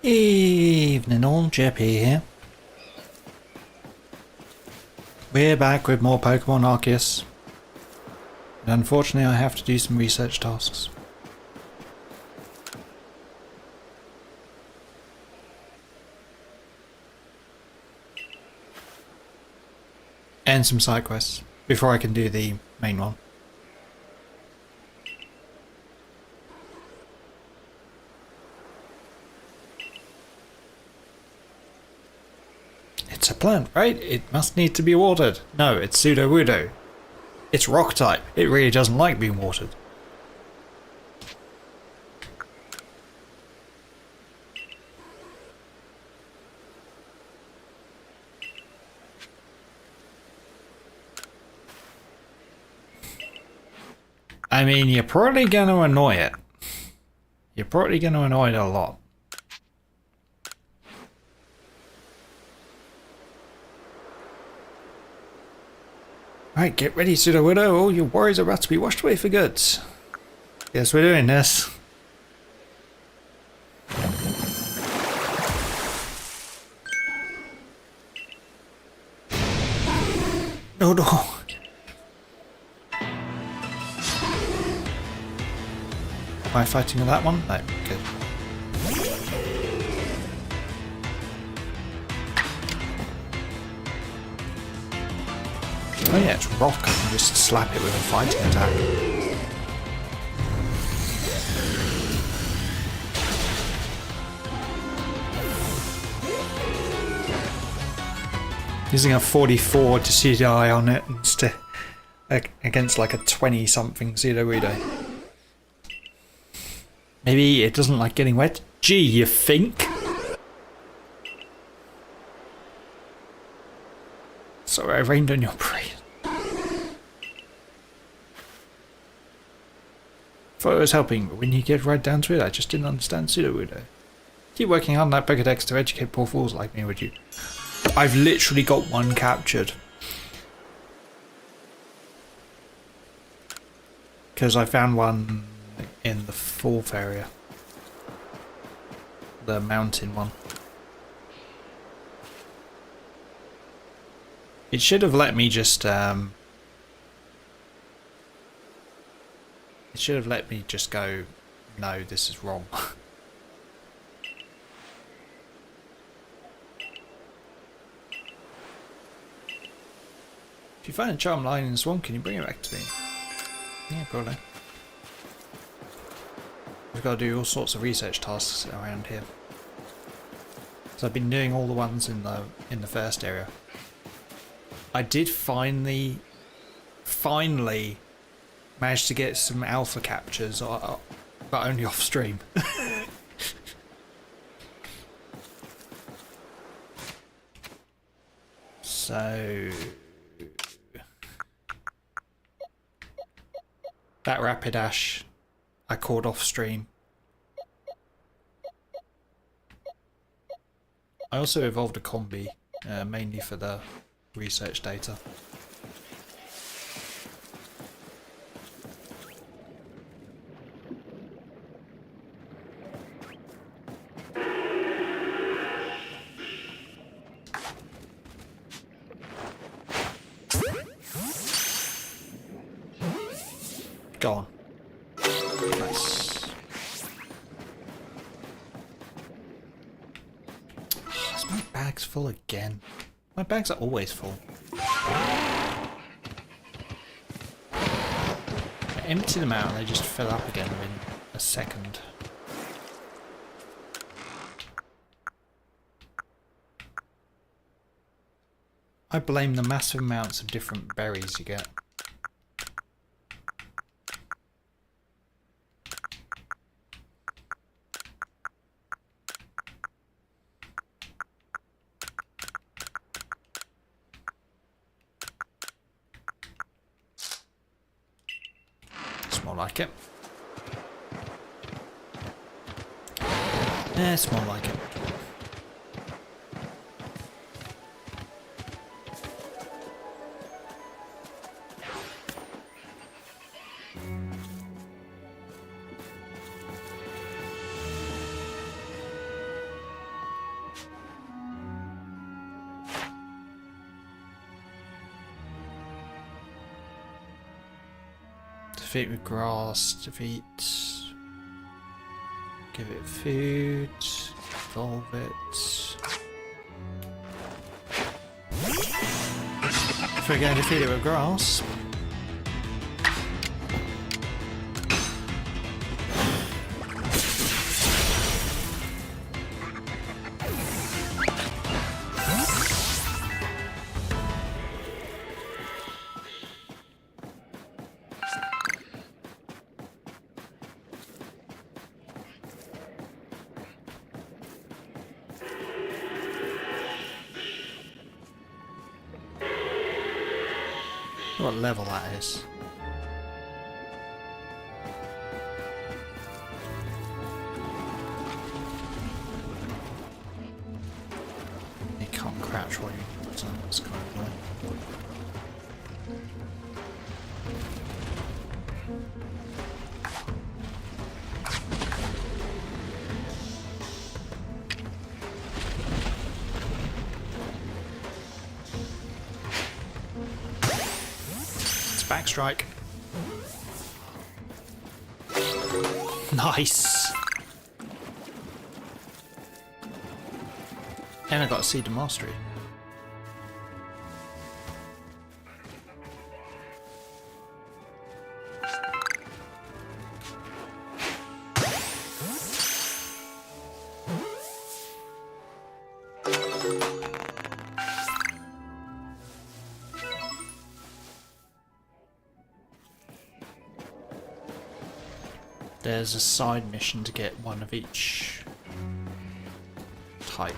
Evening all, Jeppy here. We're back with more Pokemon Arceus. And unfortunately I have to do some research tasks. And some side quests before I can do the main one. It's a plant, right? It must need to be watered. No, it's Sudowoodo. It's rock type. It really doesn't like being watered. I mean, you're probably going to annoy it. You're probably going to annoy it a lot. Right, get ready, Sudowoodo. All your worries are about to be washed away for good. Yes, we're doing this. No, no. Am I fighting with that one? No, good. Oh yeah, it's rock. I can just slap it with a fighting attack. Using a 44 to CDI on it instead against like a 20-something Pseudo-Rudo. Maybe it doesn't like getting wet. Gee, you think? Sorry, I rained on your parade. Thought it was helping, but when you get right down to it, I just didn't understand Pseudo-Rudo. Keep working on that Pokedex to educate poor fools like me, would you? I've literally got one captured. Because I found one in the 4th area. The mountain one. It should have let me just, It should have let me just go, no, this is wrong. If you find a charm lying in the swamp, can you bring it back to me? Yeah, probably. We've got to do all sorts of research tasks around here. So I've been doing all the ones in the first area. I did finally manage to get some alpha captures, but only off stream. So that Rapidash I caught off stream. I also evolved a combi, mainly for the research data. Go on. Nice. Is my bag's full again? My bags are always full. I empty them out and they just fill up again within a second. I blame the massive amounts of different berries you get. More like it. Yeah, it's more like it. Defeat with grass, defeat, give it food, evolve it. If we're going to defeat it with grass. What level that is. You can't crouch while you so that's kind of annoying. Backstrike. Nice. And I got a Seed of Mastery. There's a side mission to get one of each type.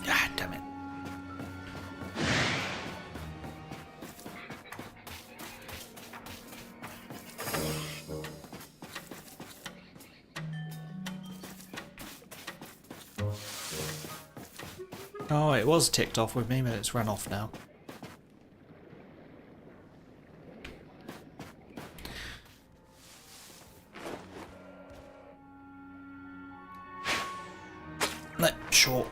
Ah, damn it. Oh, it was ticked off with me, but it's run off now. Sure.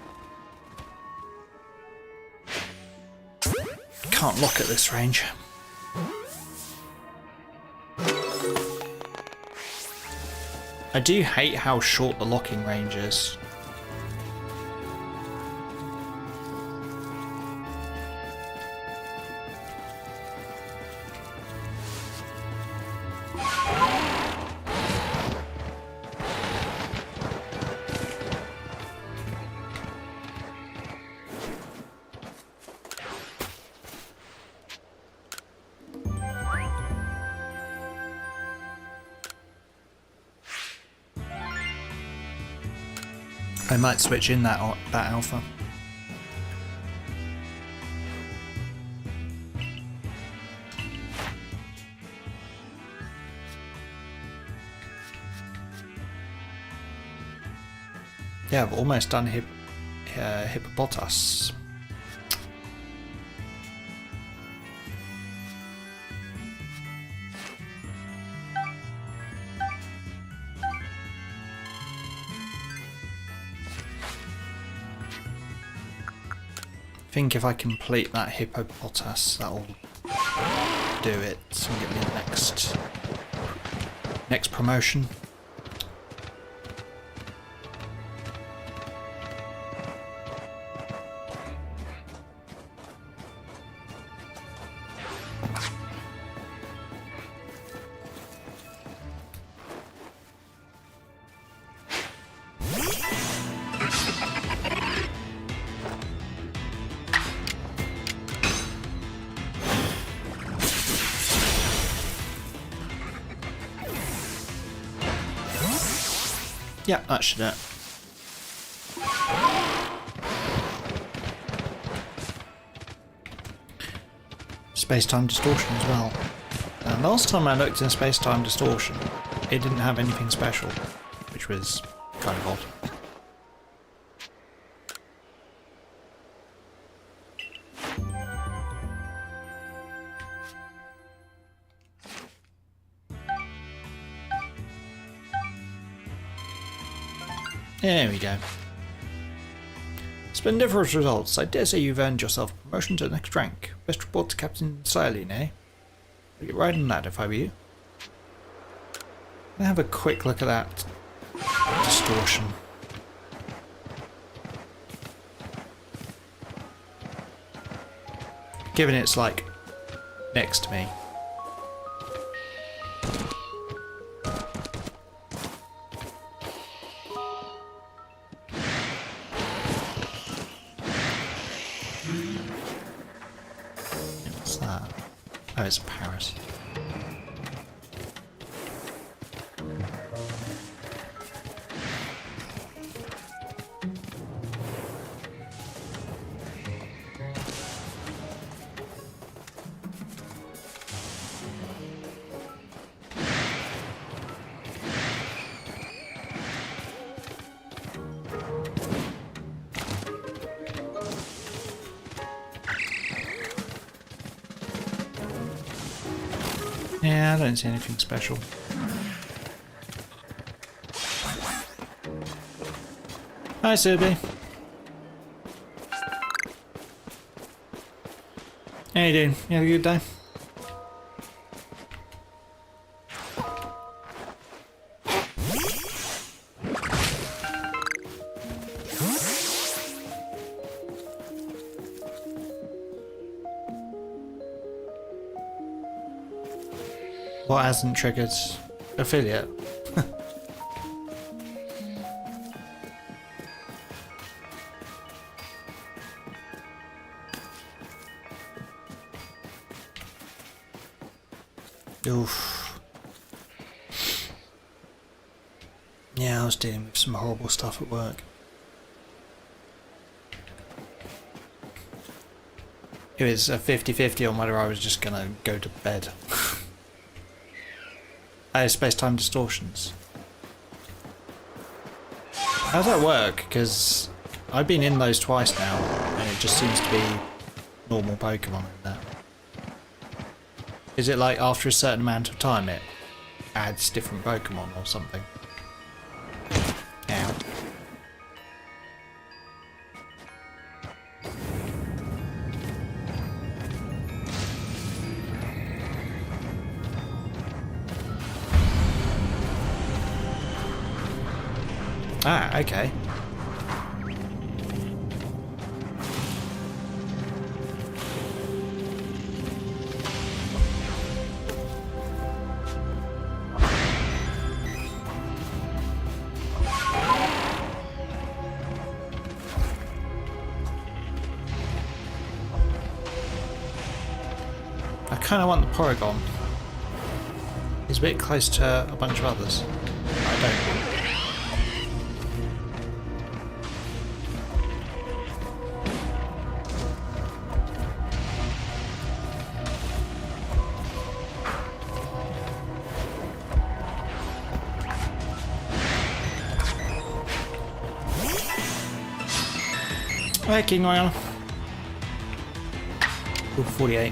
Can't lock at this range. I do hate how short the locking range is. I might switch in that alpha. Yeah, I've almost done hippopotas. I think if I complete that hippopotas, that'll do it and get me the next promotion. Yeah, that should it. Space-time distortion as well. Last time I looked in space-time distortion, it didn't have anything special, which was kind of odd. There we go. Splendiferous results. I dare say you've earned yourself a promotion to the next rank. Best report to Captain Silene, eh? I'd get right on that if I were you. Let me have a quick look at that distortion. Given it's like next to me. What's that? Oh, it's a parrot. Yeah, I don't see anything special. Hi, Subi. How you doing? You had a good day? What hasn't triggered affiliate? Oof. Yeah, I was dealing with some horrible stuff at work. It was a 50-50 on whether I was just gonna go to bed. I had space-time distortions. How's that work? Because I've been in those twice now, and it just seems to be normal Pokemon in that. Is it like after a certain amount of time it adds different Pokemon or something? Ow. Ah, okay. I kind of want the Porygon. He's a bit close to a bunch of others. I don't. Hey, King Lion. Ooh, 48.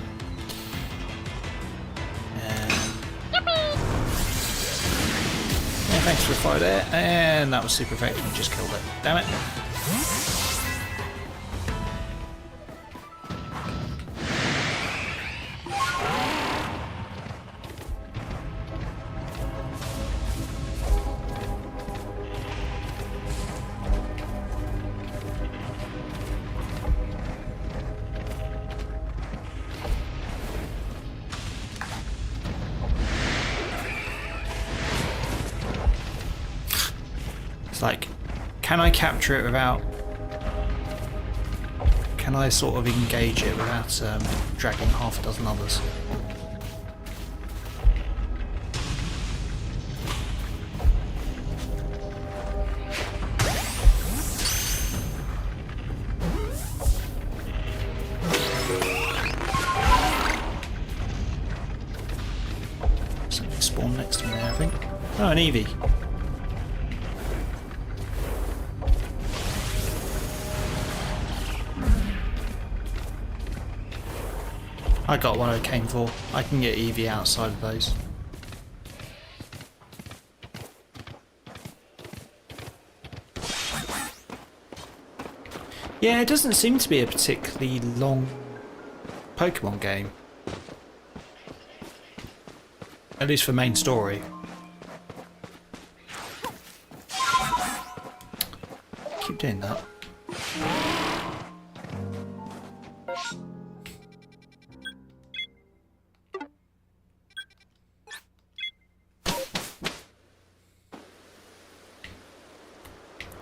Yeah, thanks for the fire there. And that was super effective and just killed it. Damn it. It's like, can I capture it without... Can I sort of engage it without dragging half a dozen others? Something spawned next to me there, I think. Oh, an Eevee. I got what I came for. I can get Eevee outside of those. Yeah, it doesn't seem to be a particularly long Pokemon game. At least for main story. Keep doing that.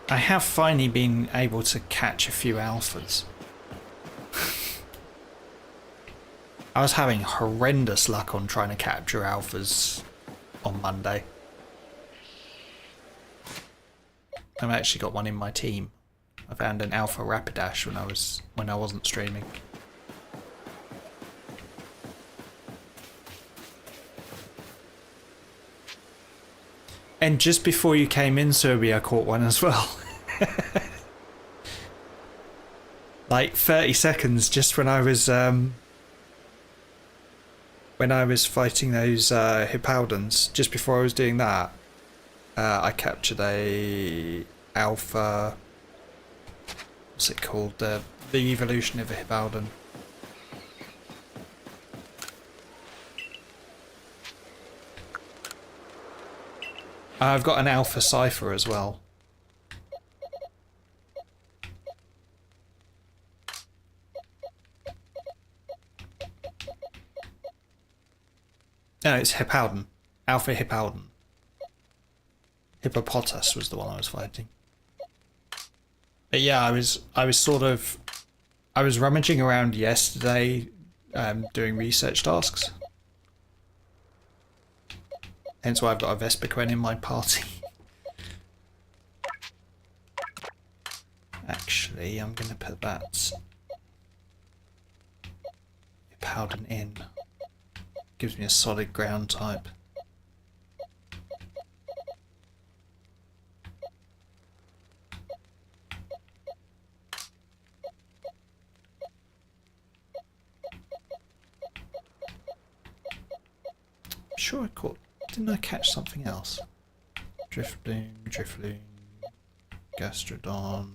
I have finally been able to catch a few alphas. I was having horrendous luck on trying to capture alphas on Monday. I've actually got one in my team. I found an alpha Rapidash when I wasn't streaming. And just before you came in, Serby, I caught one as well. Like 30 seconds just when I was fighting those Hippowdons, just before I was doing that, I captured a alpha. What's it called? The evolution of a Hippowdon. I've got an alpha Cypher as well. No, it's Hippowdon. Alpha Hippowdon. Hippopotas was the one I was fighting. But yeah, I was rummaging around yesterday, doing research tasks. Hence why I've got a Vespiquen in my party. Actually, I'm going to put that Powden in. Gives me a solid ground type. Sure I caught... Didn't I catch something else? Drifloon, Gastrodon.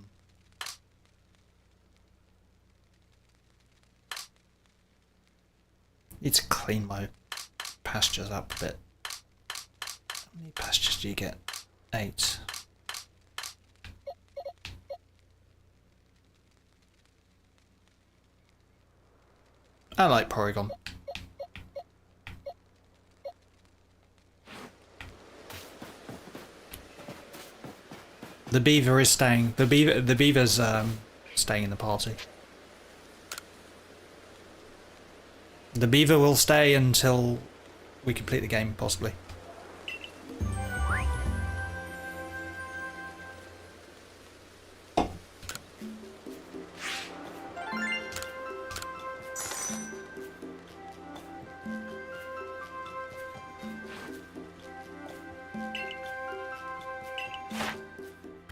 Need to clean my pastures up a bit. How many pastures do you get? 8. I like Porygon. The beaver is staying. The beaver's staying in the party. The beaver will stay until we complete the game, possibly.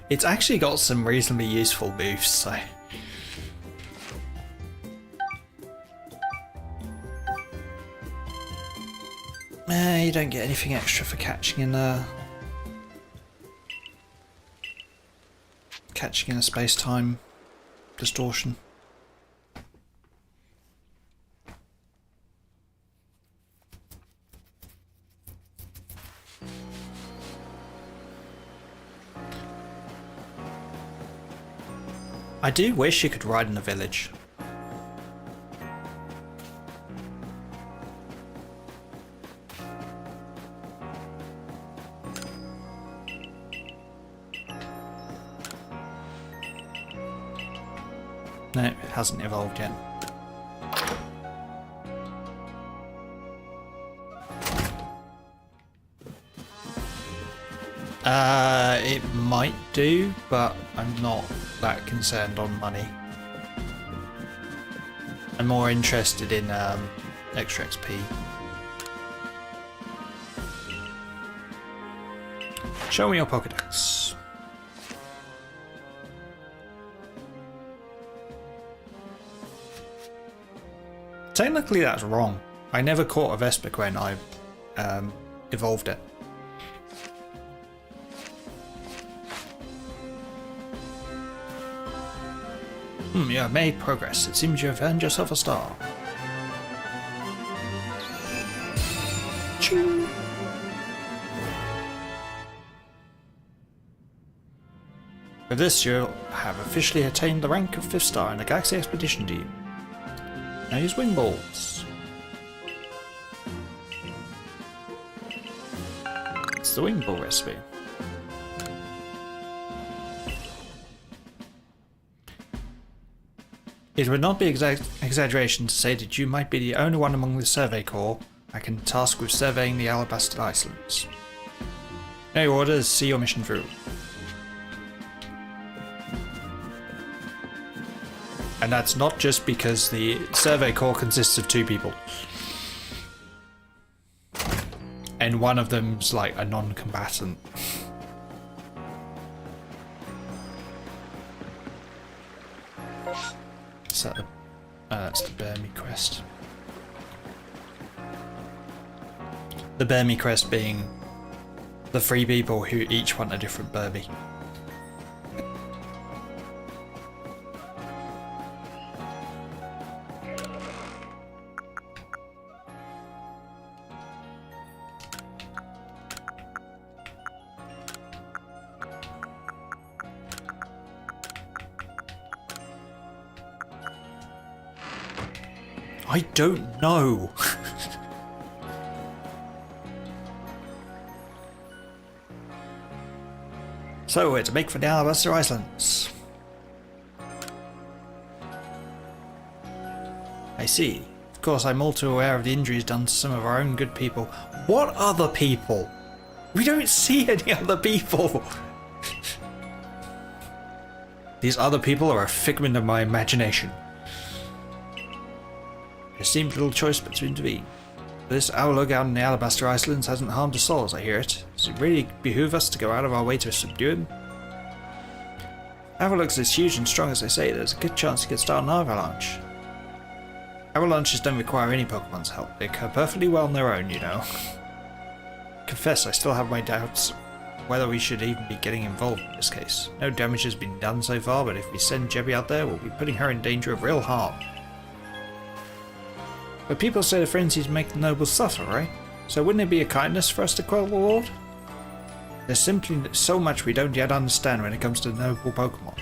It's actually got some reasonably useful moves, so... you don't get anything extra for catching in a space-time distortion. I do wish you could ride in a village. No, it hasn't evolved yet. It might do, but I'm not that concerned on money. I'm more interested in extra XP. Show me your Pokédex. Technically that's wrong. I never caught a Vespiquen when I evolved it. You have made progress. It seems you have earned yourself a star. Ching. With this, you have officially attained the rank of 5th star in the Galaxy Expedition team. Now use wing balls. It's the wing ball recipe. It would not be exaggeration to say that you might be the only one among the Survey Corps I can task with surveying the Alabaster Islands. No orders, see your mission through. And that's not just because the Survey Corps consists of 2 people. And one of them's like a non-combatant. Is that the... that's the Burmy Crest. The Burmy Crest being the 3 people who each want a different Burmy. I don't know. So we're to make for the Alabaster Islands. I see. Of course, I'm all too aware of the injuries done to some of our own good people. What other people? We don't see any other people. These other people are a figment of my imagination. There seemed little choice but to intervene. This outlook out in the Alabaster Islands hasn't harmed a soul as I hear it. Does it really behoove us to go out of our way to subdue him? Avalanche is huge and strong as they say. There's a good chance he could start an avalanche. Avalanches don't require any Pokemon's help. They occur perfectly well on their own, you know. Confess, I still have my doubts whether we should even be getting involved in this case. No damage has been done so far, but if we send Jeppy out there, we'll be putting her in danger of real harm. But people say the frenzies make the nobles suffer, right? So wouldn't it be a kindness for us to quell the Lord? There's simply so much we don't yet understand when it comes to noble Pokemon.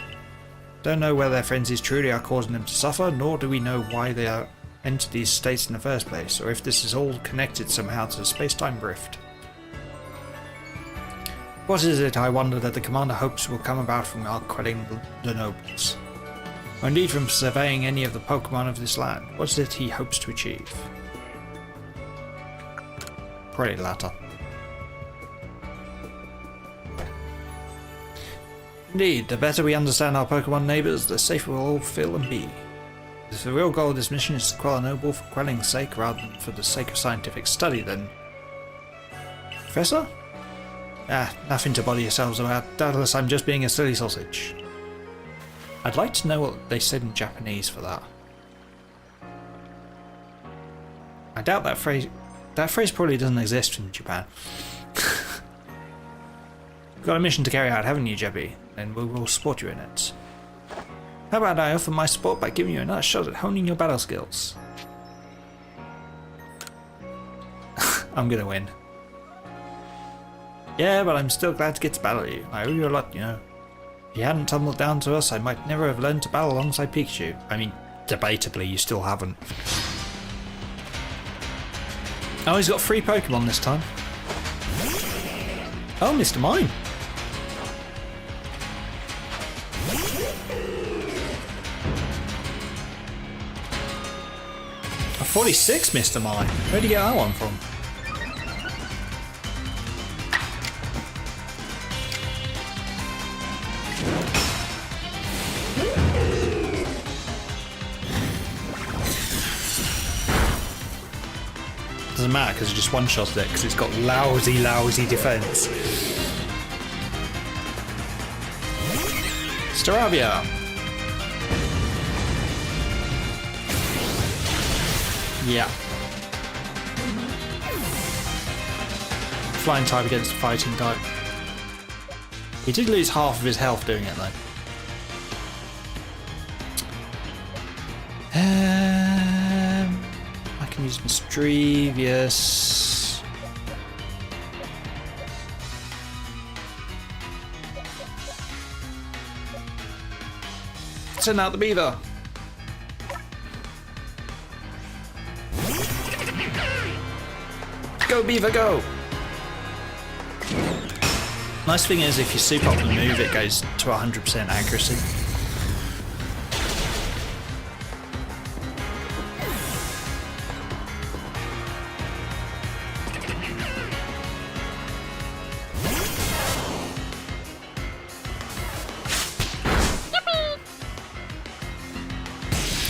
Don't know whether their frenzies truly are causing them to suffer, nor do we know why they are entered these states in the first place, or if this is all connected somehow to the space-time rift. What is it, I wonder, that the commander hopes will come about from our quelling the nobles? Or indeed from surveying any of the Pokemon of this land? What is it he hopes to achieve? Probably the latter. Indeed, the better we understand our Pokemon neighbours, the safer we'll all feel and be. If the real goal of this mission is to quell a noble for quelling's sake rather than for the sake of scientific study, then... Professor? Ah, nothing to bother yourselves about. Doubtless I'm just being a silly sausage. I'd like to know what they said in Japanese for that. I doubt that phrase... That phrase probably doesn't exist in Japan. You've got a mission to carry out, haven't you, Jeppy? And we will support you in it. How about I offer my support by giving you another shot at honing your battle skills? I'm gonna win. Yeah, but I'm still glad to get to battle you. I owe you a lot, you know. If you hadn't tumbled down to us, I might never have learned to battle alongside Pikachu. I mean, debatably, you still haven't. Oh, he's got 3 Pokemon this time. Oh, Mr. Mime. A 46 Mr. Mime. Where'd you get that one from? Doesn't matter because it just one-shots it because it's got lousy defense. Staravia. Yeah. Flying type against fighting type. He did lose half of his health doing it though. I can use Mischievous. Send out the beaver. Go beaver, go! Nice thing is if you super up the move it goes to 100% accuracy.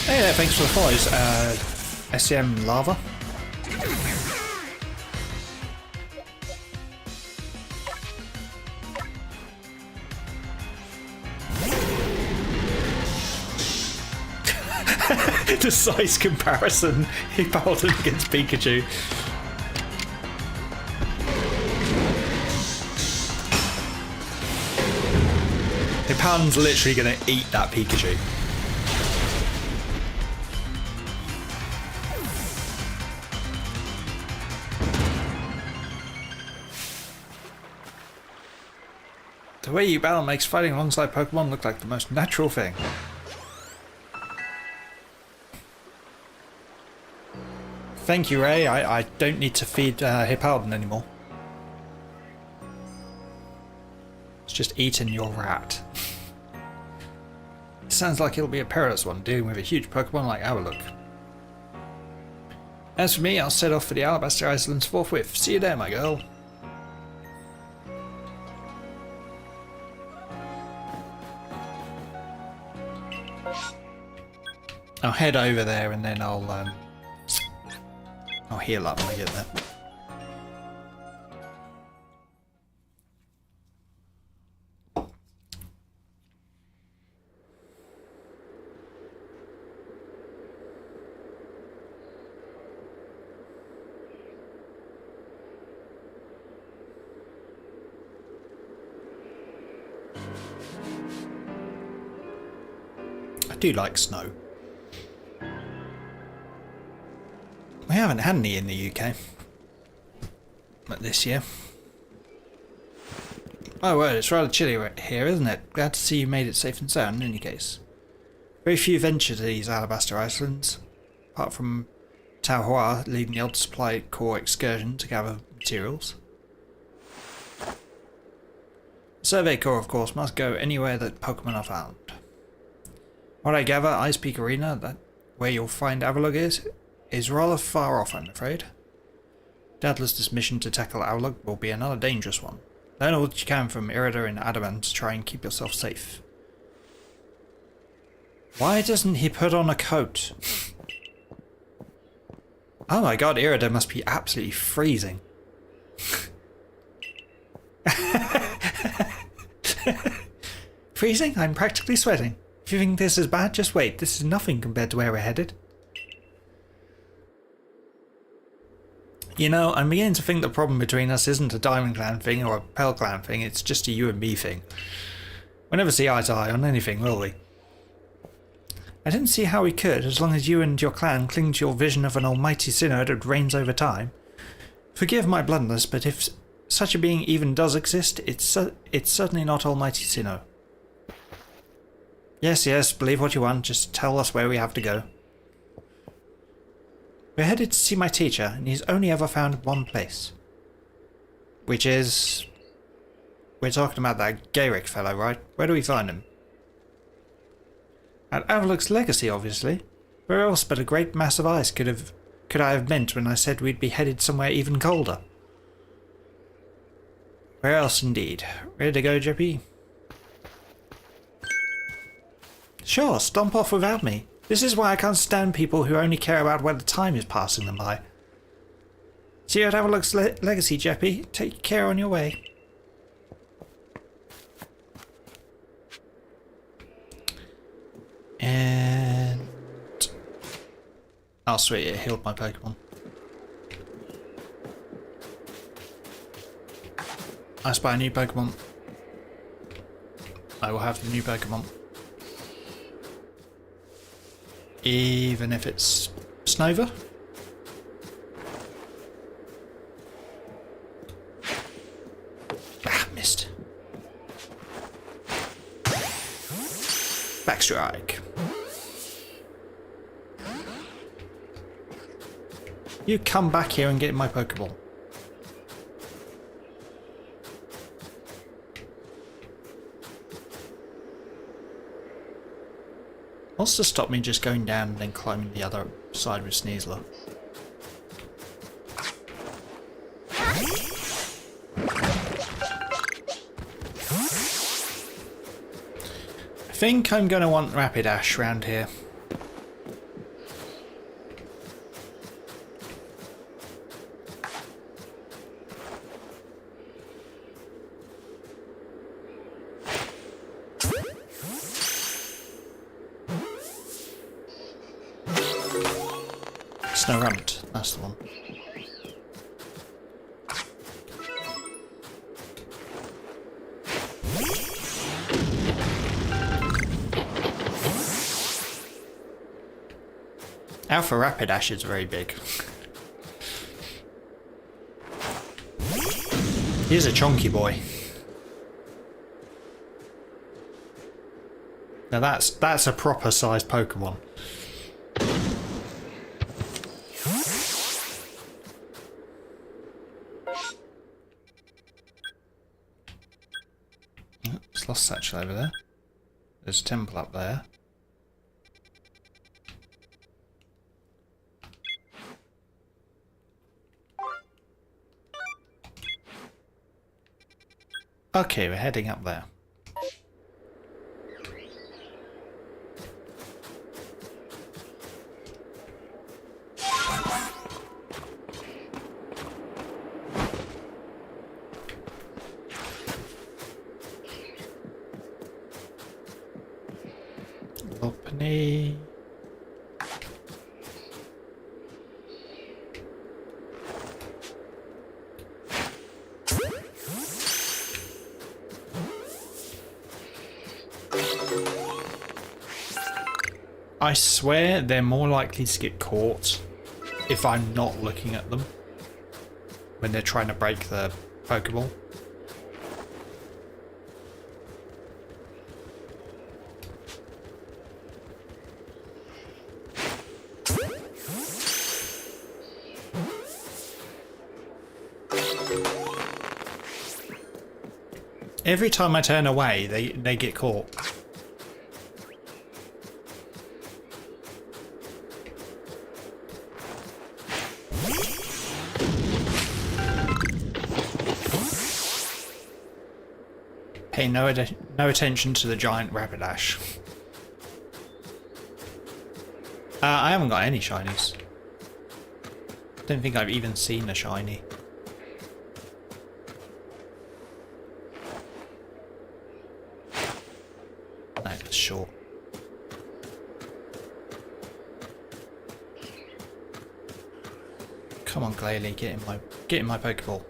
Hey there, thanks for the follows. SCM Lava. The size comparison, he battled him against Pikachu. Hippowdon's literally gonna eat that Pikachu. The way you battle makes fighting alongside Pokemon look like the most natural thing. Thank you, Ray. I don't need to feed Hippowdon anymore. It's just eating your rat. It sounds like it'll be a perilous one, dealing with a huge Pokemon like Outlook. As for me, I'll set off for the Alabaster Islands forthwith. See you there, my girl. I'll head over there and then I'll heal up when I get there. I do like snow. We haven't had any in the UK this year. Oh well, it's rather chilly here, isn't it? Glad to see you made it safe and sound in any case. Very few venture to these Alabaster Islands, apart from Tau Hua leading the odd supply corps excursion to gather materials. The Survey Corps, of course, must go anywhere that Pokemon are found. What I gather, Ice Peak Arena, that where you'll find Avalugg is rather far off, I'm afraid. Doubtless this mission to tackle Avalugg will be another dangerous one. Learn all that you can from Irida and Adamant to try and keep yourself safe. Why doesn't he put on a coat? Oh my god, Irida must be absolutely freezing. Freezing? I'm practically sweating. If you think this is bad, just wait. This is nothing compared to where we're headed. You know, I'm beginning to think the problem between us isn't a Diamond Clan thing or a Pearl Clan thing, it's just a you and me thing. We'll never see eye to eye on anything, will we? I didn't see how we could, as long as you and your clan cling to your vision of an almighty sinner that reigns over time. Forgive my bluntness, but if such a being even does exist, it's certainly not almighty Sinnoh. Yes, believe what you want, just tell us where we have to go. We're headed to see my teacher, and he's only ever found one place. Which is... We're talking about that Garrick fellow, right? Where do we find him? At Avalugg's legacy, obviously. Where else but a great mass of ice could I have meant when I said we'd be headed somewhere even colder? Where else indeed? Ready to go, Jeppy? Sure, stomp off without me. This is why I can't stand people who only care about whether time is passing them by. See you at Avalugg's legacy, Jeppy. Take care on your way. And... oh sweet, it healed my Pokemon. I spy a new Pokemon. I will have the new Pokemon. Even if it's Snover. Ah, missed. Backstrike. You come back here and get my Pokeball. What's to stop me just going down and then climbing the other side with Sneasler? I think I'm going to want Rapidash round here. Snorunt, that's the one. Alpha Rapidash is very big. He's a chonky boy. Now that's a proper sized Pokemon. Lost Satchel over there. There's a temple up there. Okay, we're heading up there. shiny. I swear they're more likely to get caught if I'm not looking at them when they're trying to break the Pokeball. Every time I turn away, they get caught. Pay no attention to the giant Rapidash. I haven't got any shinies. Don't think I've even seen a shiny. No, that's short. Come on, Glalie, get in my Pokeball.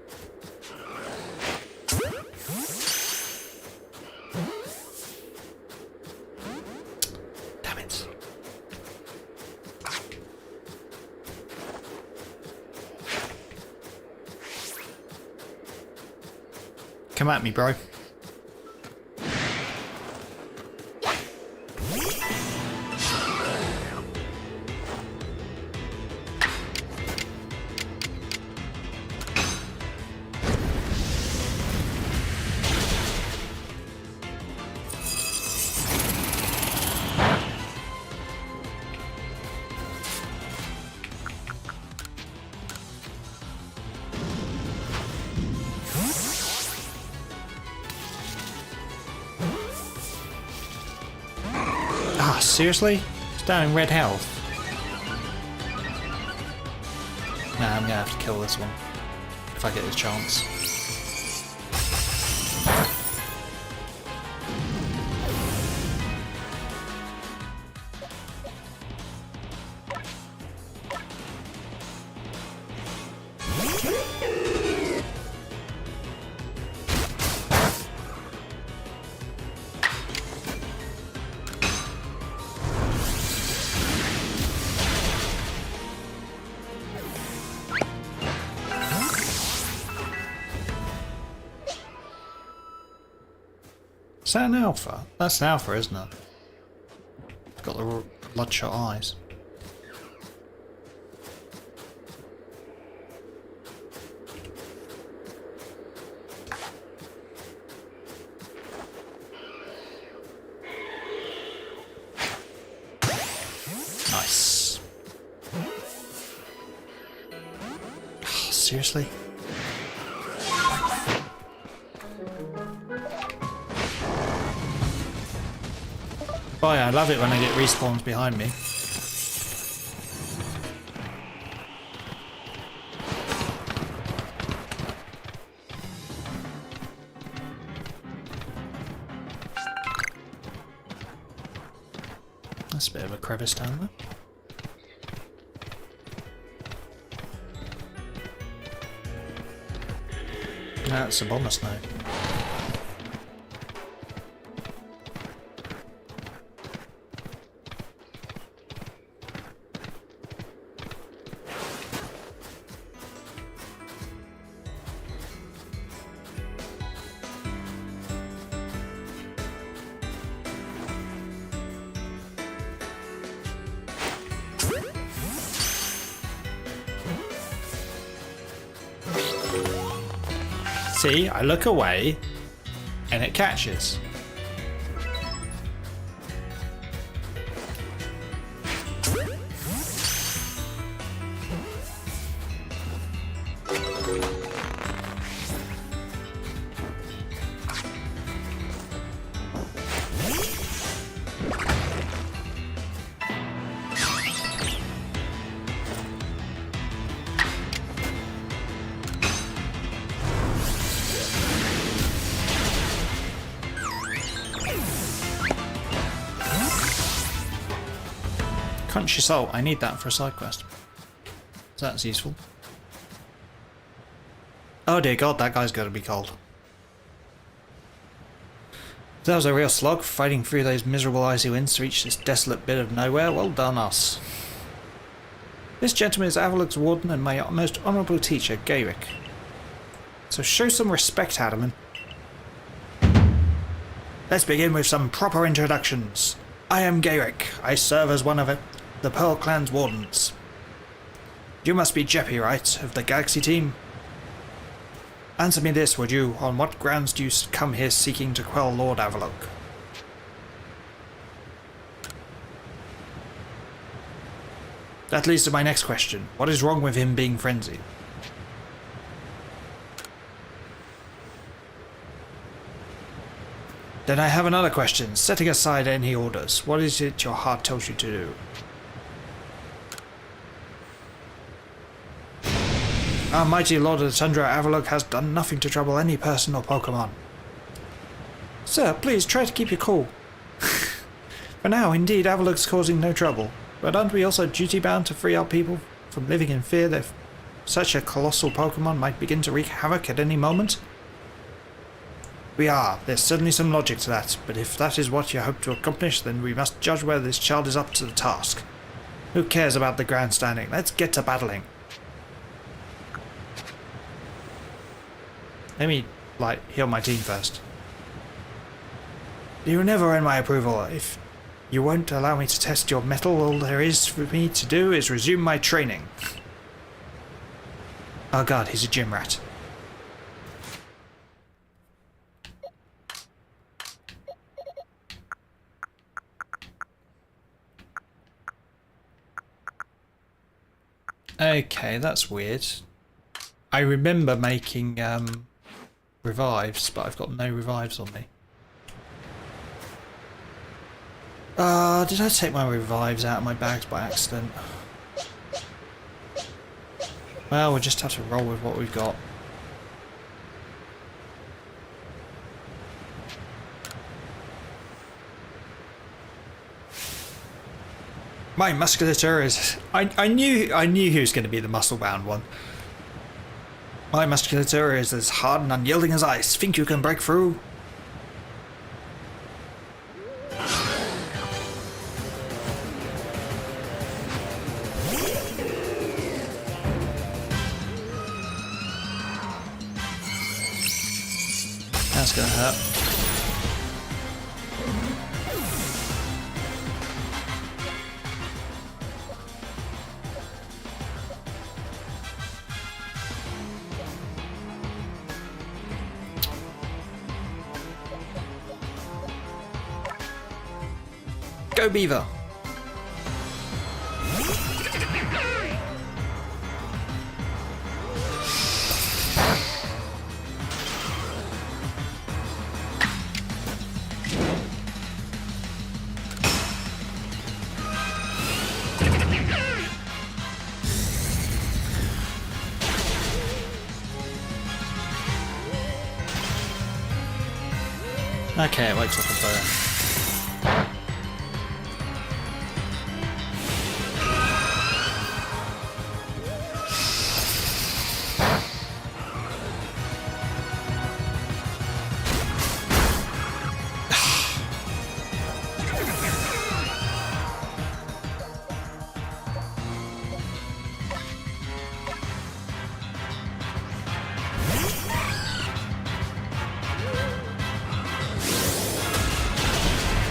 Damn it. Come at me, bro. Ah, seriously? It's down in red health. Nah, I'm gonna have to kill this one if I get the chance. Is that an alpha? That's an alpha, isn't it? It's got the bloodshot eyes. Nice. Oh, seriously? Oh yeah, I love it when I get respawns behind me. That's a bit of a crevice down there. That's a bomber snow. See, I look away and it catches. crunchy salt. I need that for a side quest. So that's useful. Oh dear god, that guy's gotta be cold. That was a real slog, fighting through those miserable icy winds to reach this desolate bit of nowhere. Well done us. This gentleman is Avalok's warden and my most honourable teacher, Garrick. So show some respect, Adam. Let's begin with some proper introductions. I am Garrick. I serve as one of the Pearl Clan's wardens. You must be Jeppy, right, of the Galaxy team? Answer me this, would you? On what grounds do you come here seeking to quell Lord Avalok? That leads to my next question. What is wrong with him being frenzied? Then I have another question. Setting aside any orders, what is it your heart tells you to do? Our mighty Lord of the Tundra, Avalok, has done nothing to trouble any person or Pokemon. Sir, please try to keep your cool. For now, indeed, Avalok's causing no trouble. But aren't we also duty-bound to free our people from living in fear that such a colossal Pokemon might begin to wreak havoc at any moment? We are. There's certainly some logic to that, but if that is what you hope to accomplish, then we must judge whether this child is up to the task. Who cares about the grandstanding? Let's get to battling. Let me, heal my team first. You will never earn my approval. If you won't allow me to test your mettle, all there is for me to do is resume my training. Oh god, he's a gym rat. Okay, that's weird. I remember making revives, but I've got no revives on me. Did I take my revives out of my bags by accident? Well, we'll just have to roll with what we've got. My musculature is... I knew he was going to be the muscle-bound one. My musculature is as hard and unyielding as ice. Think you can break through? That's gonna hurt. Go Beaver! Okay, it wakes up a fire.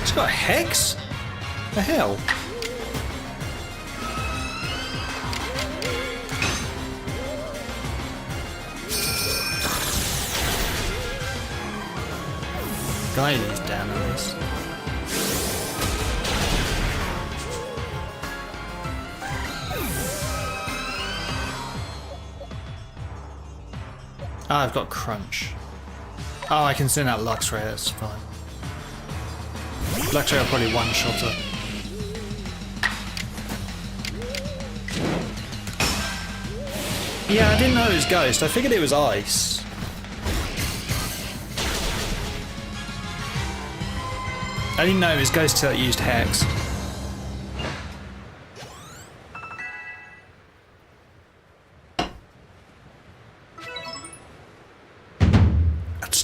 It's got a hex? The hell? Guyley's down on this. Ah, I've got crunch. Oh, I can send out Luxray, that's fine. Luxray will probably one-shot her. Yeah, I didn't know it was Ghost. I figured it was Ice. I didn't know it was Ghost till it used Hex.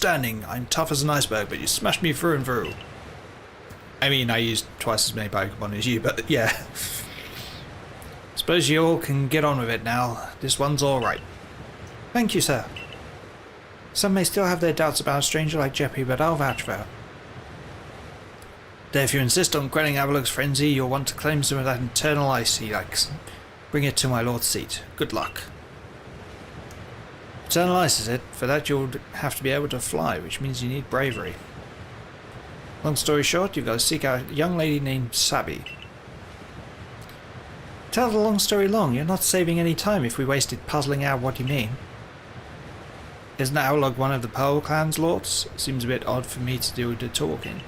standing. I'm tough as an iceberg, but you smashed me through and through. I mean, I used twice as many Pokemon as you, but yeah. Suppose you all can get on with it now. This one's alright. Thank you, sir. Some may still have their doubts about a stranger like Jeppy, but I'll vouch for her. Then if you insist on quelling Avalug's frenzy, you'll want to claim some of that internal ice he likes. Bring it to my lord's seat. Good luck. Eternal ice, is it? For that you'll have to be able to fly, which means you need bravery. Long story short, you've got to seek out a young lady named Sabby. Tell the long story long, you're not saving any time if we wasted puzzling out what you mean. Isn't Avalug one of the Pearl Clan's lords? Seems a bit odd for me to do the talking.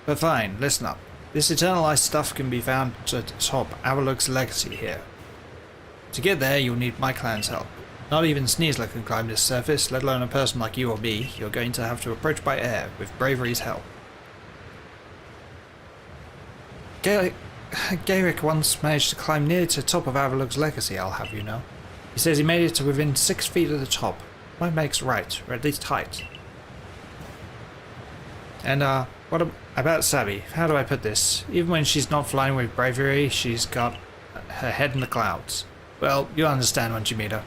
But fine, listen up. This Eternal Ice stuff can be found at the top Avalug's legacy here. To get there, you'll need my clan's help. Not even Sneasler can climb this surface, let alone a person like you or me. You're going to have to approach by air, with bravery's help. Garrick once managed to climb nearly to the top of Avalug's legacy, I'll have you know. He says he made it to within 6 feet of the top. What makes right, or at least height. And, what about Sabby? How do I put this? Even when she's not flying with bravery, she's got her head in the clouds. Well, you'll understand once you meet her.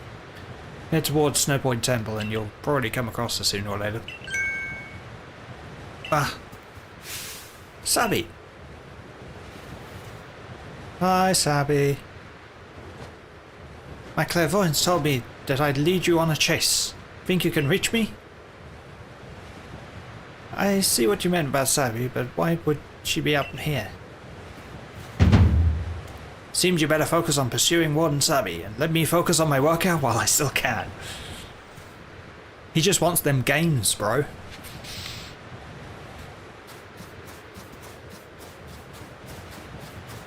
Head towards Snowpoint Temple and you'll probably come across her sooner or later. Ah. Sabby! Hi, Sabby. My clairvoyance told me that I'd lead you on a chase. Think you can reach me? I see what you meant about Sabby, but why would she be up here? Seems you better focus on pursuing Warden Sabby, and let me focus on my workout while I still can. He just wants them gains, bro.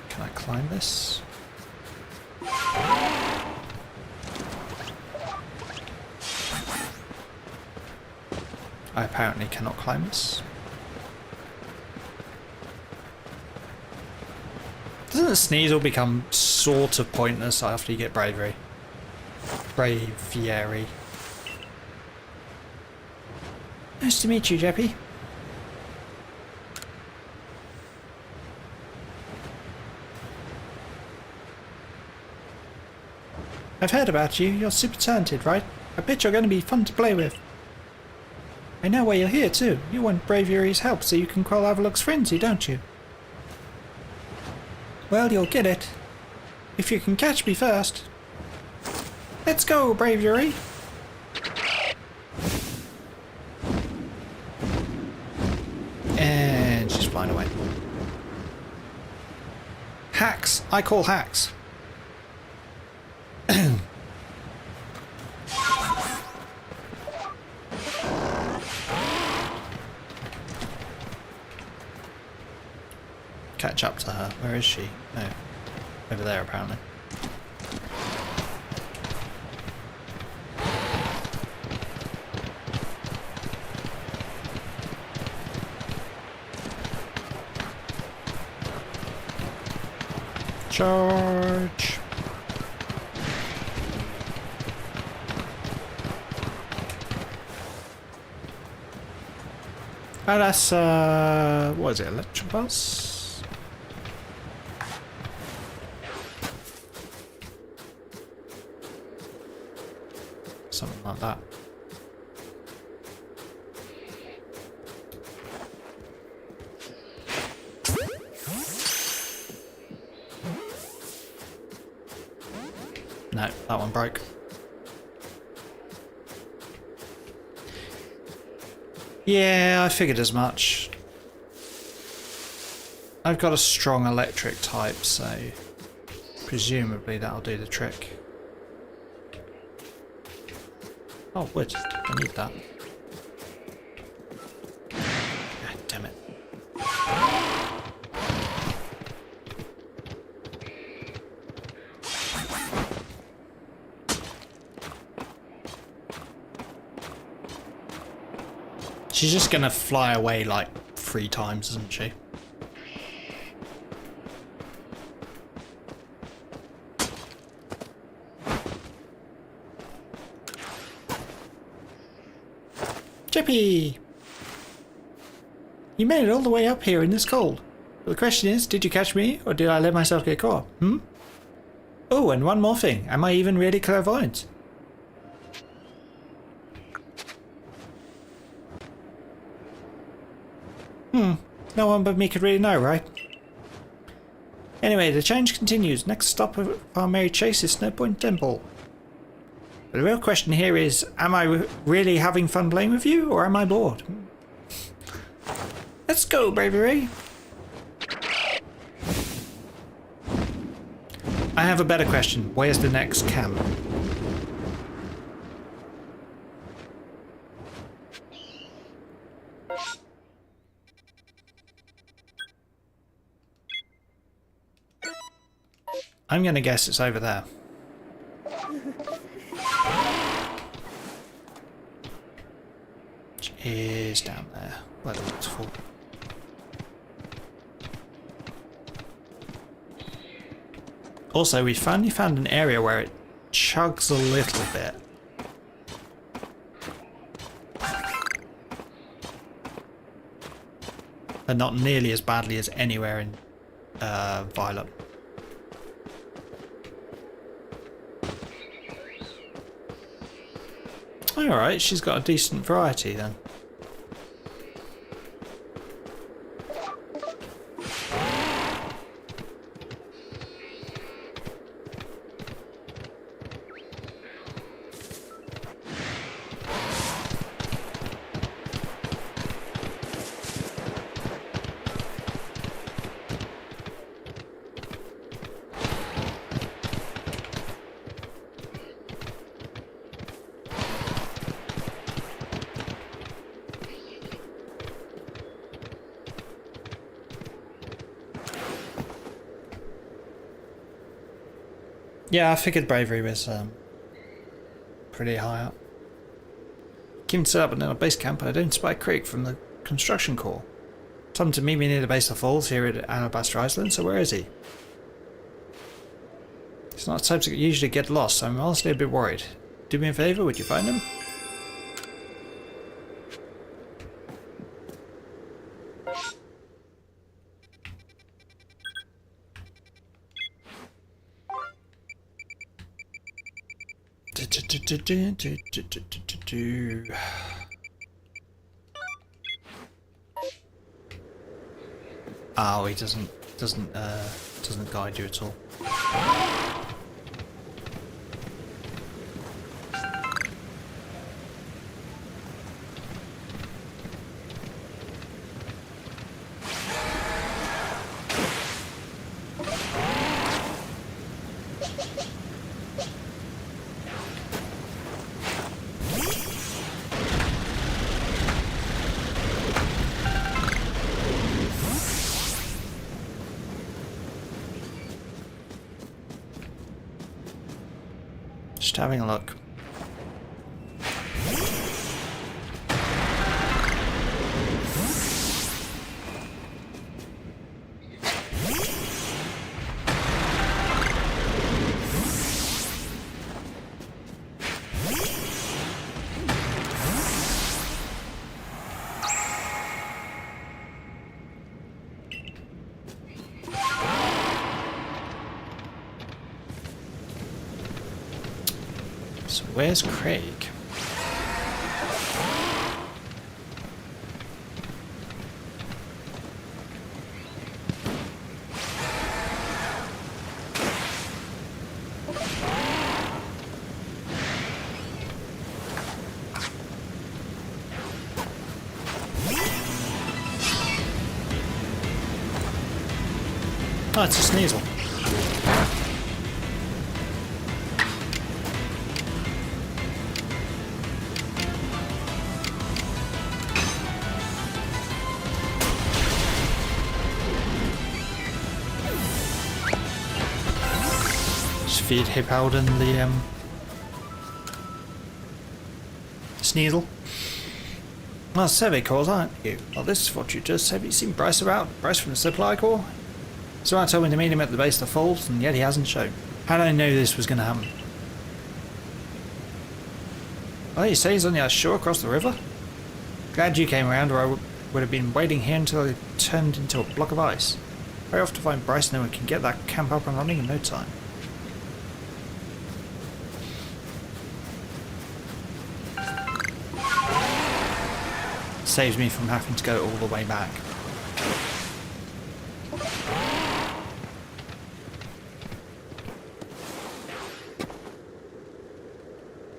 Can I climb this? I apparently cannot climb this. Doesn't Sneasel become sort of pointless after you get bravery? Braviary. Nice to meet you, Jeppy. I've heard about you. You're super talented, right? I bet you're going to be fun to play with. I know why you're here, too. You want Braviary's help so you can quell Avalug's frenzy, don't you? Well, you'll get it. If you can catch me first. Let's go, Braviary! And she's flying away. Hacks! I call hacks. Catch up to her. Where is she? No. Over there, apparently. Charge! Oh, that's, what is it, Electrobus? Something like that. No, that one broke. Yeah, I figured as much. I've got a strong electric type, so presumably that'll do the trick. Oh, wood. I need that. God damn it. She's just gonna fly away like 3 times, isn't she? Jeppy! You made it all the way up here in this cold. But the question is, did you catch me, or did I let myself get caught? Oh, and one more thing. Am I even really clairvoyant? No one but me could really know, right? Anyway, the challenge continues. Next stop of our merry chase is Snow Point Temple. But the real question here is, am I really having fun playing with you, or am I bored? Let's go, Bravery! I have a better question. Where's the next camp? I'm going to guess it's over there. Which is down there, where the waterfall. Also, we finally found an area where it chugs a little bit. But not nearly as badly as anywhere in Violet. Alright, she's got a decent variety then. Yeah, I figured bravery was pretty high up. Keen to set up another base camp, but I don't spy Craig from the construction corps. Told him to meet me near the base of the falls here at Alabaster Island, so where is he? He's not the type to usually get lost, so I'm honestly a bit worried. Do me a favour, would you find him? Oh, he doesn't guide you at all. Just having a look. So where's Craig? Oh, it's a Sneasel. Feed Hippouden the Sneasel. Well, survey calls, aren't you? Well, this is what you just said. Have you seen Bryce about? Bryce from the Supply Corps? Someone told me to meet him at the base of the falls, and yet he hasn't shown. How did I know this was going to happen? Well, you say he's on the shore across the river? Glad you came around, or I would have been waiting here until it turned into a block of ice. Very off to find Bryce, and then we can get that camp up and running in no time. Saves me from having to go all the way back.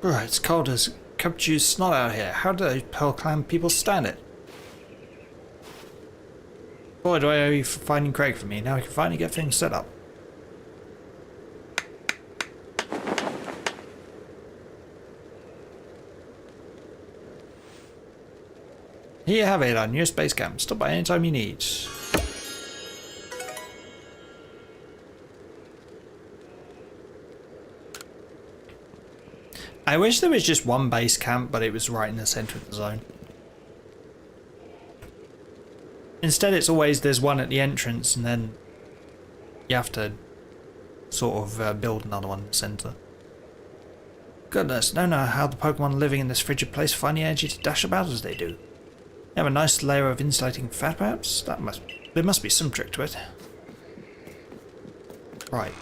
Right, it's cold as Cupchew's snot out here. How do those Pearl Clan people stand it? Boy, do I owe you for finding Craig for me. Now we can finally get things set up. Here you have it, our newest base camp. Stop by anytime you need. I wish there was just one base camp, but it was right in the centre of the zone. Instead, it's always there's one at the entrance, and then you have to sort of build another one in the centre. Goodness, don't know how the Pokemon living in this frigid place find the energy to dash about as they do. They have a nice layer of insulating fat, perhaps? There must be some trick to it. Right.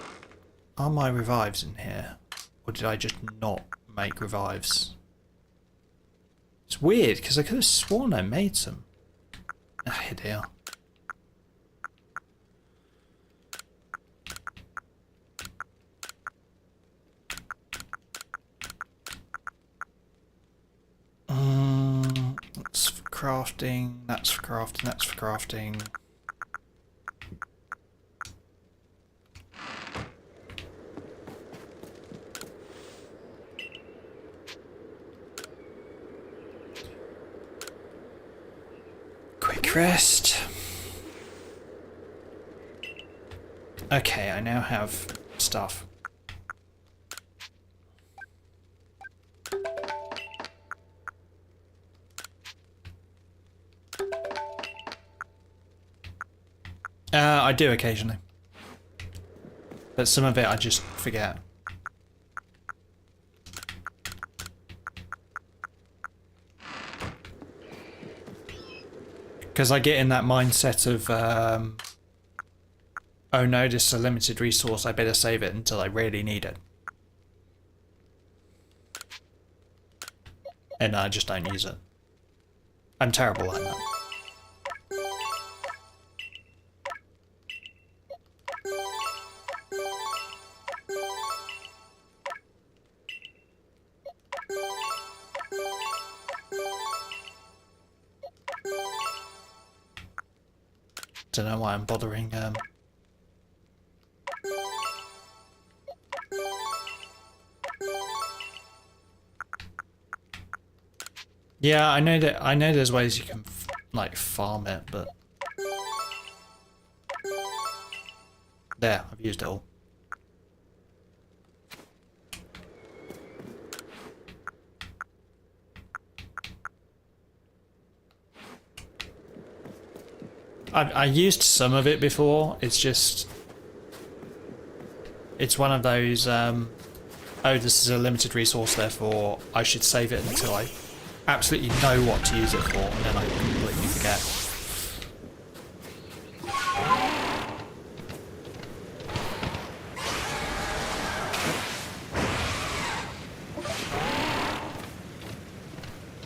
Are my revives in here? Or did I just not make revives? It's weird, because I could have sworn I made some. Ah, here they are. That's for crafting, that's for crafting, that's for crafting. Quick rest. Okay, I now have stuff. I do occasionally, but some of it I just forget. Because I get in that mindset of, oh no, this is a limited resource, I better save it until I really need it. And I just don't use it. I'm terrible like that. Don't know why I'm bothering. Yeah, I know that. I know there's ways you can like farm it, but there, I've used it all. I used some of it before, it's just... It's one of those, oh, this is a limited resource, therefore I should save it until I absolutely know what to use it for, and then I completely forget.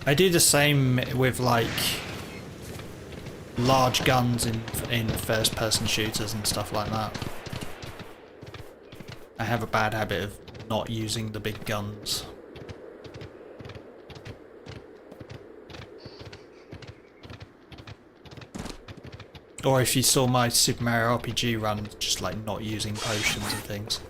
I do the same with, like, large guns in first-person shooters and stuff like that. I have a bad habit of not using the big guns. Or if you saw my Super Mario RPG run, just like not using potions and things.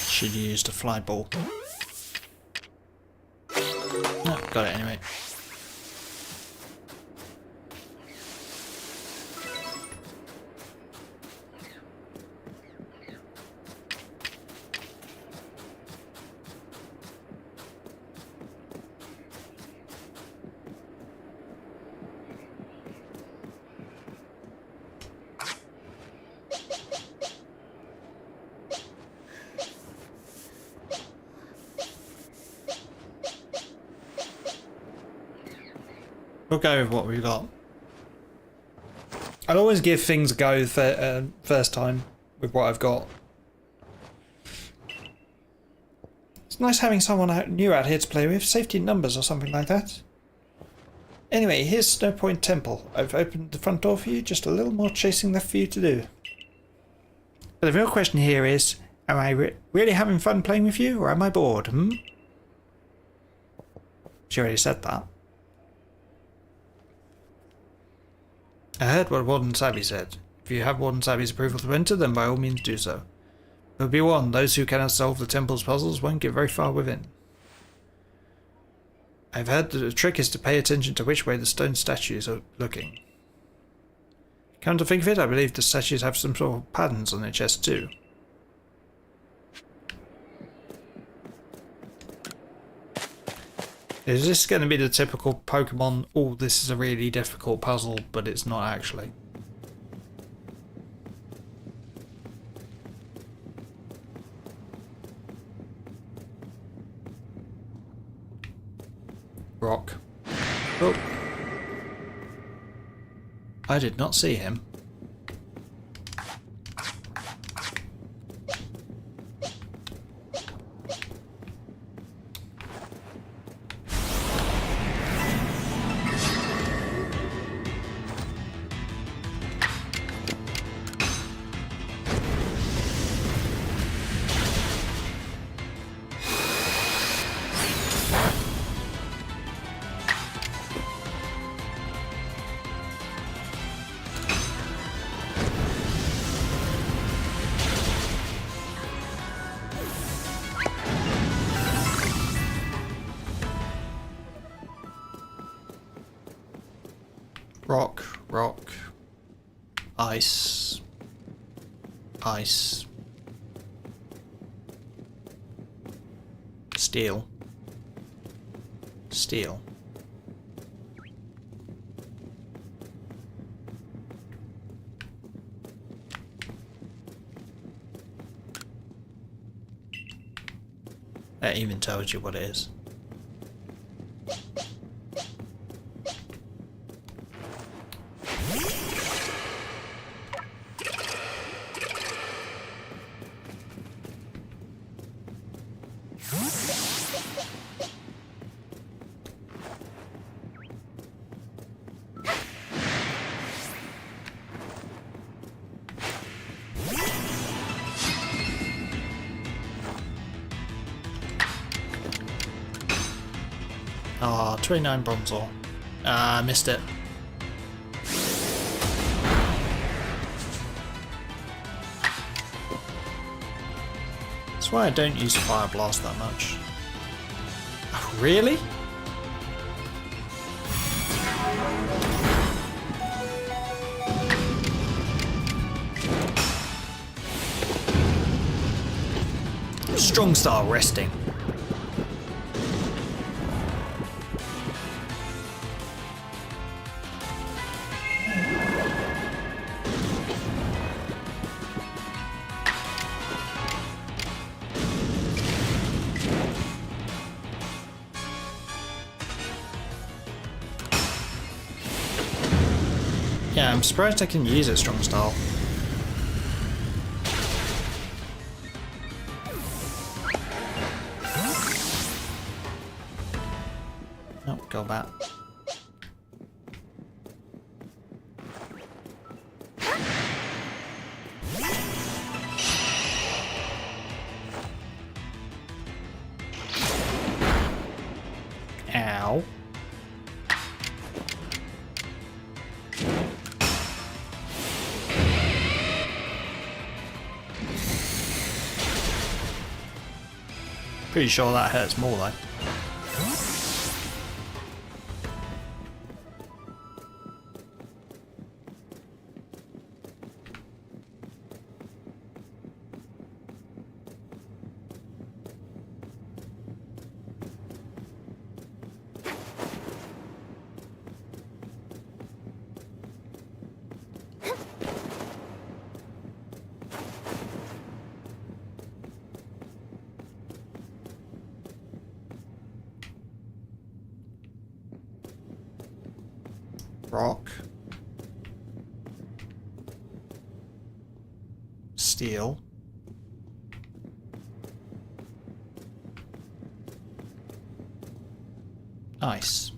Should have used a fly ball. Got it anyway. We'll go with what we've got. I'll always give things a go first time with what I've got. It's nice having someone new out here to play with. Safety in numbers or something like that. Anyway, here's Snow Point Temple. I've opened the front door for you. Just a little more chasing left for you to do. But the real question here is, am I really having fun playing with you, or am I bored, She already said that. I heard what Warden Savvy said. If you have Warden Savvy's approval to enter, then by all means do so. But be warned, those who cannot solve the temple's puzzles won't get very far within. I've heard that the trick is to pay attention to which way the stone statues are looking. Come to think of it, I believe the statues have some sort of patterns on their chests too. Is this going to be the typical Pokemon, oh, this is a really difficult puzzle, but it's not actually? Rock. Oh. I did not see him. Rock, rock, ice, ice, steel, steel. That even tells you what it is. Ah, 29 Bronzor. Ah, I missed it. That's why I don't use Fire Blast that much. Oh, really? Strong style resting. Yeah, I'm surprised I can use it strong style. Oh, go back. Ow. Pretty sure that hurts more though. rock, steel, ice.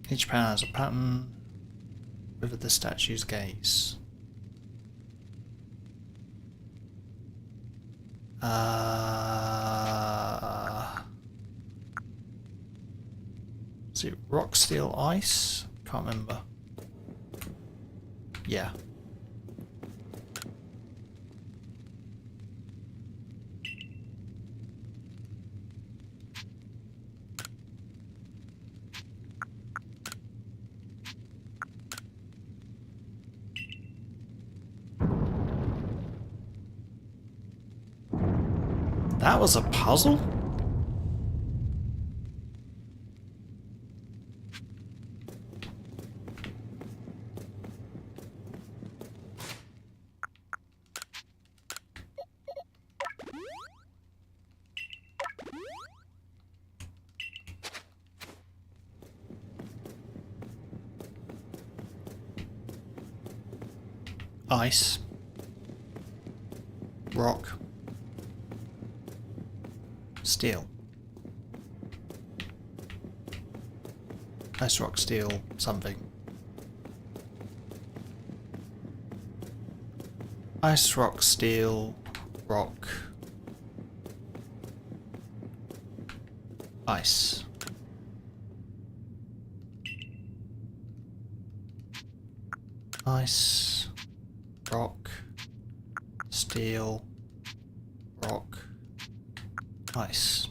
Each panel has a pattern with the statue's gaze. Is it rock, steel, ice? Can't remember. Yeah. That was a puzzle? Ice. Rock. Steel. Ice, rock, steel, something. Ice, rock, steel, rock. Ice. Ice, rock, steel, rock, ice.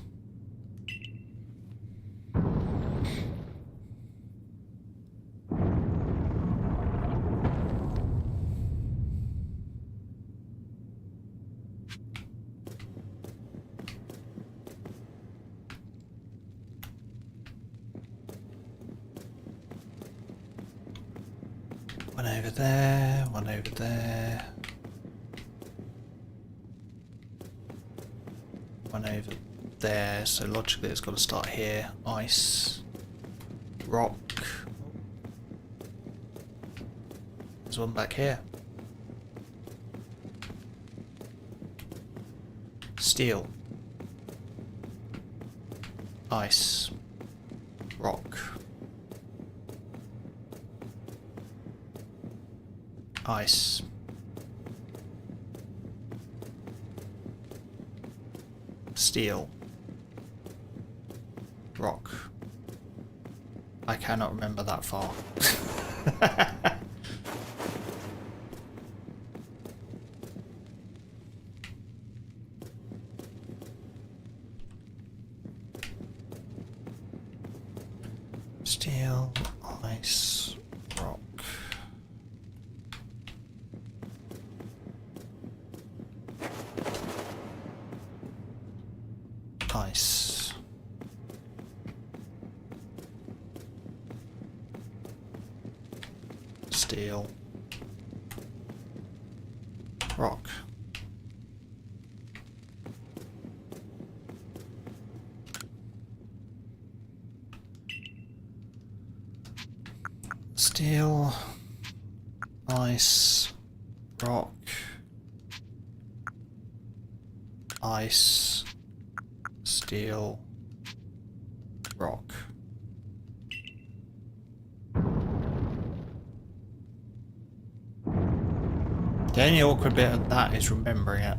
One over there, one over there. One over there, so logically it's got to start here. Ice, rock. There's one back here. Steel. Ice. Rock. Ice. Steel. Rock. I cannot remember that far. Steel, ice, rock. Ice. Steel. Rock. Steel, ice, rock, ice, steel, rock. The only awkward bit of that is remembering it.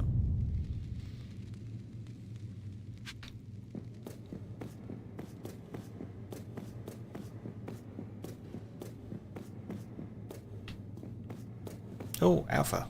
Oh, alpha.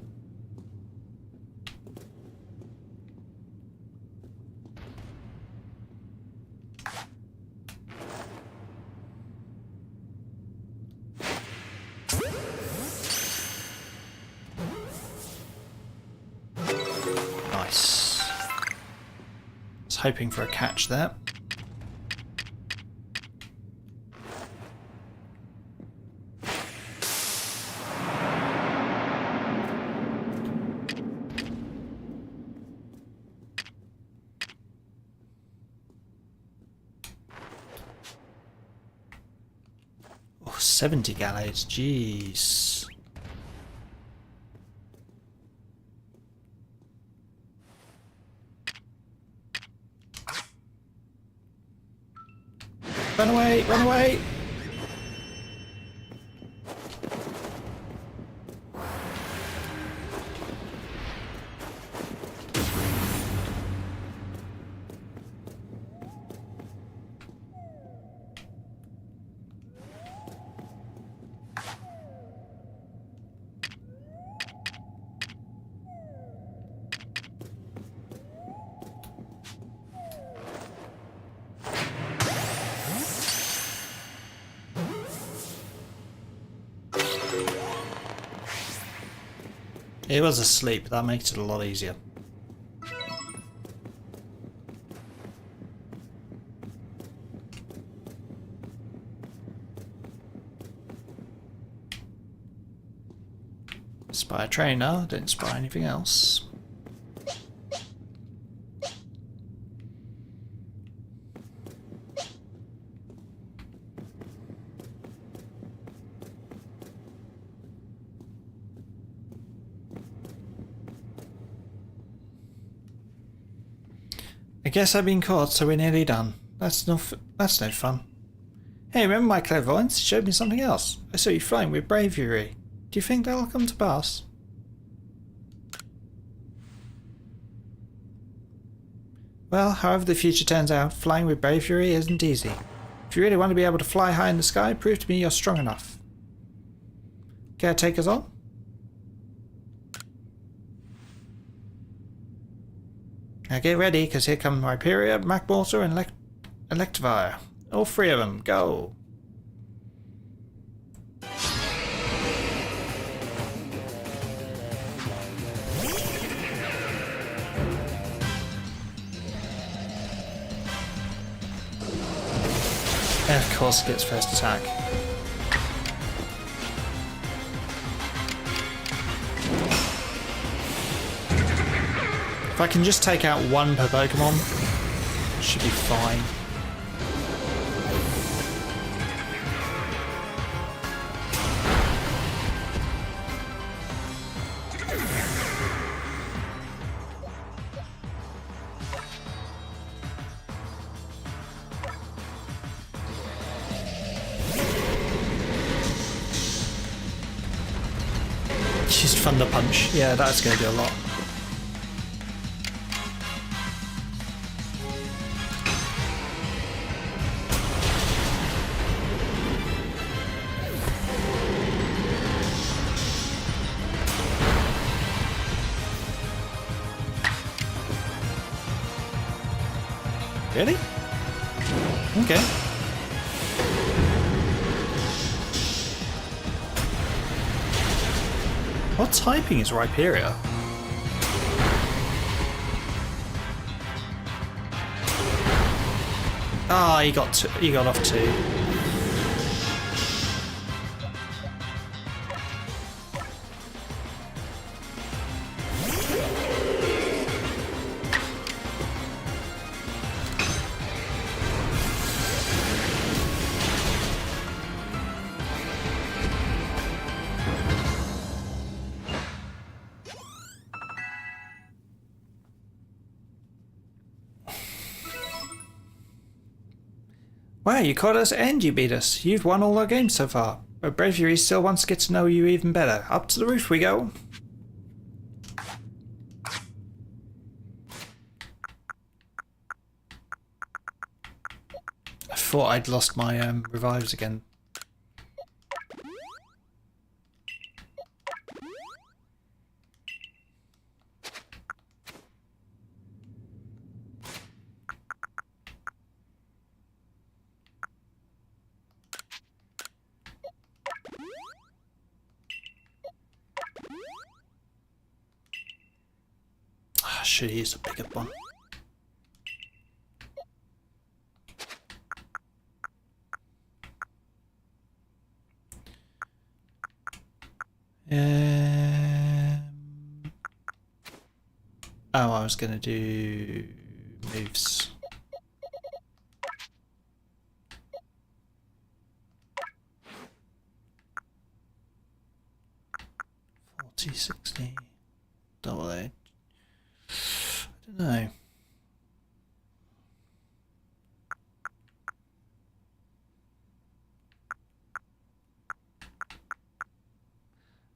Nice. I was hoping for a catch there. 70 gallows, jeez. Run away, run away! He was asleep, that makes it a lot easier. Spy a trainer, didn't spy anything else. I guess I've been caught, so we're nearly done. That's no fun. Hey, remember my clairvoyance? It showed me something else. I saw you flying with bravery. Do you think that'll come to pass? Well, however the future turns out, flying with bravery isn't easy. If you really want to be able to fly high in the sky, prove to me you're strong enough. Care to take us on? Now get ready, because here come Hyperia, MacMortar, and Electivire. All three of them, go! And of course it gets first attack. If I can just take out one per Pokemon, it should be fine. Just Thunder Punch. Yeah, that's going to do a lot. Really? Okay. What typing is Rhyperia? Ah, he got off two. Wow, you caught us and you beat us. You've won all our games so far. But Bravery still wants to get to know you even better. Up to the roof we go. I thought I'd lost my revives again. I should have used a bigger one. Oh, I was going to do moves. T60. Double edge. I don't know.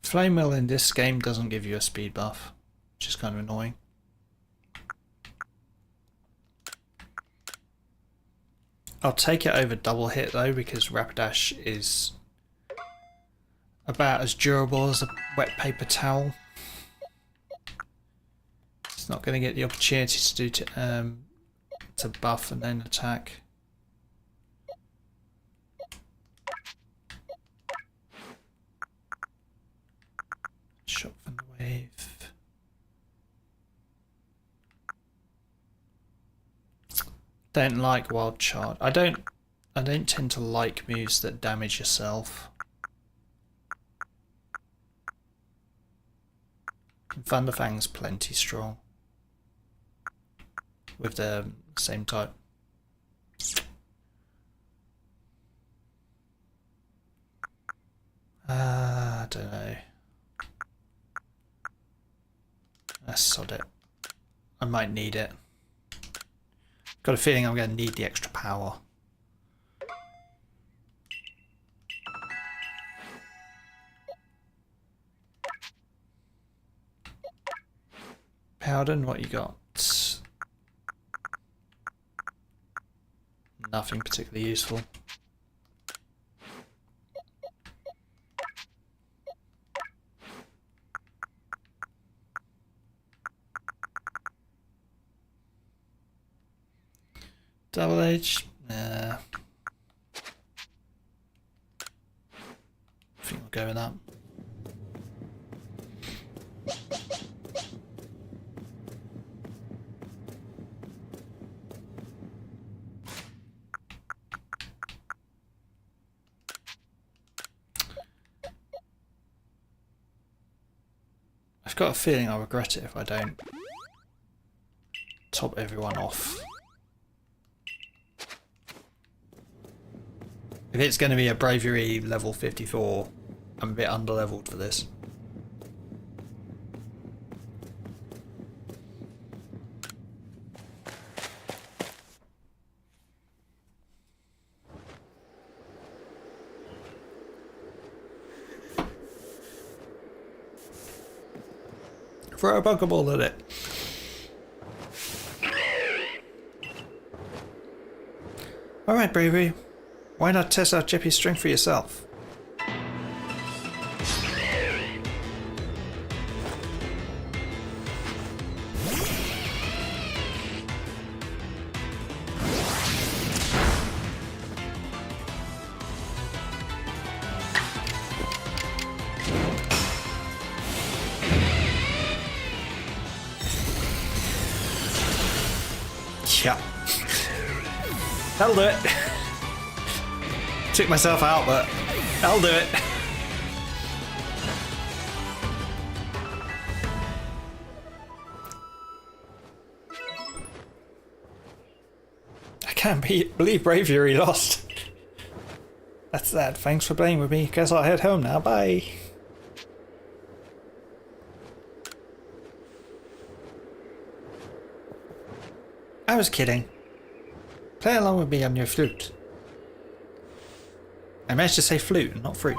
Flame Mill in this game doesn't give you a speed buff, which is kind of annoying. I'll take it over double hit though, because Rapidash is about as durable as a wet paper towel. It's not going to get the opportunity to do to buff and then attack. Shock from the wave. Don't like wild charge. I don't tend to like moves that damage yourself. Thunderfang's plenty strong with the same type. I don't know. Let's sod it. I might need it. Got a feeling I'm going to need the extra power. Powden, what you got? Nothing particularly useful. Double Edge? Nah. I think we'll go with that. I've got a feeling I'll regret it if I don't top everyone off. If it's going to be a bravery level 54, I'm a bit underleveled for this. Throw a Pokeball at it. Alright, bravery. Why not test out Jeppy's strength for yourself? Yeah. That'll do it. Took myself out, but I'll do it. I can't believe Bravery lost. That's sad. Thanks for playing with me. Guess I'll head home now. Bye. I was kidding. Play along with me on your flute. I managed to say flute, not fruit.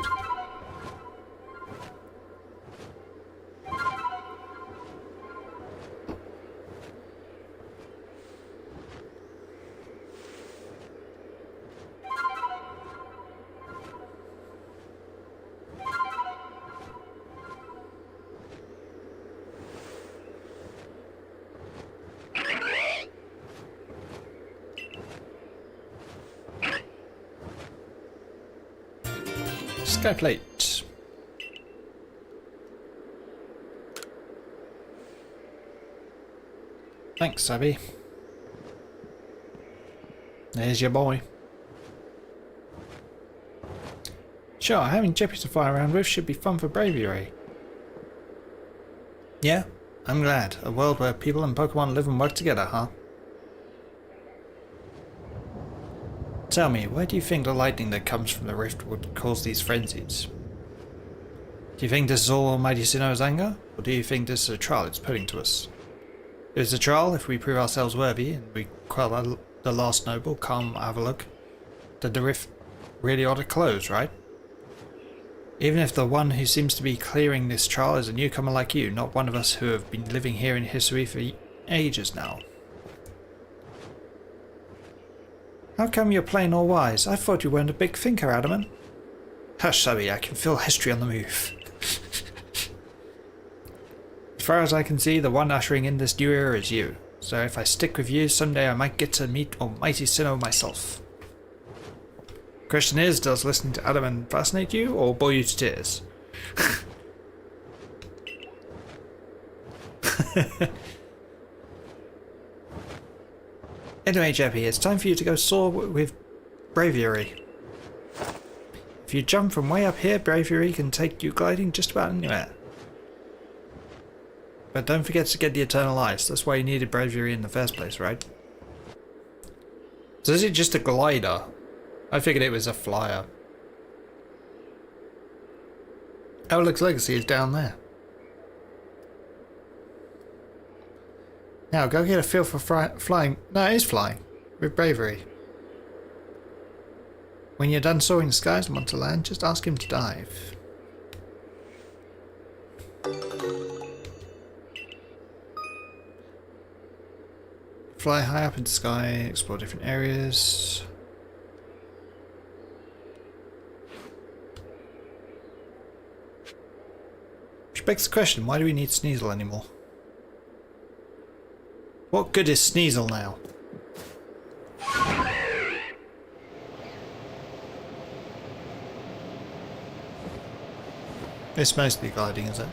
Skyplate. Thanks, Abby. There's your boy. Sure, having Jeppy to fly around with should be fun for Bravery. Yeah, I'm glad. A world where people and Pokemon live and work together, huh? Tell me, why do you think the lightning that comes from the rift would cause these frenzies? Do you think this is all Almighty Sinnoh's anger? Or do you think this is a trial it's putting to us? If it's a trial, if we prove ourselves worthy and we quell the last noble, come have a look, then the rift really ought to close, right? Even if the one who seems to be clearing this trial is a newcomer like you, not one of us who have been living here in history for ages now. How come you're plain all wise? I thought you weren't a big thinker, Adamant. Hush, Subby, I can feel history on the move. As far as I can see, the one ushering in this new era is you. So if I stick with you, someday I might get to meet Almighty Sinnoh myself. Question is, does listening to Adamant fascinate you or bore you to tears? Anyway, Jeppy, it's time for you to go soar with Braviary. If you jump from way up here, Braviary can take you gliding just about anywhere. But don't forget to get the Eternal Ice, that's why you needed Braviary in the first place, right? So is it just a glider? I figured it was a flyer. Outlook's legacy is down there. Now go get a feel for flying. No, it is flying. With Braviary. When you're done soaring the skies and want to land, just ask him to dive. Fly high up in the sky, explore different areas. Which begs the question, why do we need Sneasel anymore? What good is Sneasel now? It's mostly gliding, is it?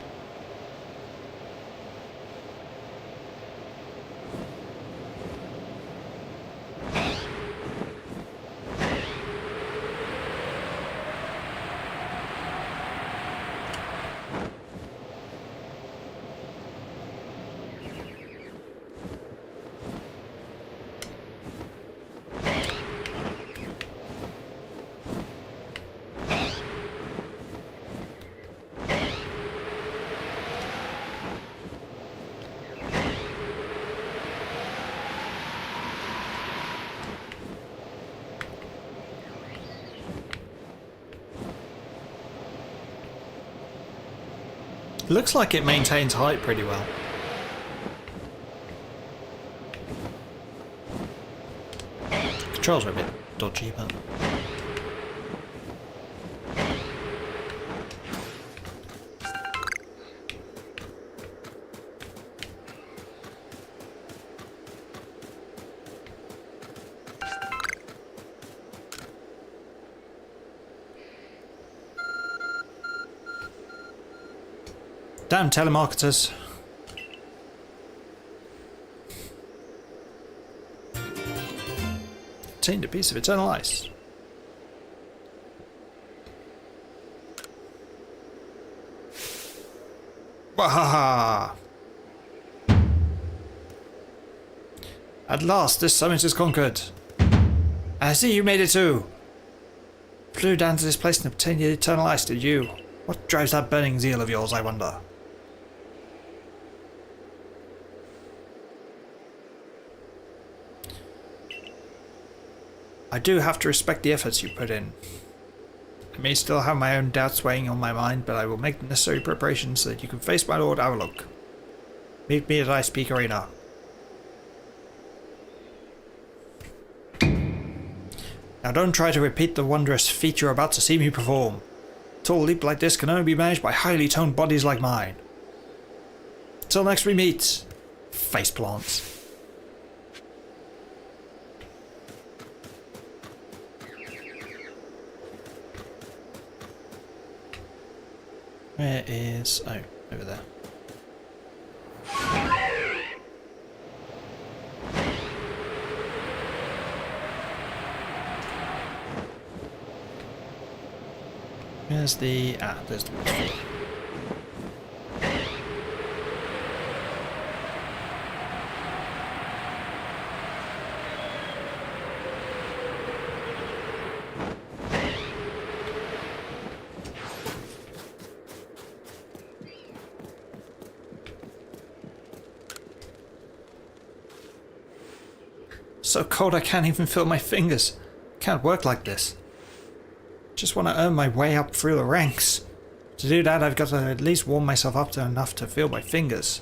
Looks like it maintains height pretty well. Controls are a bit dodgy, but... Damn telemarketers. Obtained a piece of eternal ice. Wahaha! At last, this summit is conquered. I see you made it too. Flew down to this place and obtained the eternal ice, did you? What drives that burning zeal of yours, I wonder? I do have to respect the efforts you put in. I may still have my own doubts weighing on my mind, but I will make the necessary preparations so that you can face my Lord Avalook. Meet me at Ice Peak Arena. Now don't try to repeat the wondrous feat you're about to see me perform. A tall leap like this can only be managed by highly toned bodies like mine. Till next we meet. Faceplants. Where is... oh, over there. Where's the... ah, there's the waterfall. so cold I can't even feel my fingers. Can't work like this. Just want to earn my way up through the ranks. To do that, I've got to at least warm myself up to enough to feel my fingers.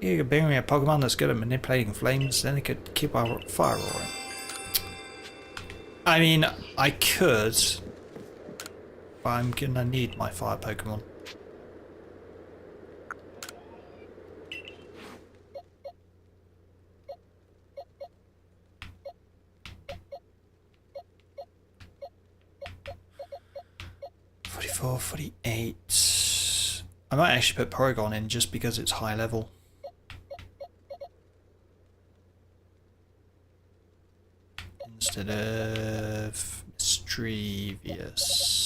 You could bring me a Pokemon that's good at manipulating flames, then it could keep our fire roaring. I mean, I could, but I'm gonna need my fire Pokemon. $44, $48. I might actually put Porygon in just because it's high level. Instead of Mischievous.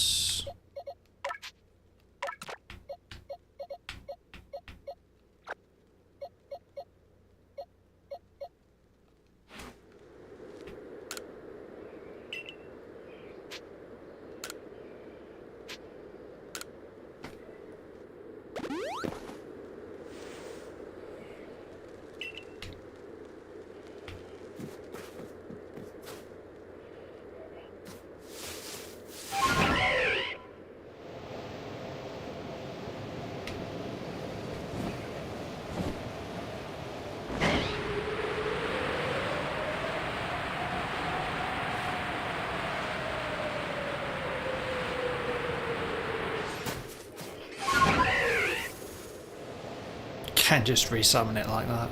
Can't just resummon it like that.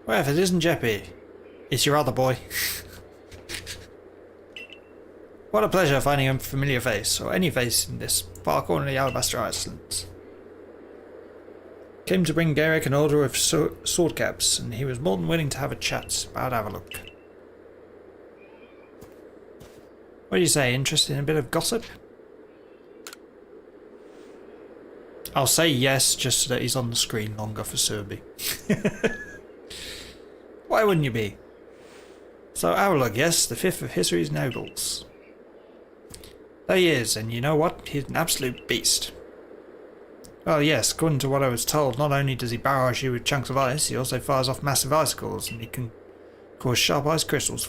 Well, if it isn't Jeppy, it's your other boy. What a pleasure finding a familiar face, or any face in this far corner of the Alabaster Islands. Came to bring Garrick an order of sword caps, and he was more than willing to have a chat about Avalok. What do you say, interested in a bit of gossip? I'll say yes, just so that he's on the screen longer for Surby. Why wouldn't you be? So Avalok, yes, the fifth of history's nobles. There he is, and you know what? He's an absolute beast. Well, yes, according to what I was told, not only does he barrage you with chunks of ice, he also fires off massive icicles, and he can cause sharp ice crystals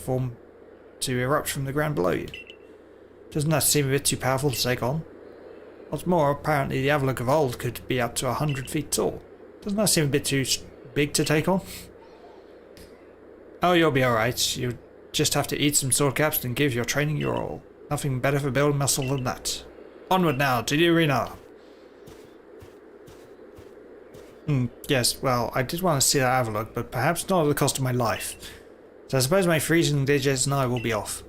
to erupt from the ground below you. Doesn't that seem a bit too powerful to take on? What's more, apparently the Avalok of old could be up to 100 feet tall. Doesn't that seem a bit too big to take on? Oh, you'll be alright. You just have to eat some sword caps and give your training your all. Nothing better for building muscle than that. Onward now, to the arena! Yes, well, I did want to see that Avalok, but perhaps not at the cost of my life. So I suppose my freezing digits and I will be off.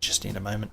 Just need a moment.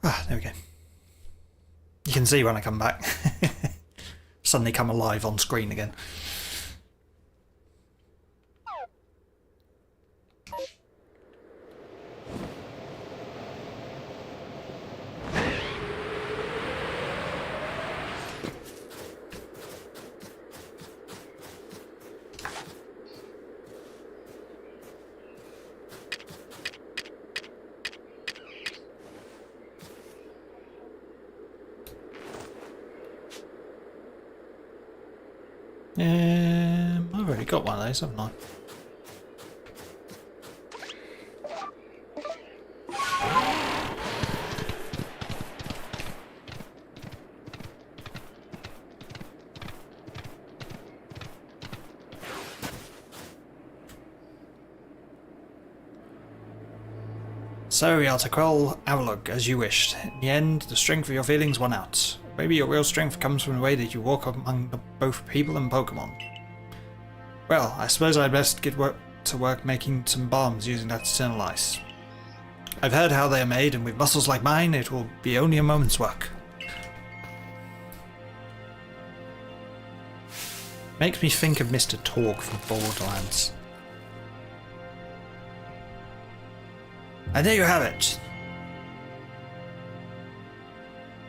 Ah, there we go. You can see when I come back. Suddenly come alive on screen again. I've already got one of those, haven't I? So we are to quell Avalug as you wished. In the end, the strength of your feelings won out. Maybe your real strength comes from the way that you walk among both people and Pokemon. Well, I suppose I'd best get to work making some bombs using that eternal ice. I've heard how they are made, and with muscles like mine, it will be only a moment's work. Makes me think of Mr. Torg from Borderlands. And there you have it.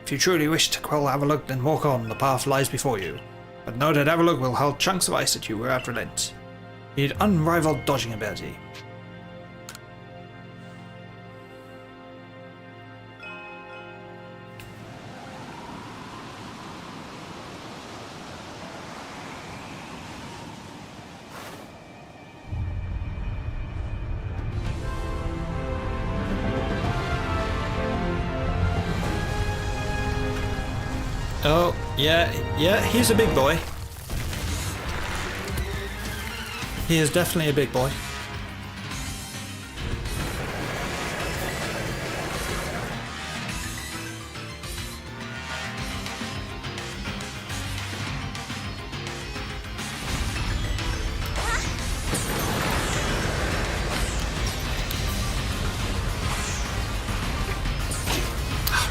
If you truly wish to quell Avalug, then walk on, the path lies before you. But know that Avalug will hurl chunks of ice at you without relent. You need unrivaled dodging ability. Oh, yeah, he's a big boy. He is definitely a big boy.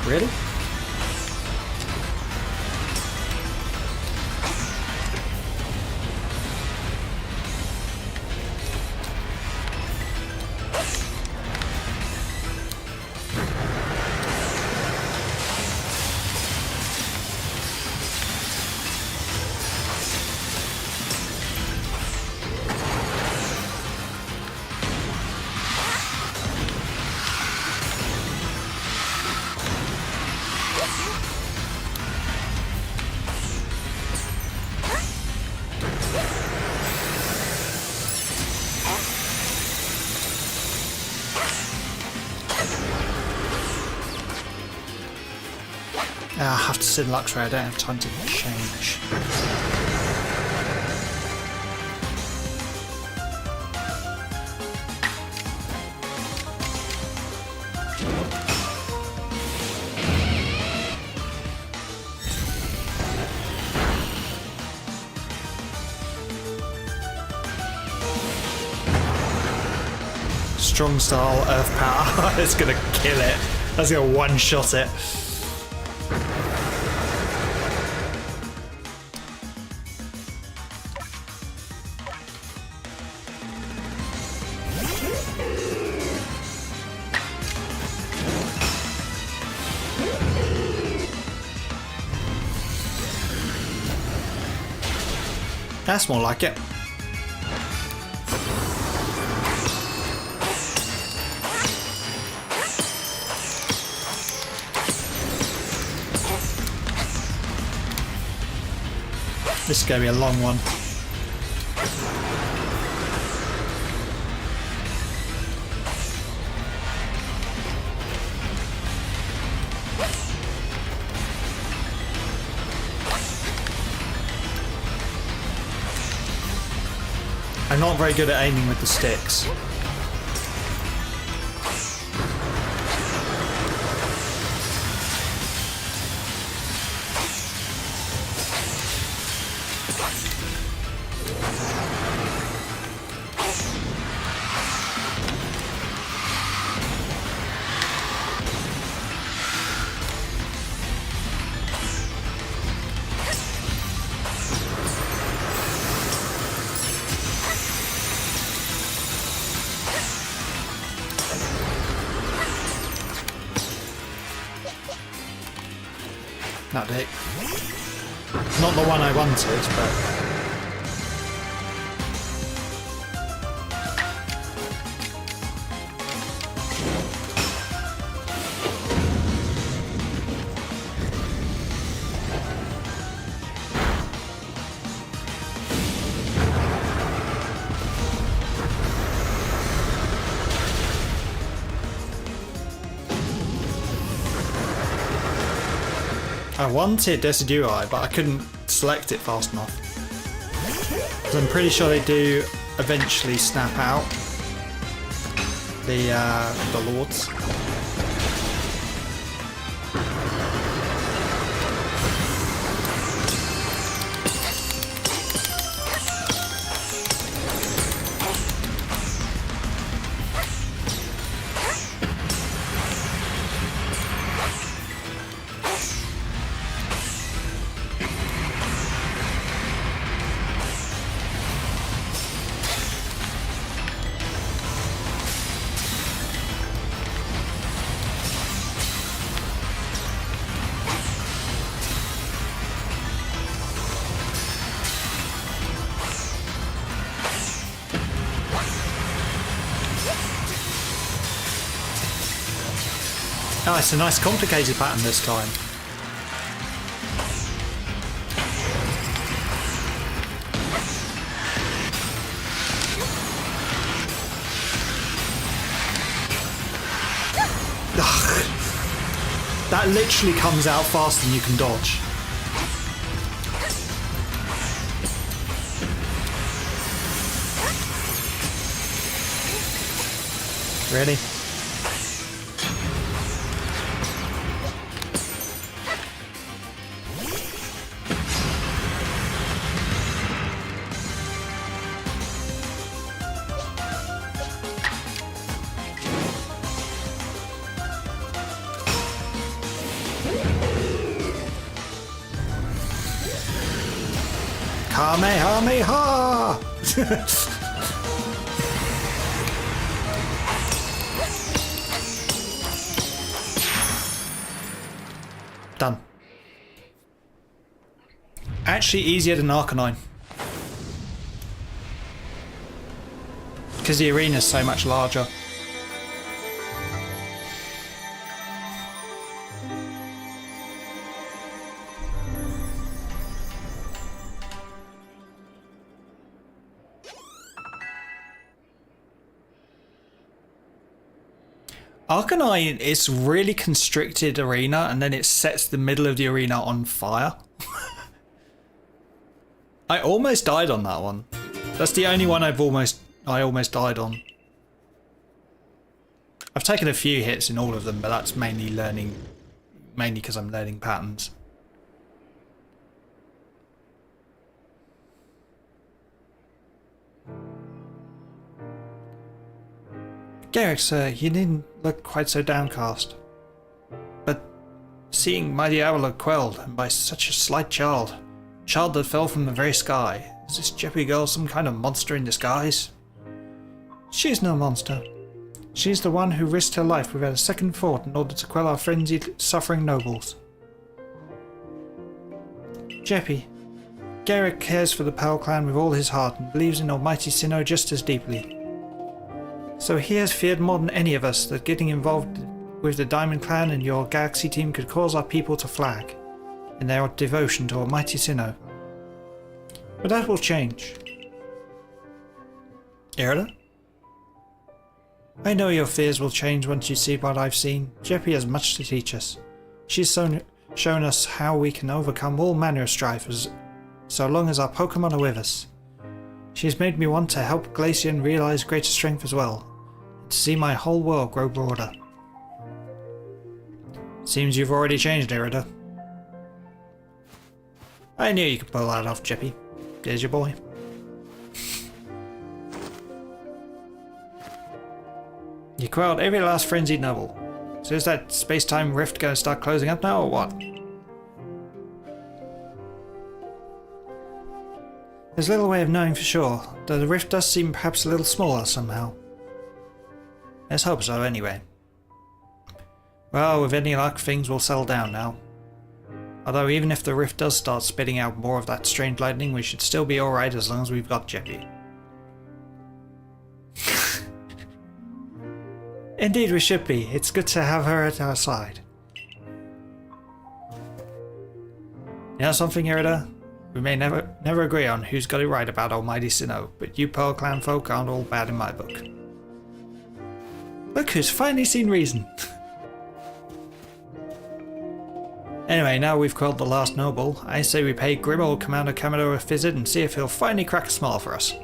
Really? I have to sit in Luxray, I don't have time to change. Strong style, earth power. It's gonna kill it. That's gonna one-shot it. That's more like it. This is going to be a long one. I'm not very good at aiming with the sticks. That dick. Not the one I wanted, but... I wanted Decidui, but I couldn't select it fast enough. So I'm pretty sure they do eventually snap out the lords. Oh, it's a nice complicated pattern this time. Ugh. That literally comes out faster than you can dodge. Really? Kamehameha! Done. Actually easier than Arcanine. Because the arena is so much larger. Arcanine is really constricted arena, and then it sets the middle of the arena on fire. I almost died on that one. That's the only one I almost died on. I've taken a few hits in all of them, but that's mainly because I'm learning patterns. Garrick, sir, you needn't look quite so downcast. But seeing mighty Avalok quelled, and by such a slight child that fell from the very sky, is this Jeppy girl some kind of monster in disguise? She's no monster. She's the one who risked her life without a second thought in order to quell our frenzied, suffering nobles. Jeppy, Garrick cares for the Pearl Clan with all his heart and believes in Almighty Sinnoh just as deeply. So he has feared more than any of us that getting involved with the Diamond Clan and your Galaxy team could cause our people to flag in their devotion to Almighty Sinnoh. But that will change. Irida? I know your fears will change once you see what I've seen. Jeppy has much to teach us. She's shown us how we can overcome all manner of strife so long as our Pokemon are with us. She's made me want to help Glaceon realize greater strength as well, and to see my whole world grow broader. Seems you've already changed, Irida. I knew you could pull that off, Jeppy. There's your boy. You quelled every last frenzied noble. So is that space-time rift going to start closing up now, or what? There's little way of knowing for sure, though the rift does seem perhaps a little smaller somehow. Let's hope so, anyway. Well, with any luck, things will settle down now. Although even if the rift does start spitting out more of that strange lightning, we should still be alright as long as we've got Jeppy. Indeed we should be. It's good to have her at our side. You know something, Irida? We may never agree on who's got it right about Almighty Sinnoh, but you Pearl Clan folk aren't all bad in my book. Look who's finally seen reason. Anyway, now we've called the last noble, I say we pay grim old Commander Kamado a visit and see if he'll finally crack a smile for us.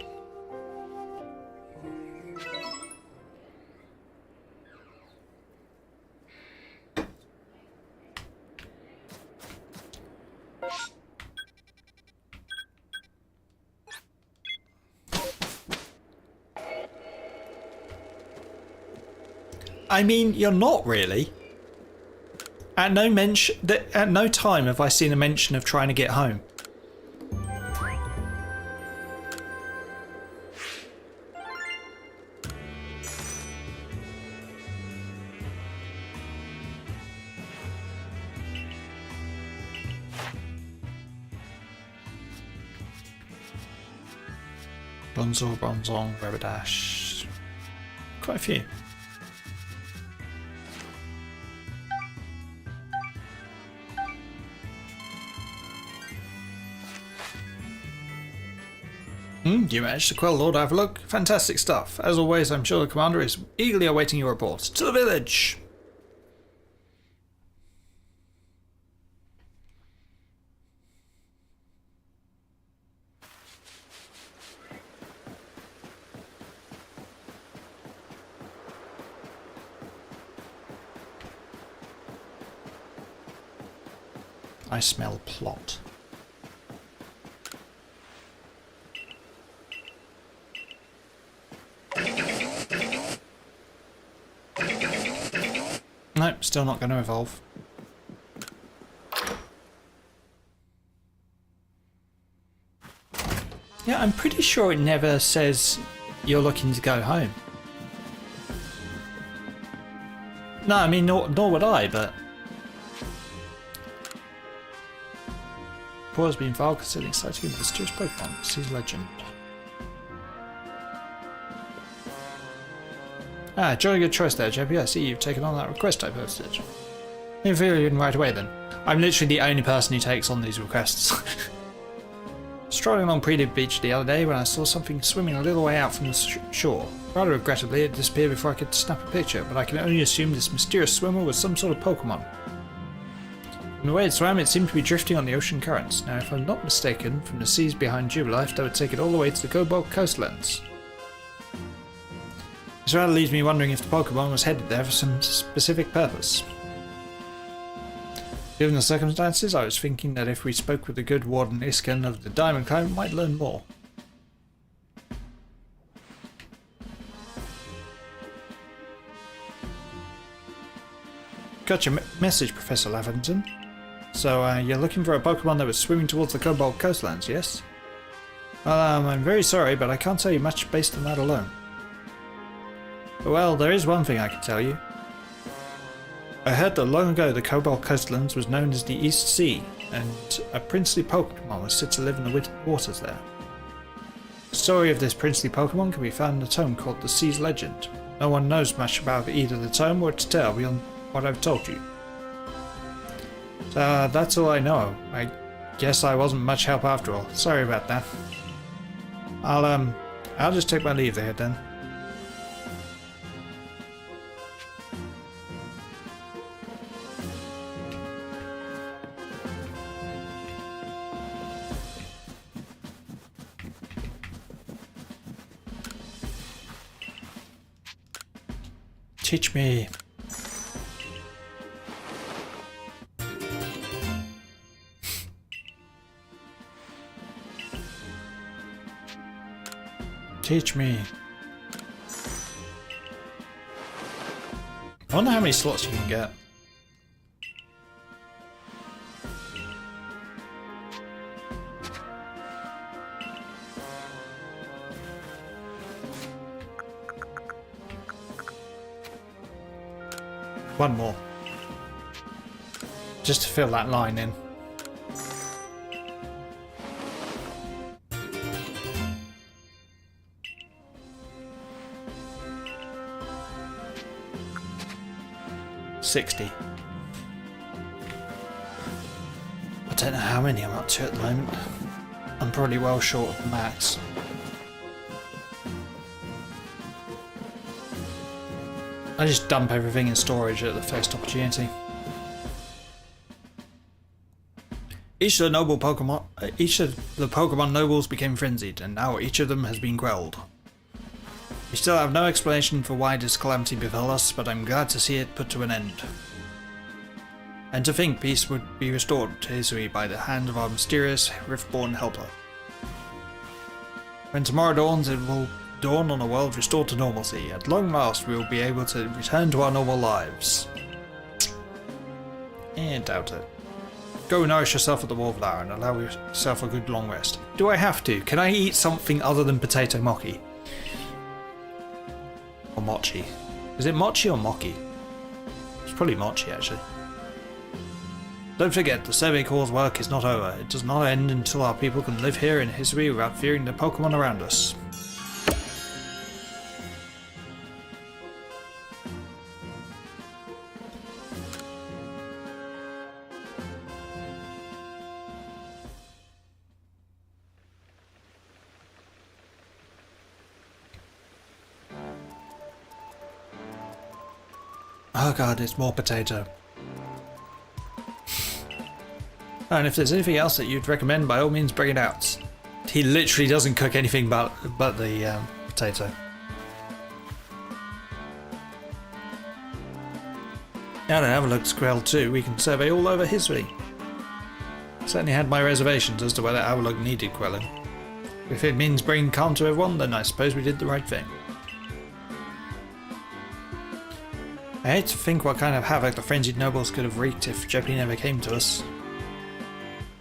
I mean, you're not really. At no time have I seen a mention of trying to get home. Bronzong, Rapidash. Quite a few. You managed to quell Lord Overlook? Fantastic stuff. As always, I'm sure the commander is eagerly awaiting your report. To the village! I smell plot. Nope, still not going to evolve. Yeah, I'm pretty sure it never says you're looking to go home. No, I mean, nor would I, but... Report has been filed concerning sighting of a mysterious Pokemon. Seas legend. Ah, jolly good choice there, Jeppy. I see you've taken on that request I posted. You feel you right away then. I'm literally the only person who takes on these requests. Strolling along Prelude Beach the other day when I saw something swimming a little way out from the shore. Rather regrettably, it disappeared before I could snap a picture, but I can only assume this mysterious swimmer was some sort of Pokemon. From the way it swam, it seemed to be drifting on the ocean currents. Now, if I'm not mistaken, from the seas behind Jubilife, that would take it all the way to the Cobalt coastlands. This rather leaves me wondering if the Pokemon was headed there for some specific purpose. Given the circumstances, I was thinking that if we spoke with the good Warden Iskan of the Diamond Clan, we might learn more. Got your message, Professor Laventon. So, you're looking for a Pokemon that was swimming towards the Cobalt coastlands, yes? Well, I'm very sorry, but I can't tell you much based on that alone. Well, there is one thing I can tell you. I heard that long ago the Cobalt coastlands was known as the East Sea, and a princely Pokemon was said to live in the waters there. The story of this princely Pokemon can be found in a tome called The Sea's Legend. No one knows much about either the tome or its tale beyond what I've told you. So that's all I know. I guess I wasn't much help after all. Sorry about that. I'll just take my leave there then. Teach me. Teach me. I wonder how many slots you can get. One more. Just to fill that line in. 60. I don't know how many I'm up to at the moment. I'm probably well short of the max. I just dump everything in storage at the first opportunity. Each of the Pokemon nobles became frenzied, and now each of them has been quelled. We still have no explanation for why this calamity befell us, but I'm glad to see it put to an end. And to think peace would be restored to Hisui by the hand of our mysterious Riftborn helper. When tomorrow dawns, it will dawn on a world restored to normalcy. At long last, we will be able to return to our normal lives. Doubt it. Go nourish yourself at the Wallflower and allow yourself a good long rest. Do I have to? Can I eat something other than potato mochi? Or mochi? Is it mochi or mochi? It's probably mochi, actually. Don't forget, the Survey Corps' work is not over. It does not end until our people can live here in Hisui without fearing the Pokemon around us. Oh god, it's more potato. And if there's anything else that you'd recommend, by all means bring it out. He literally doesn't cook anything but the potato. Now that Avalug's quelled too, we can survey all over Hisui. Certainly had my reservations as to whether Avalug needed quelling. If it means bringing calm to everyone, then I suppose we did the right thing. I hate to think what kind of havoc the frenzied nobles could have wreaked if Jeppy never came to us.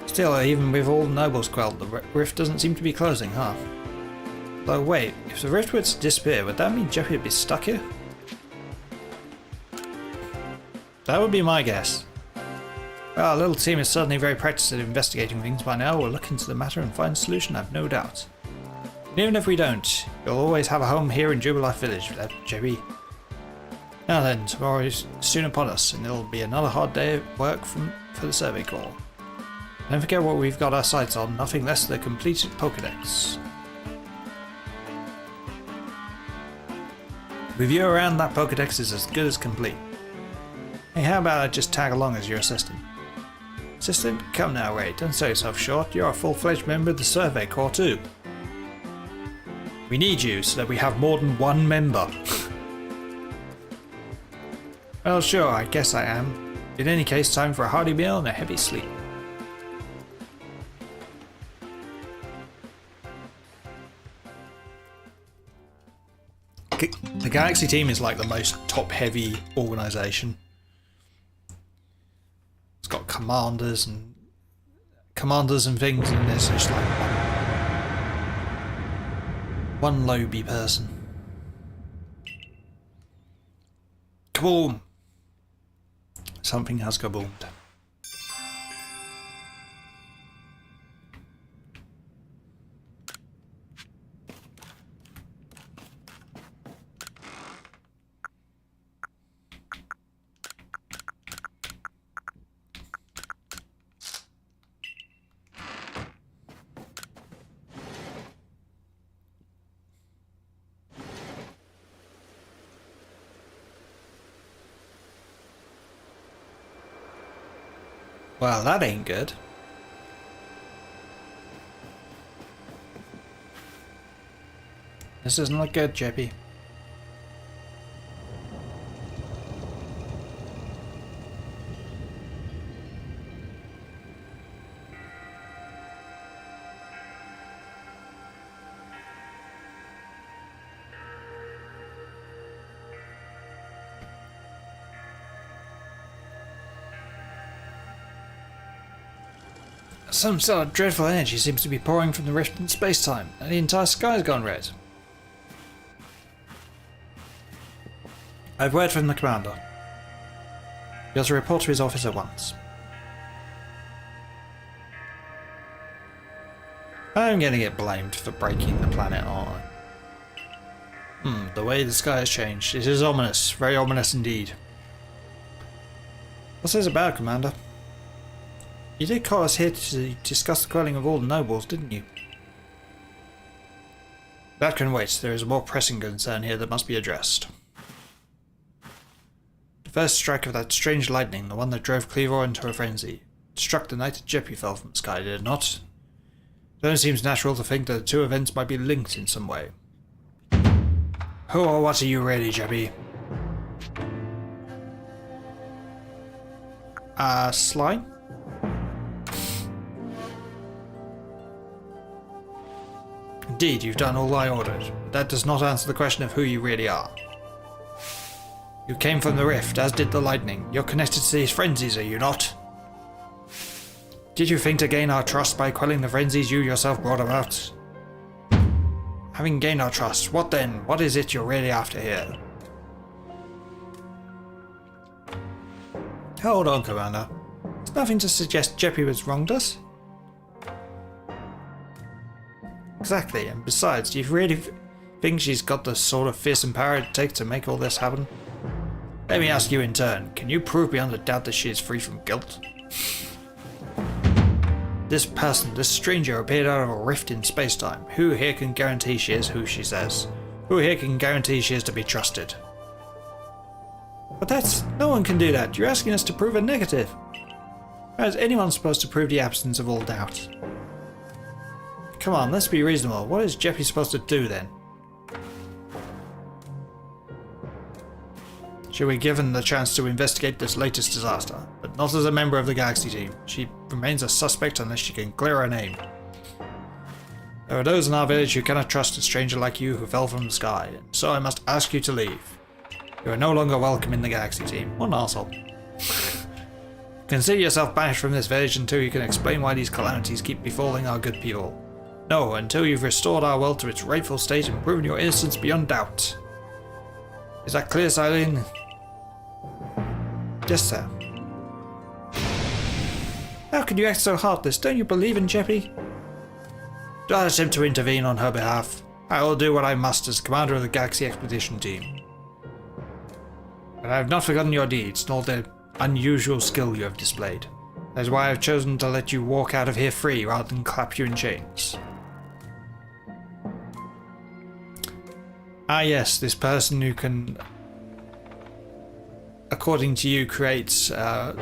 Still, even with all the nobles quelled, the rift doesn't seem to be closing, huh? Though wait, if the rift were to disappear, would that mean Jeppy would be stuck here? That would be my guess. Well, our little team is certainly very practiced at investigating things by now. We'll look into the matter and find a solution, I've no doubt. And even if we don't, you'll always have a home here in Jubilife Village without Jeppy. Now then, tomorrow is soon upon us, and it'll be another hard day of work for the Survey Corps. Don't forget what we've got our sights on, nothing less than the completed Pokedex. With you around, that Pokedex is as good as complete. Hey, how about I just tag along as your assistant? Assistant? Come now, wait, don't sell yourself short, you're a full-fledged member of the Survey Corps too. We need you so that we have more than one member. Well, sure, I guess I am. In any case, time for a hearty meal and a heavy sleep. The Galaxy team is like the most top-heavy organisation. It's got commanders and things, and there's just like one lowbie person. Kaboom! Something has kaboomed. Well, that ain't good. This doesn't look good, Jeppy. Some sort of dreadful energy seems to be pouring from the rift in space-time, and the entire sky's gone red. I've word from the commander. He has to report to his office at once. I'm gonna get blamed for breaking the planet, aren't I? The way the sky has changed. It is ominous, very ominous indeed. What's this about, Commander? You did call us here to discuss the quelling of all the nobles, didn't you? That can wait. There is a more pressing concern here that must be addressed. The first strike of that strange lightning, the one that drove Cleavor into a frenzy, struck the night that Jeppy fell from the sky, did it not? It only seems natural to think that the two events might be linked in some way. Who or what are you really, Jeppy? Slime? Indeed, you've done all I ordered, but that does not answer the question of who you really are. You came from the rift, as did the lightning. You're connected to these frenzies, are you not? Did you think to gain our trust by quelling the frenzies you yourself brought about? Having gained our trust, what then? What is it you're really after here? Hold on, Commander. There's nothing to suggest Jeppy has wronged us. Exactly, and besides, do you really think she's got the sort of fearsome power it takes to make all this happen? Let me ask you in turn, can you prove beyond a doubt that she is free from guilt? This person, this stranger, appeared out of a rift in space-time. Who here can guarantee she is who she says? Who here can guarantee she is to be trusted? But no one can do that. You're asking us to prove a negative. How is anyone supposed to prove the absence of all doubt? Come on, let's be reasonable. What is Jeppy supposed to do then? She'll be given the chance to investigate this latest disaster, but not as a member of the Galaxy team. She remains a suspect unless she can clear her name. There are those in our village who cannot trust a stranger like you who fell from the sky, and so I must ask you to leave. You are no longer welcome in the Galaxy team. What an arsehole. Consider yourself banished from this village until you can explain why these calamities keep befalling our good people. No, until you've restored our world to its rightful state and proven your innocence beyond doubt. Is that clear, Silene? Yes, sir. How can you act so heartless? Don't you believe in Jeppy? Do not attempt to intervene on her behalf. I will do what I must as commander of the Galaxy Expedition Team. But I have not forgotten your deeds, nor the unusual skill you have displayed. That is why I have chosen to let you walk out of here free rather than clap you in chains. Ah yes, this person who can, according to you, creates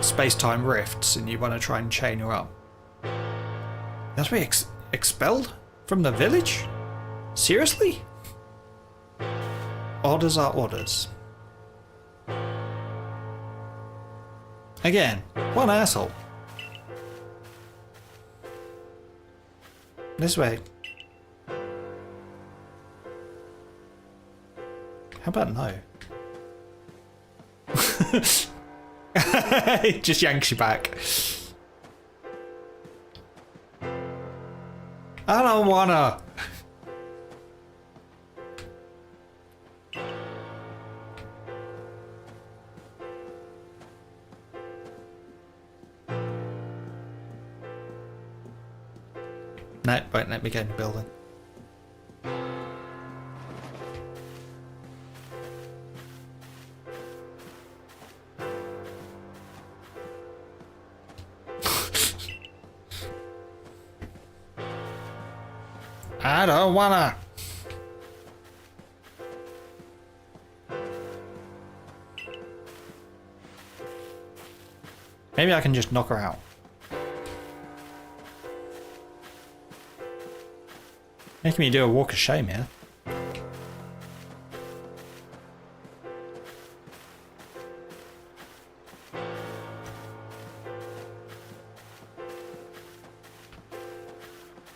space-time rifts, and you want to try and chain her up. You have to be expelled from the village? Seriously? Orders are orders. Again, what an asshole. This way. How about no? It just yanks you back. I don't wanna. No, won't let me get in the building. I don't wanna. Maybe I can just knock her out. Making me do a walk of shame here.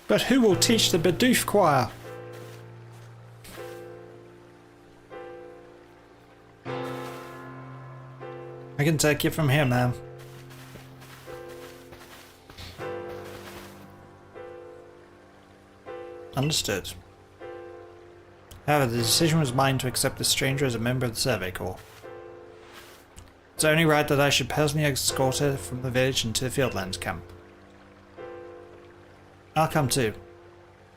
But who will teach the Bidoof choir? I can take it from here, ma'am. Understood. However, the decision was mine to accept the stranger as a member of the Survey Corps. It's only right that I should personally escort her from the village into the Fieldlands camp. I'll come too.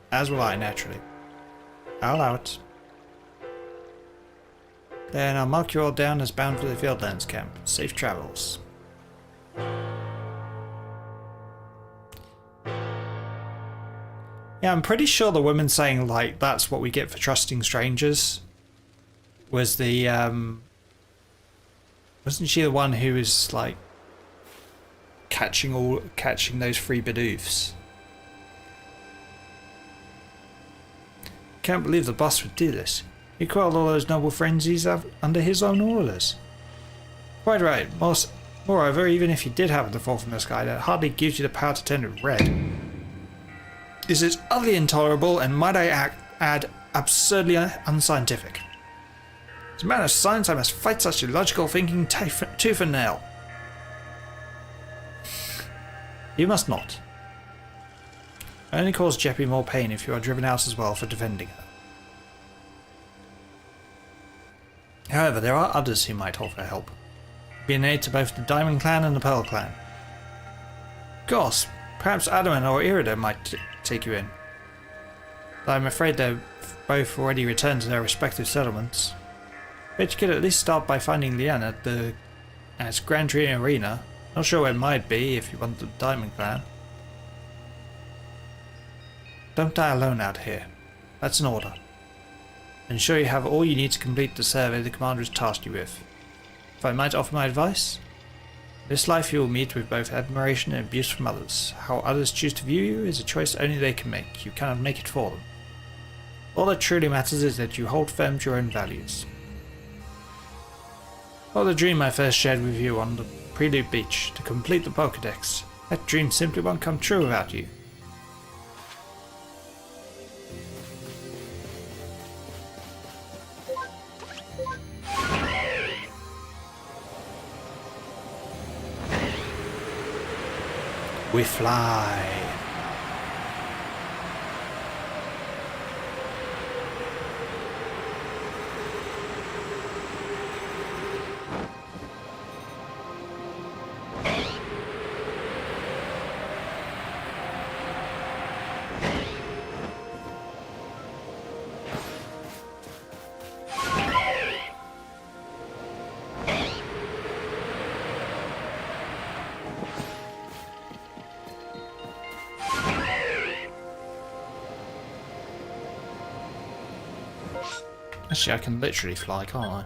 As will I, naturally. I'll allow it. Then I'll mark you all down as bound for the Fieldlands camp. Safe travels. Yeah, I'm pretty sure the woman saying, like, that's what we get for trusting strangers was the, wasn't she the one who was, like, catching those free Bidoofs? Can't believe the boss would do this. He quelled all those noble frenzies under his own orders. Quite right. Moreover, even if you did happen to fall from the sky, that hardly gives you the power to turn it red. This is utterly intolerable and, might I add, absurdly unscientific. As a matter of science, I must fight such illogical thinking tooth and nail. You must not. Only cause Jeppy more pain if you are driven out as well for defending her. However, there are others who might offer help. Be an aid to both the Diamond Clan and the Pearl Clan. Of course, perhaps Adaman or Irida might take you in. Though I'm afraid they're both already returned to their respective settlements. But you could at least start by finding Leanne at Grand Tree Arena. Not sure where it might be if you want the Diamond Clan. Don't die alone out here. That's an order. Ensure you have all you need to complete the survey the commander has tasked you with. If I might offer my advice, in this life you will meet with both admiration and abuse from others. How others choose to view you is a choice only they can make. You cannot make it for them. All that truly matters is that you hold firm to your own values. Or the dream I first shared with you on the Prelude Beach, to complete the Pokédex. That dream simply won't come true without you. We fly. Actually, I can literally fly, can't I?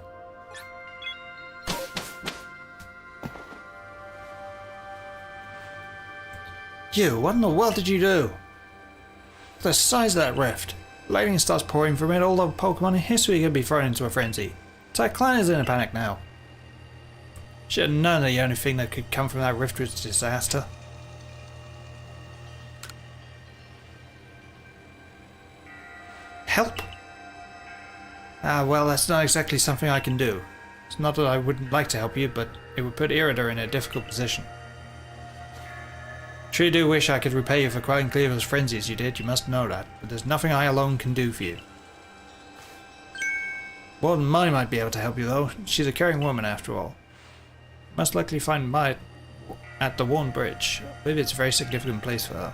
You, what in the world did you do? The size of that rift. Lightning starts pouring from it, all the Pokemon in history could be thrown into a frenzy. Entire clan is in a panic now. Should have known the only thing that could come from that rift was disaster. Help? Ah, well, that's not exactly something I can do. It's not that I wouldn't like to help you, but it would put Irida in a difficult position. Truly do wish I could repay you for quelling Cleaver's frenzies you did, you must know that, but there's nothing I alone can do for you. Warden Mai might be able to help you though, she's a caring woman after all. You must likely find Mai at the Worn Bridge. I believe it's a very significant place for her.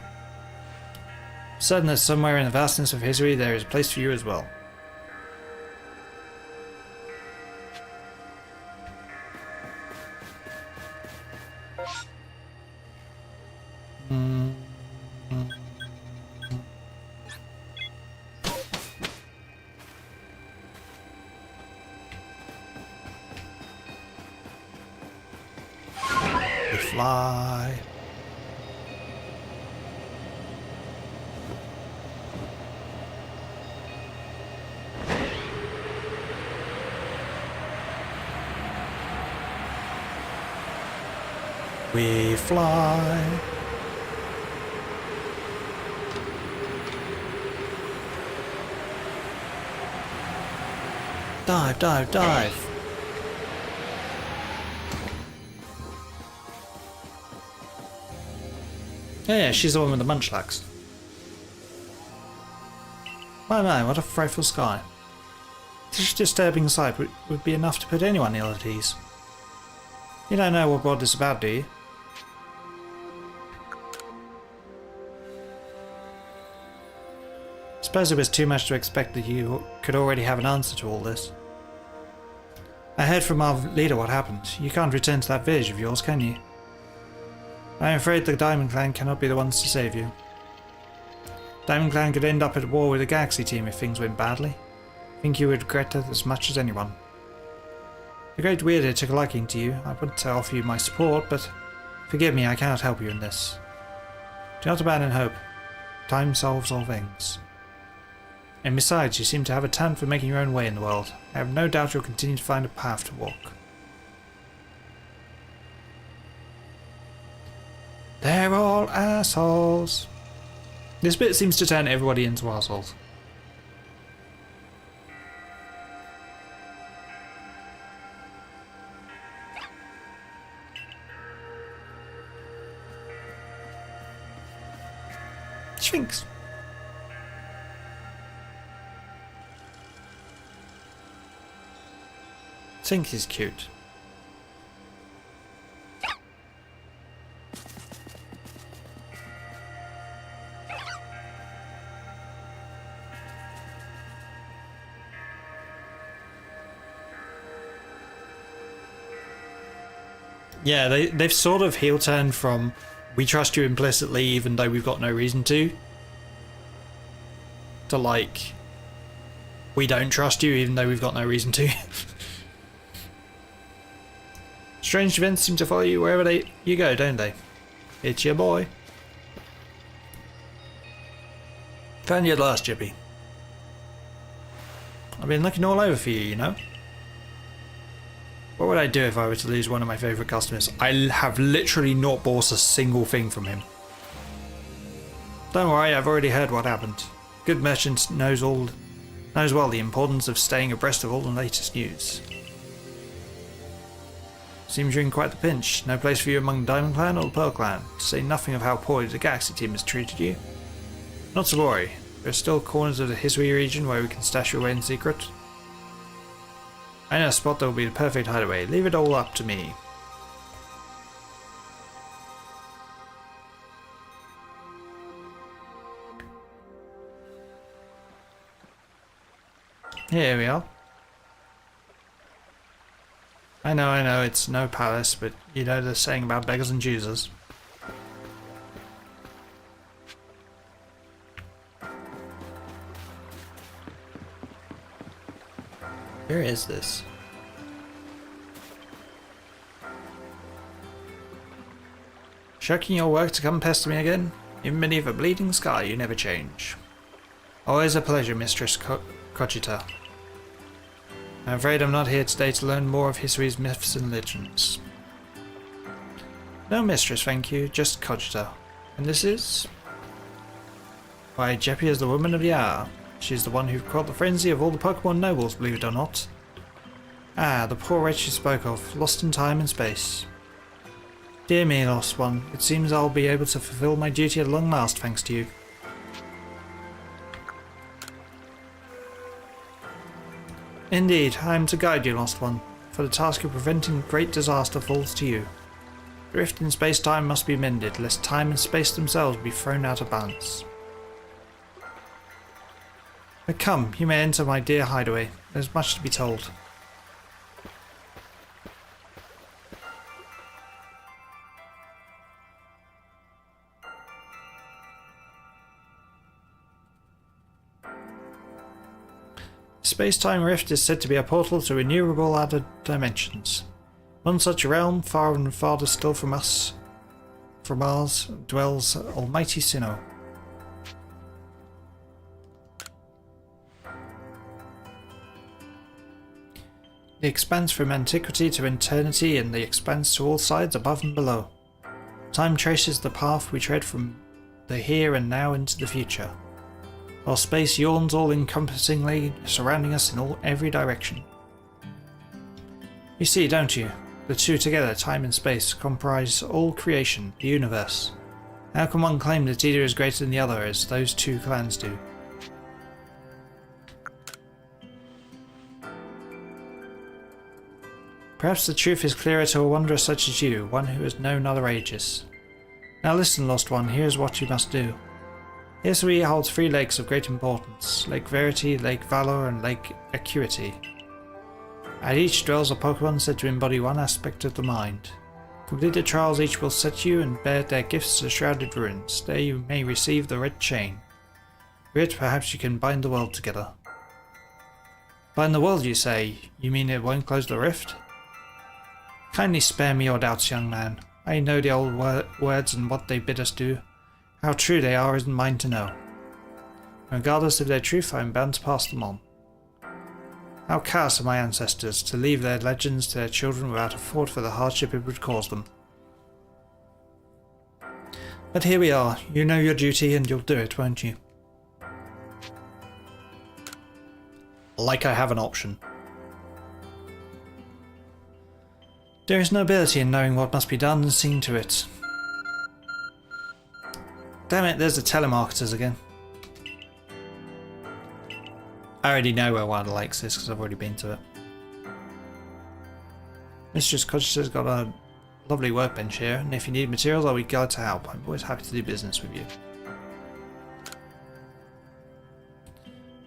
I'm certain that somewhere in the vastness of history there is a place for you as well. We fly. We fly. Dive, dive, dive. Yeah, she's the one with the munchlax. My, what a frightful sky. Such a disturbing sight would be enough to put anyone ill at ease. You don't know what brought this about, do you? Suppose it was too much to expect that you could already have an answer to all this. I heard from our leader what happened. You can't return to that village of yours, can you? I am afraid the Diamond Clan cannot be the ones to save you. Diamond Clan could end up at war with the Galaxy team if things went badly. I think you would regret that as much as anyone. The Great Weirdo took a liking to you. I want to offer you my support, but forgive me, I cannot help you in this. Do not abandon hope. Time solves all things. And besides, you seem to have a talent for making your own way in the world. I have no doubt you'll continue to find a path to walk. They're all assholes. This bit seems to turn everybody into assholes. Sphinx. Sphinx is cute. Yeah, they've sort of heel turned from we trust you implicitly even though we've got no reason to like we don't trust you even though we've got no reason to. Strange events seem to follow you wherever you go, don't they? It's your boy. Found you at last, Jeppy. I've been looking all over for you, you know? What would I do if I were to lose one of my favourite customers? I have literally not bought a single thing from him. Don't worry, I've already heard what happened. Good merchant knows well the importance of staying abreast of all the latest news. Seems you're in quite the pinch. No place for you among the Diamond Clan or the Pearl Clan, to say nothing of how poorly the Galaxy team has treated you. Not to worry, there are still corners of the Hisui region where we can stash you away in secret. I know a spot that will be the perfect hideaway. Leave it all up to me. Here we are. I know, it's no palace, but you know the saying about beggars and choosers. Where is this? Shirking your work to come pester me again? Even beneath a bleeding sky, you never change. Always a pleasure, Mistress Cogita. I'm afraid I'm not here today to learn more of Hisui's myths and legends. No, Mistress, thank you. Just Cogita. And this is? Why, Jeppy is the woman of the hour. She's the one who caught the frenzy of all the Pokemon nobles, believe it or not. Ah, the poor wretch you spoke of, lost in time and space. Dear me, lost one. It seems I'll be able to fulfill my duty at long last, thanks to you. Indeed, I am to guide you, lost one, for the task of preventing great disaster falls to you. The rift in space-time must be mended, lest time and space themselves be thrown out of balance. But come, you may enter my dear hideaway. There's much to be told. The space-time rift is said to be a portal to innumerable other dimensions. One such realm, far and farther still from us, from ours, dwells Almighty Sinnoh. The expanse from antiquity to eternity, and the expanse to all sides above and below. Time traces the path we tread from the here and now into the future, while space yawns all-encompassingly, surrounding us in every direction. You see, don't you? The two together, time and space, comprise all creation, the universe. How can one claim that either is greater than the other, as those two clans do? Perhaps the truth is clearer to a wanderer such as you, one who has known other ages. Now listen, lost one, here is what you must do. Hisui holds 3 lakes of great importance: Lake Verity, Lake Valor, and Lake Acuity. At each dwells a Pokemon said to embody one aspect of the mind. Completed trials each will set you and bear their gifts to shrouded ruins. There you may receive the red chain. With it, perhaps you can bind the world together. Bind the world, you say? You mean it won't close the rift? Kindly spare me your doubts, young man. I know the old words and what they bid us do. How true they are isn't mine to know. Regardless of their truth, I am bound to pass them on. How callous are my ancestors to leave their legends to their children without a thought for the hardship it would cause them. But here we are. You know your duty and you'll do it, won't you? Like I have an option. There is nobility in knowing what must be done and seen to it. Damn it, there's the telemarketers again. I already know where one of the lakes is because I've already been to it. Mistress Cottage has got a lovely workbench here, and if you need materials, I'll be glad to help. I'm always happy to do business with you.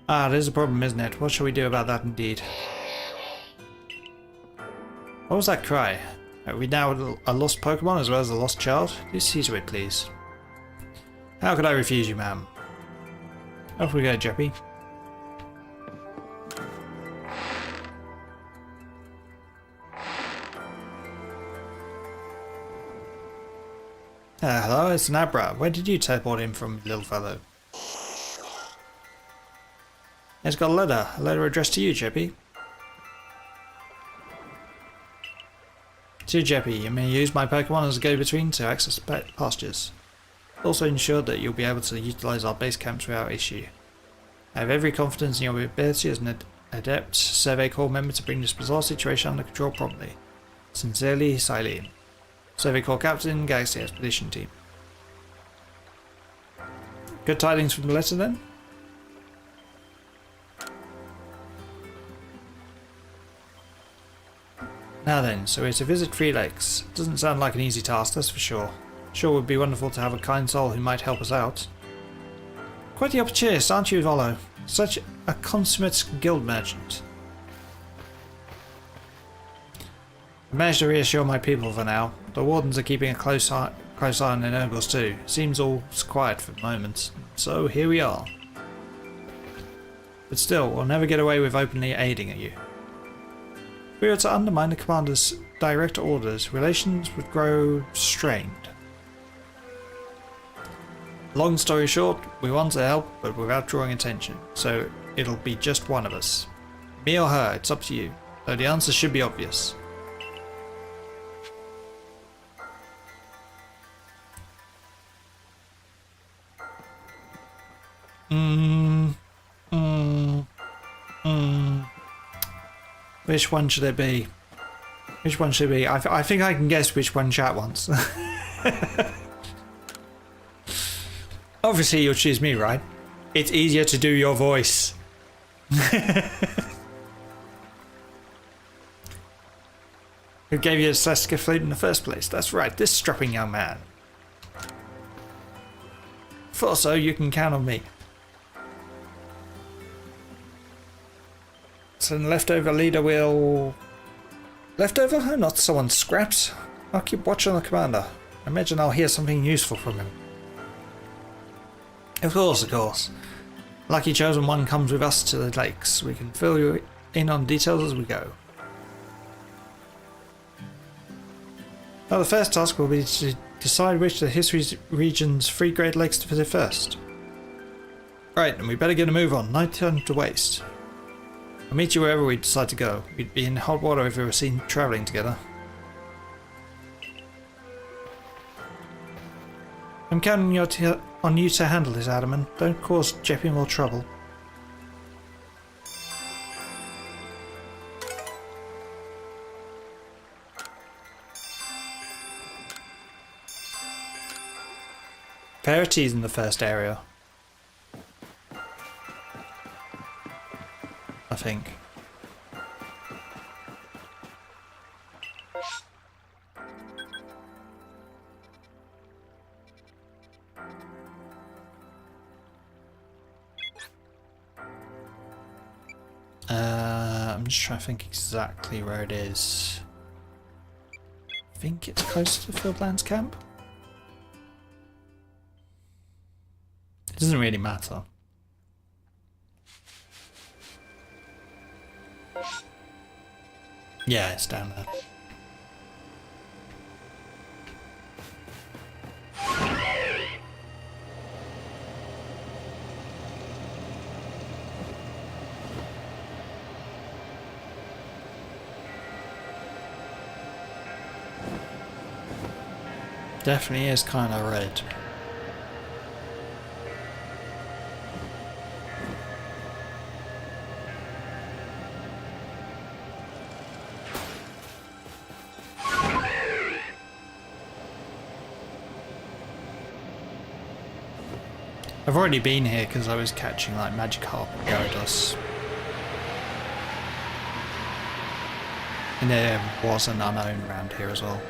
Ah, there's a problem, isn't it? What shall we do about that indeed? What was that cry? Are we now a lost Pokemon as well as a lost child? Do see to it, please. How could I refuse you, ma'am? Off we go, Jeppy. Hello, it's an Abra. Where did you teleport in from, little fellow? It's got a letter addressed to you, Jeppy. To Jeppy, you may use my Pokemon as a go-between to access pastures. Also ensure that you'll be able to utilize our base camps without issue. I have every confidence in your ability as an adept Survey Corps member to bring this bizarre situation under control promptly. Sincerely, Silene. Survey Corps Captain, Galaxy Expedition Team. Good tidings from the letter then? Now then, so we're to visit 3 lakes. Doesn't sound like an easy task, that's for sure. Sure would be wonderful to have a kind soul who might help us out. Quite the opportunist, aren't you, Volo? Such a consummate guild merchant. I managed to reassure my people for now. The wardens are keeping a close eye on their nobles too. Seems all quiet for the moment. So here we are. But still, we'll never get away with openly aiding at you. If we were to undermine the commander's direct orders, relations would grow strained. Long story short, we want to help, but without drawing attention, so it'll be just one of us. Me or her, it's up to you, though the answer should be obvious. Which one should it be? Which one should it be? I think I can guess which one chat wants. Obviously you'll choose me, right? It's easier to do your voice. Who gave you a Celestica flute in the first place? That's right, this strapping young man. For so, you can count on me. So the leftover leader will... Leftover? Oh, not someone's scraps. I'll keep watch on the commander. I imagine I'll hear something useful from him. Of course, of course. Lucky chosen one comes with us to the lakes. We can fill you in on details as we go. Now the first task will be to decide which of the history region's 3 Great Lakes to visit first. Right, then we better get a move on. No time to waste. I'll meet you wherever we decide to go. We'd be in hot water if we were seen travelling together. I'm counting on you to handle this, Adaman. Don't cause Jeppy more trouble. Verity's in the first area. I think. I'm just trying to think exactly where it is. I think it's close to Fieldlands Camp. It doesn't really matter. Yeah, it's down there. Definitely is kind of red. I've already been here because I was catching like Magikarp and Gyarados. And there was an unknown around here as well.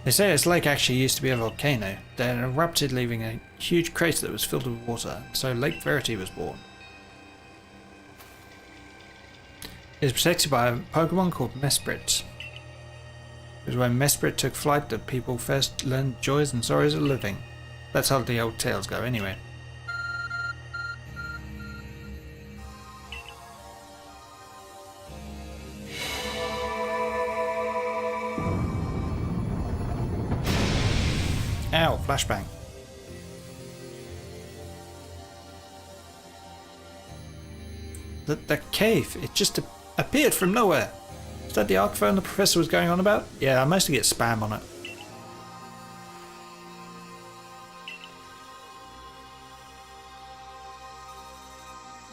They say this lake actually used to be a volcano, then erupted, leaving a huge crater that was filled with water, so Lake Verity was born. It is protected by a Pokemon called Mesprit. It was when Mesprit took flight that people first learned the joys and sorrows of living. That's how the old tales go anyway. Ow, flashbang. The cave, it just appeared from nowhere. Is that the arc phone the professor was going on about? Yeah, I mostly get spam on it.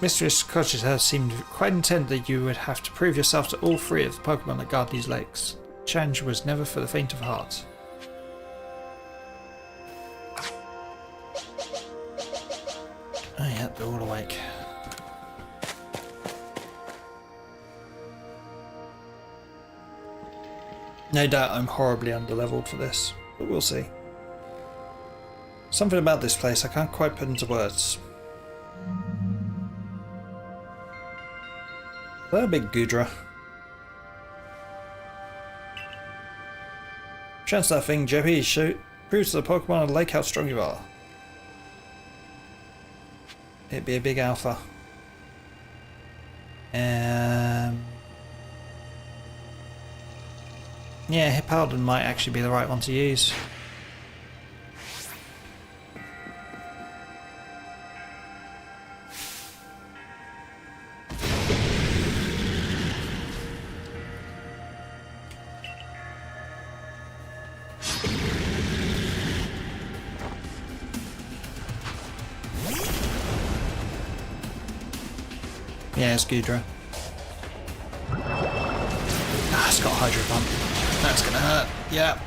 Mistress Crotcheta seemed quite intent that you would have to prove yourself to all three of the Pokemon that guard these lakes. Challenge was never for the faint of heart. Oh yeah, they're all awake. No doubt I'm horribly underleveled for this, but we'll see. Something about this place I can't quite put into words. Is that a big Goodra? Chance that thing, Jeppy. Proves to the Pokemon on the lake how strong you are. It'd be a big alpha. Yeah, Hippowdon might actually be the right one to use. Yeah, it's Goodra. Ah, it's got Hydro Pump. That's gonna hurt. Yeah.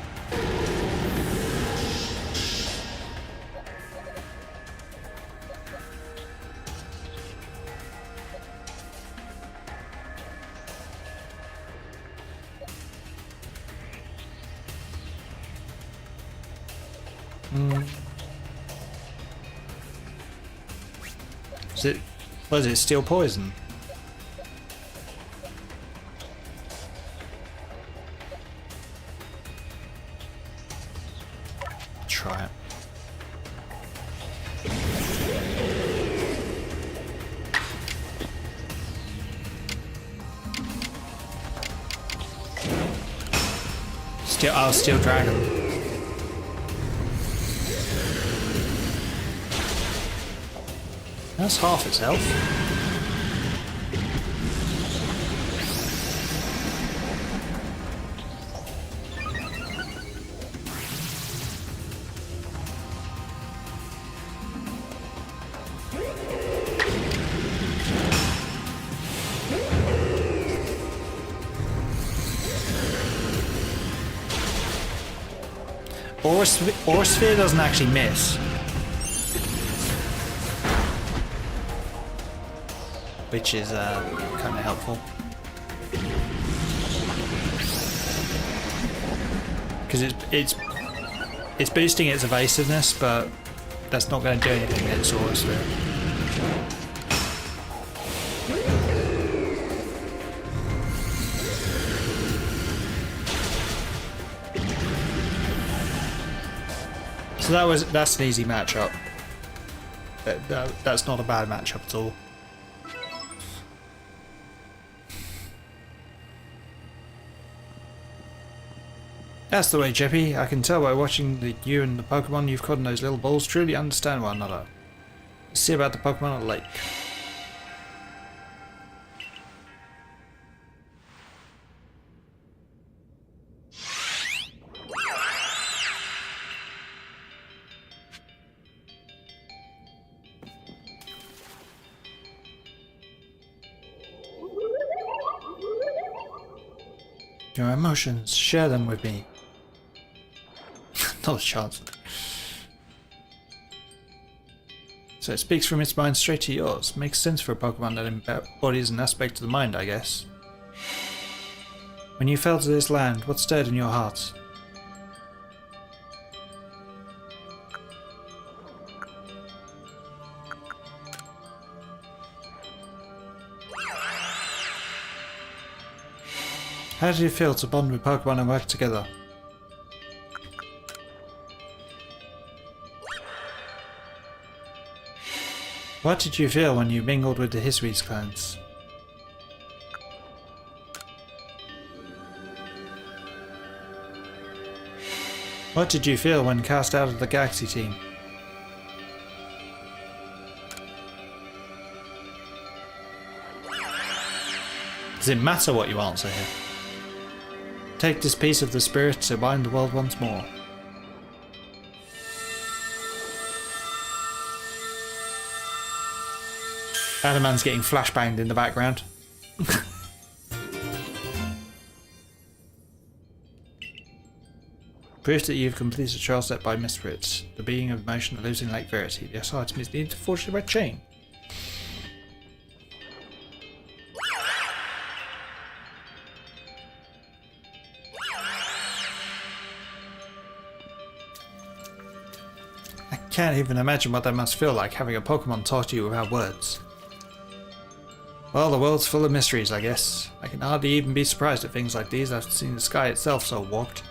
Was it steel poison? Try it. Steel Dragon. That's half its health. Aura Sphere doesn't actually miss. Which is kind of helpful. Because it's boosting its evasiveness, but that's not going to do anything against Aura Sphere. So that's an easy matchup. That's not a bad matchup at all. That's the way, Jeppy. I can tell by watching that you and the Pokemon you've caught in those little balls truly understand one another. Let's see about the Pokemon on the lake. Your emotions, share them with me. Not a chance. So it speaks from its mind straight to yours. Makes sense for a Pokemon that embodies an aspect of the mind, I guess. When you fell to this land, what stirred in your heart? How did it feel to bond with Pokemon and work together? What did you feel when you mingled with the Hisui clans? What did you feel when cast out of the Galaxy team? Does it matter what you answer here? Take this piece of the spirit to bind the world once more. Adaman's getting flashbanged in the background. Proof that you've completed a trial set by Misfits. The being of motion that lives in Lake Verity. This item is needed to forge the red chain. I can't even imagine what that must feel like, having a Pokemon talk to you without words. Well, the world's full of mysteries, I guess. I can hardly even be surprised at things like these after seeing the sky itself so warped.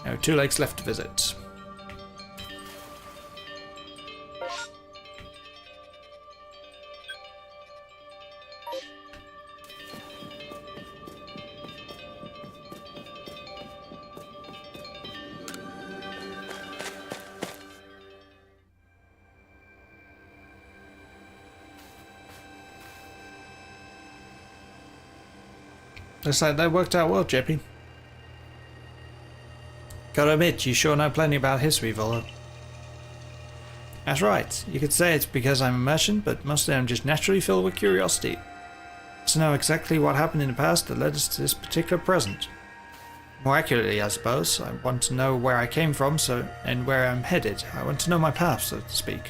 There are 2 lakes left to visit. Looks like that worked out well, Jeppy. Gotta admit, you sure know plenty about history, Volo. That's right. You could say it's because I'm a merchant, but mostly I'm just naturally filled with curiosity. To know exactly what happened in the past that led us to this particular present. More accurately, I suppose, I want to know where I came from and where I'm headed. I want to know my path, so to speak.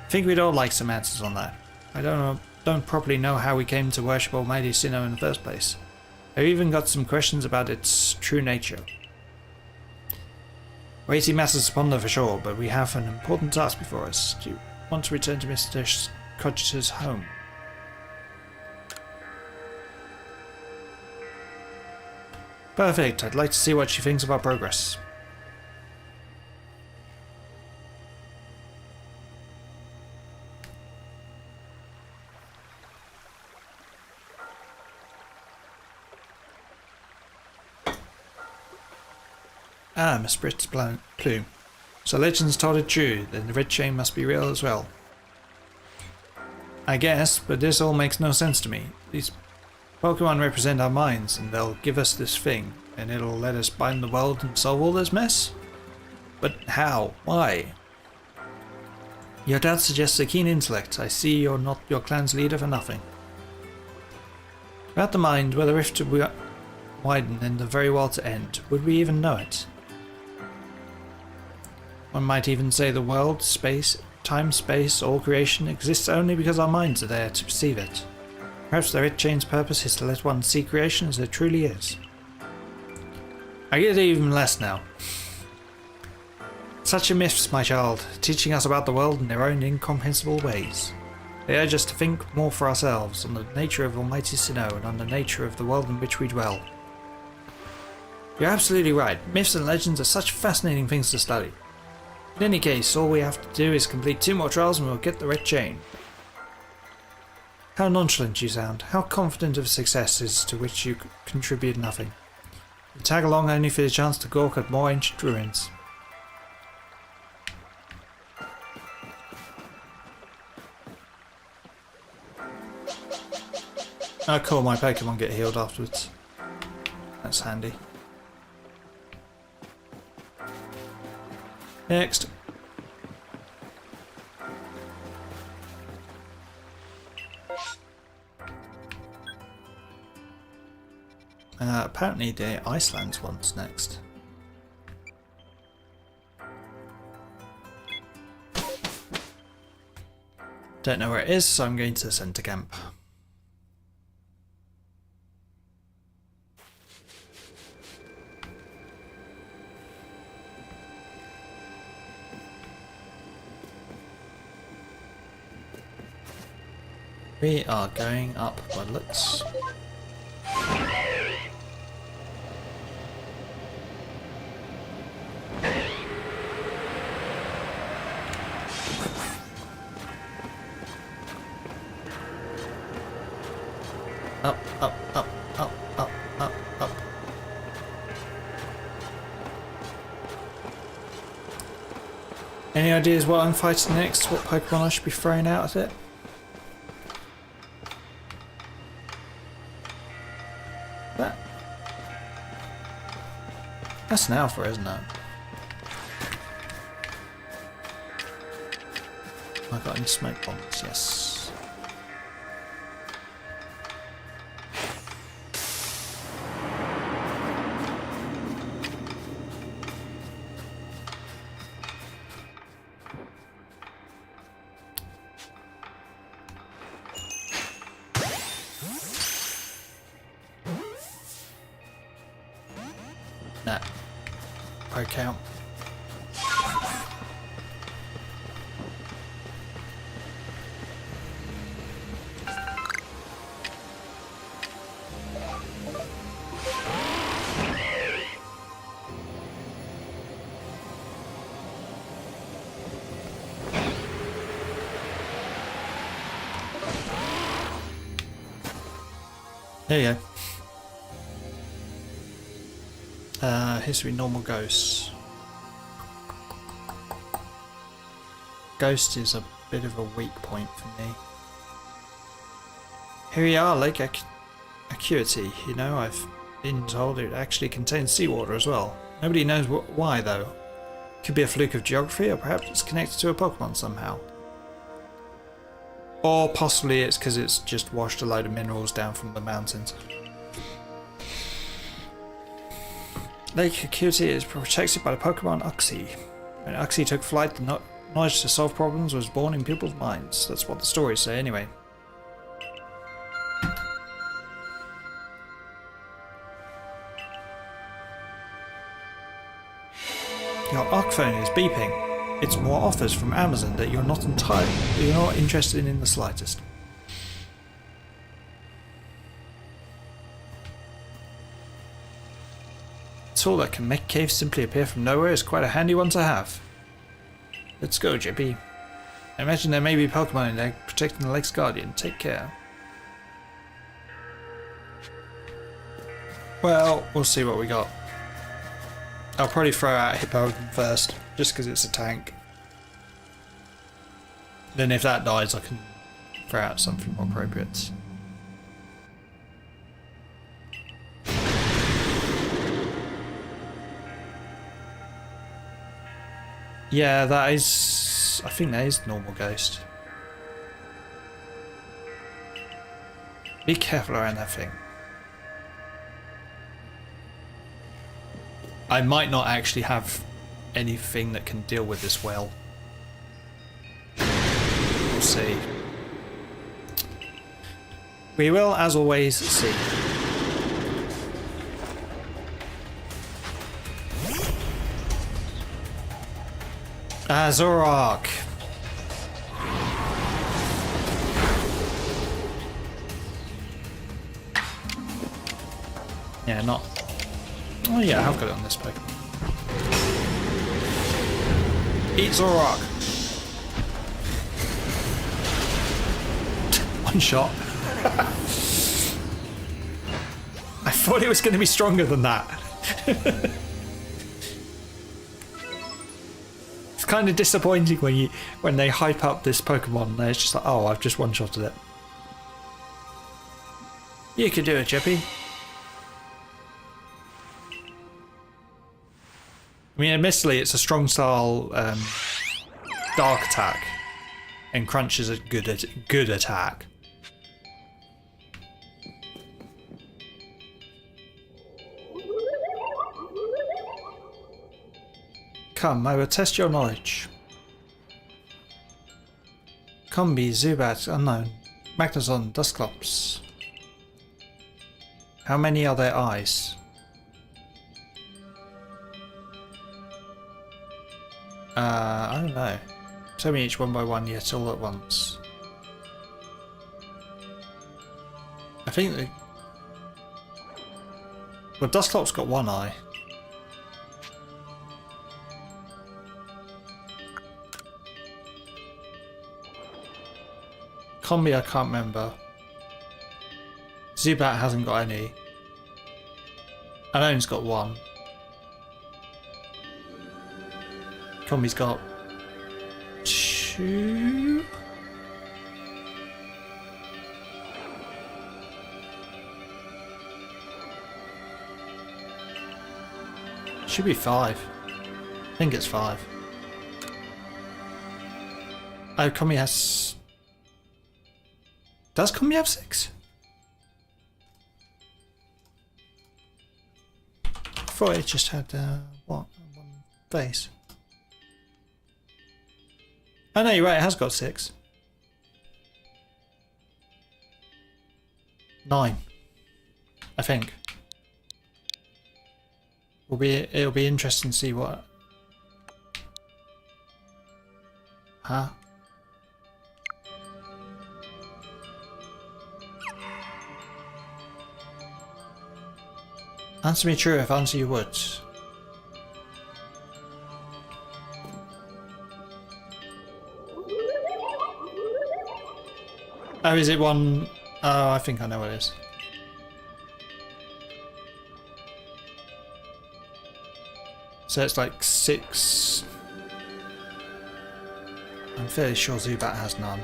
I think we'd all like some answers on that. I don't properly know how we came to worship Almighty Sinnoh in the first place. I've even got some questions about its true nature. Weighty matters to ponder for sure, but we have an important task before us. Do you want to return to Mr. Cogitor's home? Perfect. I'd like to see what she thinks of our progress. Ah, Miss Britt's plume. So legends told it true, then the red chain must be real as well. I guess, but this all makes no sense to me. These Pokemon represent our minds, and they'll give us this thing, and it'll let us bind the world and solve all this mess? But how? Why? Your dad suggests a keen intellect. I see you're not your clan's leader for nothing. Without the mind, were the rift to widen and the very world to end, would we even know it? One might even say the world, space, time, space, all creation exists only because our minds are there to perceive it. Perhaps the red chain's purpose is to let one see creation as it truly is. I get it even less now. Such are myths, my child, teaching us about the world in their own incomprehensible ways. They urge us to think more for ourselves, on the nature of Almighty Sinnoh, and on the nature of the world in which we dwell. You're absolutely right. Myths and legends are such fascinating things to study. In any case, all we have to do is complete 2 more trials and we'll get the red chain. How nonchalant you sound. How confident of success is to which you contribute nothing. You tag along only for the chance to gawk at more ancient ruins. Oh cool, my Pokemon get healed afterwards. That's handy. Next. Apparently the Icelands one's next. Don't know where it is, so I'm going to the centre camp. We are going up by the looks. Up, up, up, up, up, up, up. Any ideas what I'm fighting next? What Pokemon I should be throwing out at it? That's an alpha, isn't it? I got any smoke bombs? Yes. Nah. Poke out. There you go. History normal ghosts. Ghost is a bit of a weak point for me. Here we are, Lake Acuity. You know, I've been told it actually contains seawater as well. Nobody knows why though. Could be a fluke of geography, or perhaps it's connected to a Pokemon somehow. Or possibly it's because it's just washed a load of minerals down from the mountains. Lake Acuity is protected by the Pokemon Uxie. When Uxie took flight, the knowledge to solve problems was born in people's minds. That's what the stories say anyway. Your Arc phone is beeping. It's more offers from Amazon that you're not interested in the slightest. A tool that can make caves simply appear from nowhere is quite a handy one to have. Let's go, Jeppy. I imagine there may be Pokemon in there protecting the lake's guardian. Take care. Well, we'll see what we got. I'll probably throw out Hippolyta first, just because it's a tank. Then if that dies, I can throw out something more appropriate. Yeah, that is... I think that is normal ghost. Be careful around that thing. I might not actually have anything that can deal with this well. We'll see. We will, as always, see. Zorok. Yeah, not. Oh yeah, I've got it on this Pokemon. Eat Zorok. One shot. I thought it was going to be stronger than that. It's kind of disappointing when they hype up this Pokemon and it's just like, oh, I've just one-shotted it. You could do it, Jeppy. I mean, admittedly, it's a strong style dark attack, and Crunch is a good attack. Come, I will test your knowledge. Combi, Zubat, unknown. Magnezone, Dusclops. How many are there eyes? I don't know. Tell me each one by one, yet all at once. I think the... Well, Dusclops got one eye. Combi, I can't remember. Zubat hasn't got any. Unknown's got one. Combi's got two. Should be 5. I think it's 5. Oh, Combi has... Does Combi have 6? I thought it just had what? One face. Oh no, you're right, it has got 6. 9. I think. It'll be interesting to see what... Huh? Answer me true if answer you would. Oh, is it one? Oh, I think I know what it is. So it's like 6. I'm fairly sure Zubat has none.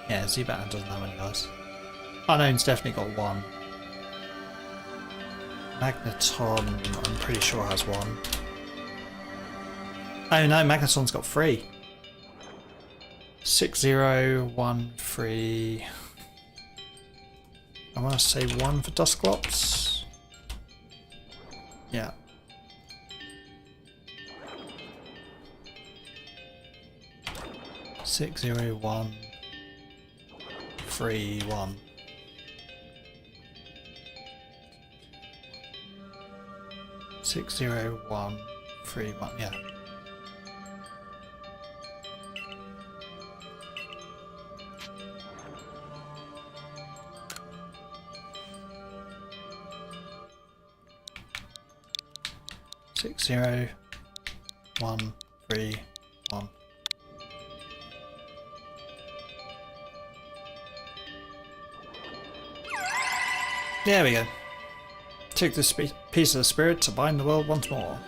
Yeah, Zubat doesn't have any eyes. Unknown's definitely got 1. Magneton, I'm pretty sure has 1. Oh no, Magneton's got 3. 6, 0, 1, 3. I want to say 1 for Dusclops. Yeah. Six, 0, 1, 3, 1. 6, 0, 1, 3, 1. Yeah. Six, 0, 1, 3, 1. There we go. Took this piece of the spirit to bind the world once more.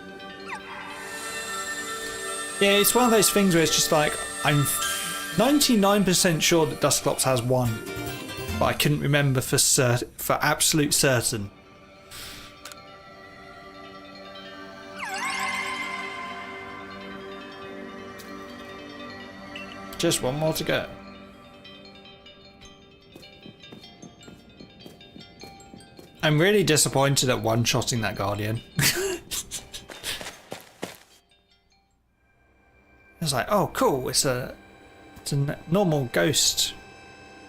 Yeah, it's one of those things where it's just like, I'm 99% sure that Dusclops has 1, but I couldn't remember for absolute certain. Just one more to go. I'm really disappointed at one-shotting that Guardian. It's like, oh cool, it's a normal ghost,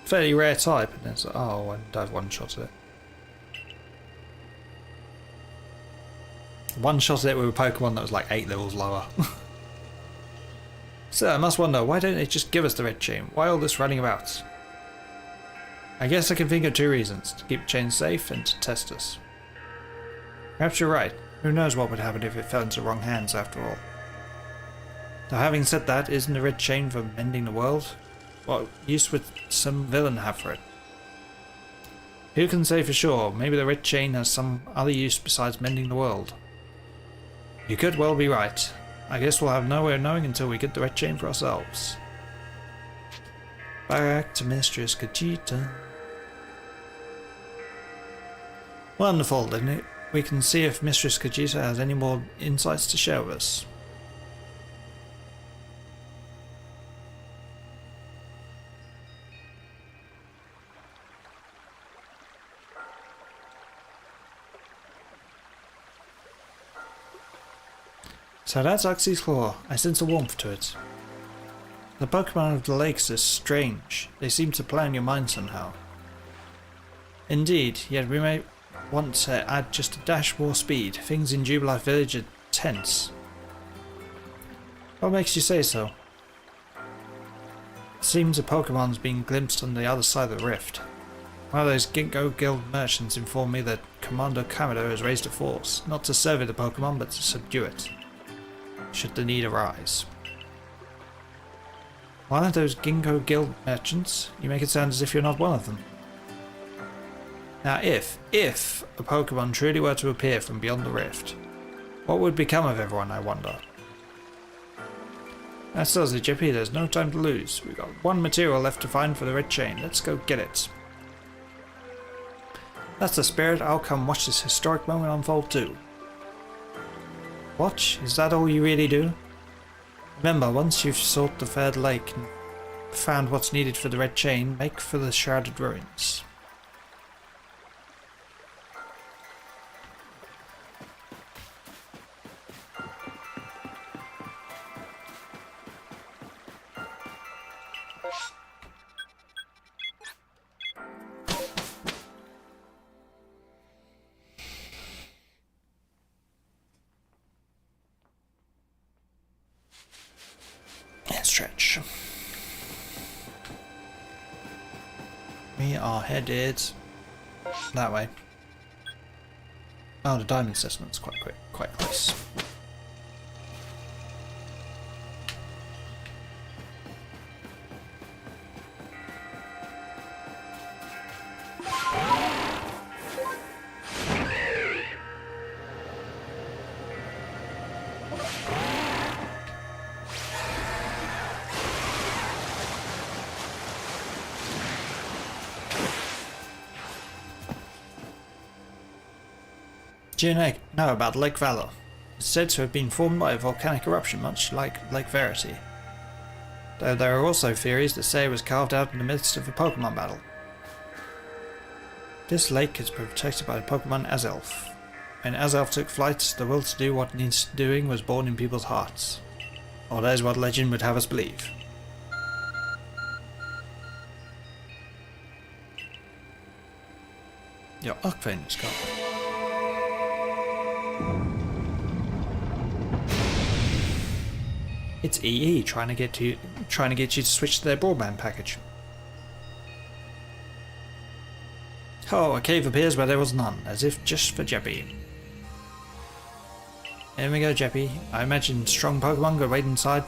fairly rare type, and it's like, oh, and I've one-shotted it. one-shot it with a Pokemon that was like 8 levels lower. So I must wonder, why don't they just give us the red chain? Why all this running about? I guess I can think of 2 reasons. To keep the chain safe and to test us. Perhaps you're right. Who knows what would happen if it fell into the wrong hands after all. Now having said that, isn't the red chain for mending the world? What use would some villain have for it? Who can say for sure? Maybe the red chain has some other use besides mending the world. You could well be right. I guess we'll have no way of knowing until we get the red chain for ourselves. Back to Mistress Kajita. Wonderful, then we can see if Mistress Kajita has any more insights to share with us. So that's Arceus' claw. I sense a warmth to it. The Pokemon of the lakes are strange. They seem to play on your mind somehow. Indeed, yet we may want to add just a dash more speed. Things in Jubilife Village are tense. What makes you say so? It seems a Pokemon's being glimpsed on the other side of the rift. One of those Ginkgo Guild merchants informed me that Commander Kamado has raised a force, not to survey the Pokemon but to subdue it, should the need arise. One of those Ginkgo Guild merchants? You make it sound as if you're not one of them. Now if a Pokemon truly were to appear from beyond the rift, what would become of everyone, I wonder? That tells it, Jeppy, there's no time to lose. We've got 1 material left to find for the red chain. Let's go get it. That's the spirit. I'll come watch this historic moment unfold too. Watch? Is that all you really do? Remember, once you've sought the third lake and found what's needed for the red chain, make for the shrouded ruins. Stretch. We are headed that way. Oh, the diamond settlement's quite close. Do you know about Lake Valor? It's said to have been formed by a volcanic eruption, much like Lake Verity. Though there are also theories that say it was carved out in the midst of a Pokemon battle. This lake is protected by the Pokemon Azelf. When Azelf took flight, the will to do what needs doing was born in people's hearts. Or that is what legend would have us believe. Your Arcane is gone. It's EE trying to get you to switch to their broadband package. Oh, a cave appears where there was none, as if just for Jeppy. Here we go, Jeppy. I imagine strong Pokemon go wait inside,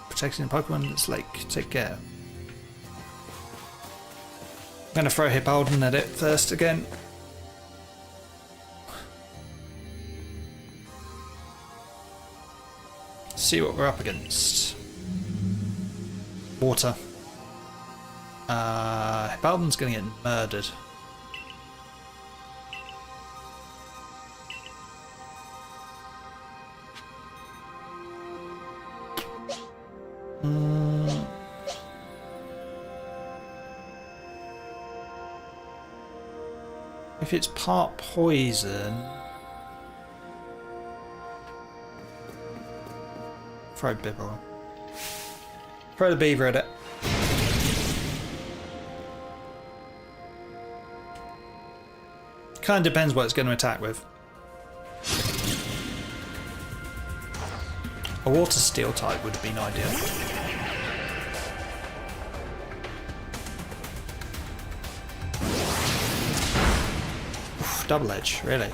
protecting the Pokemon in this lake. Take care. I'm gonna throw Hippolden at it first again. See what we're up against. Water. Hippolden's gonna get murdered. If it's part poison, throw Bibble. Throw the beaver at it. Kind of depends what it's going to attack with. A water steel type would have been ideal. Oof, double edge, really.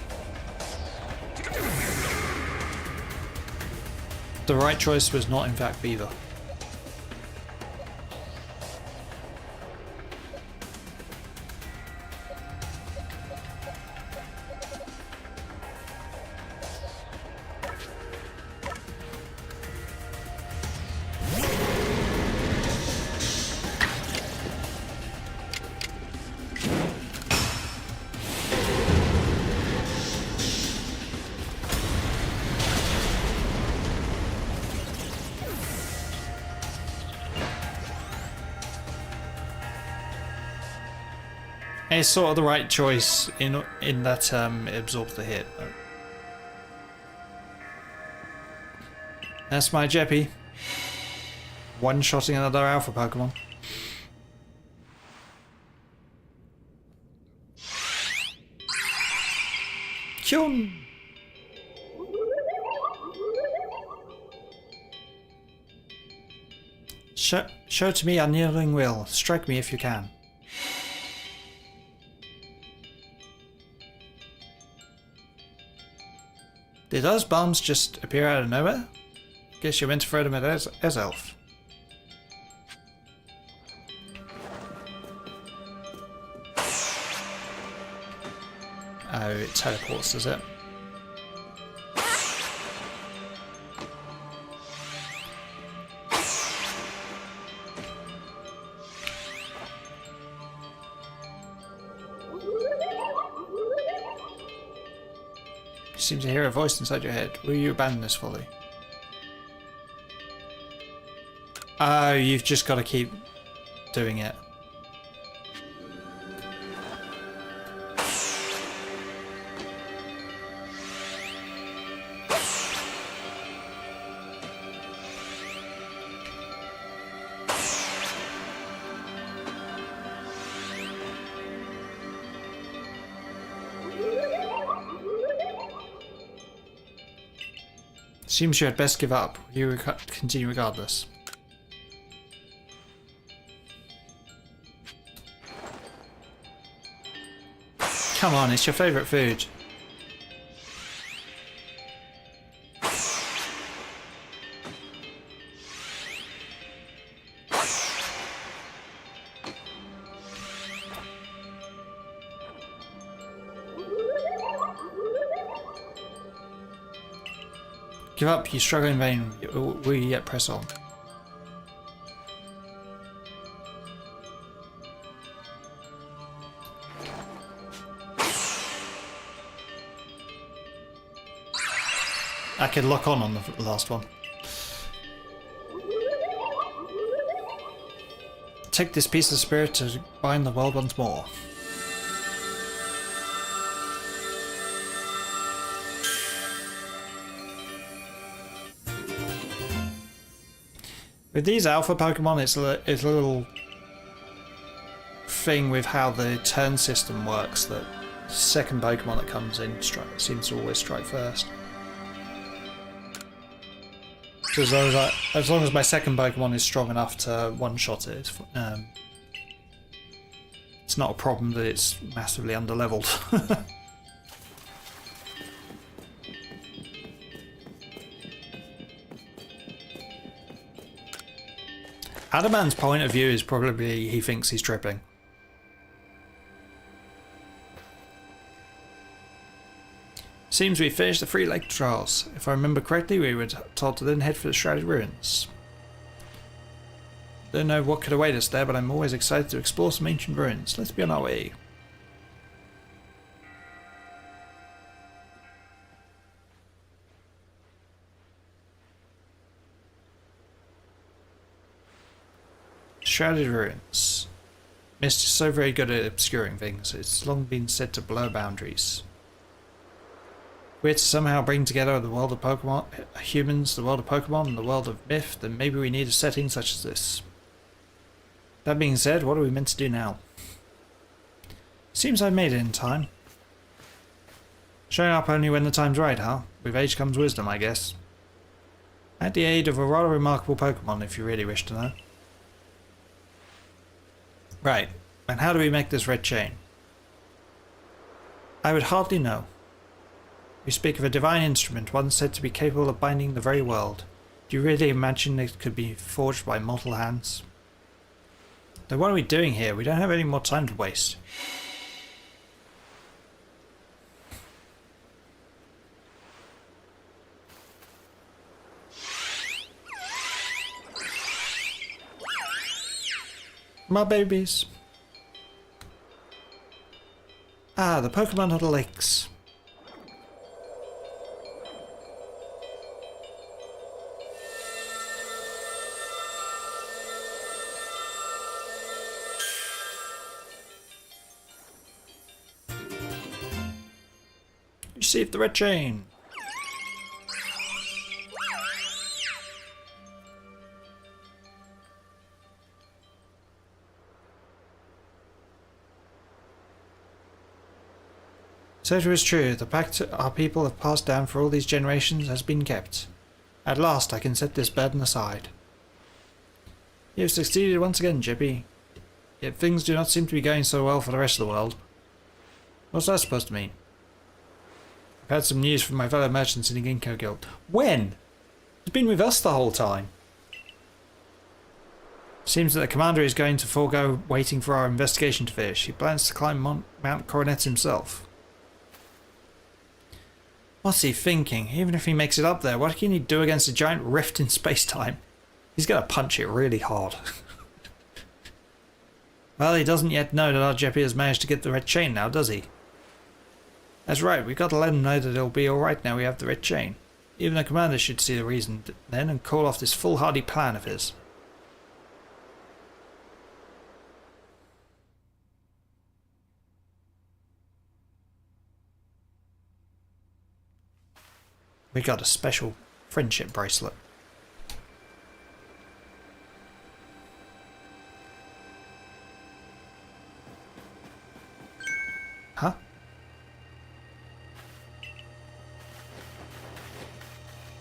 The right choice was not in fact Beaver. It's sort of the right choice in that it absorbs the hit. That's my Jeppy. One-shotting another alpha Pokemon. Kyun! Show to me unyielding will. Strike me if you can. Did those bombs just appear out of nowhere? Guess you meant to throw them at Ezelf. Oh, it teleports, does it? You seem to hear a voice inside your head. Will you abandon this folly? Oh, you've just got to keep doing it. Seems you had best give up. You continue regardless. Come on, it's your favourite food. Give up, you struggle in vain. Will you yet press on? I can lock on the last one. Take this piece of spirit to bind the world once more. With these alpha Pokemon, it's a little thing with how the turn system works that the second Pokemon that comes in seems to always strike first. So as long as my second Pokemon is strong enough to one-shot it, it's not a problem that it's massively underleveled. Adaman's point of view is probably he thinks he's tripping. Seems we finished the 3 lake trials. If I remember correctly, we were told to then head for the Shrouded Ruins. Don't know what could await us there, but I'm always excited to explore some ancient ruins. Let's be on our way. Shrouded Ruins. Mist is so very good at obscuring things. It's long been said to blur boundaries. We're to somehow bring together the world of Pokemon, humans, the world of Pokemon, and the world of myth, then maybe we need a setting such as this. That being said, what are we meant to do now? Seems I made it in time. Showing up only when the time's right, huh? With age comes wisdom, I guess. At the aid of a rather remarkable Pokemon, if you really wish to know. Right, and how do we make this red chain? I would hardly know. We speak of a divine instrument, one said to be capable of binding the very world. Do you really imagine it could be forged by mortal hands? Then what are we doing here? We don't have any more time to waste. My babies. Ah, the Pokemon of the lakes. Receive the red chain. So it was true, the pact our people have passed down for all these generations has been kept. At last I can set this burden aside. You have succeeded once again, Jeppy. Yet things do not seem to be going so well for the rest of the world. What's that supposed to mean? I've had some news from my fellow merchants in the Ginkgo Guild. When? It's been with us the whole time. Seems that the commander is going to forego waiting for our investigation to finish. He plans to climb Mount Coronet himself. What's he thinking? Even if he makes it up there, what can he do against a giant rift in space-time? He's going to punch it really hard. Well, he doesn't yet know that our Jeppy has managed to get the red chain now, does he? That's right, we've got to let him know that it'll be alright now we have the red chain. Even the commander should see the reason then and call off this foolhardy plan of his. We got a special friendship bracelet. Huh?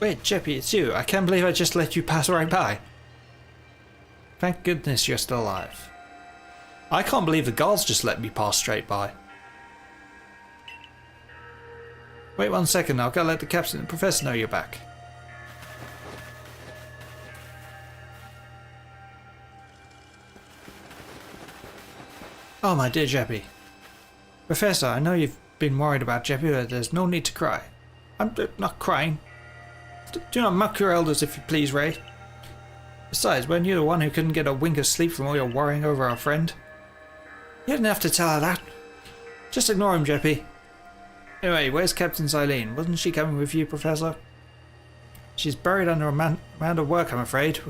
Wait, Jeppy, it's you. I can't believe I just let you pass right by. Thank goodness you're still alive. I can't believe the guards just let me pass straight by. Wait 1 second, I'll go let the captain and the professor know you're back. Oh my dear Jeppy. Professor, I know you've been worried about Jeppy, but there's no need to cry. I'm not crying. Do not mock your elders if you please, Ray. Besides, weren't you the one who couldn't get a wink of sleep from all your worrying over our friend? You didn't have to tell her that. Just ignore him, Jeppy. Anyway, where's Captain Xylene? Wasn't she coming with you, Professor? She's buried under a mound of work, I'm afraid.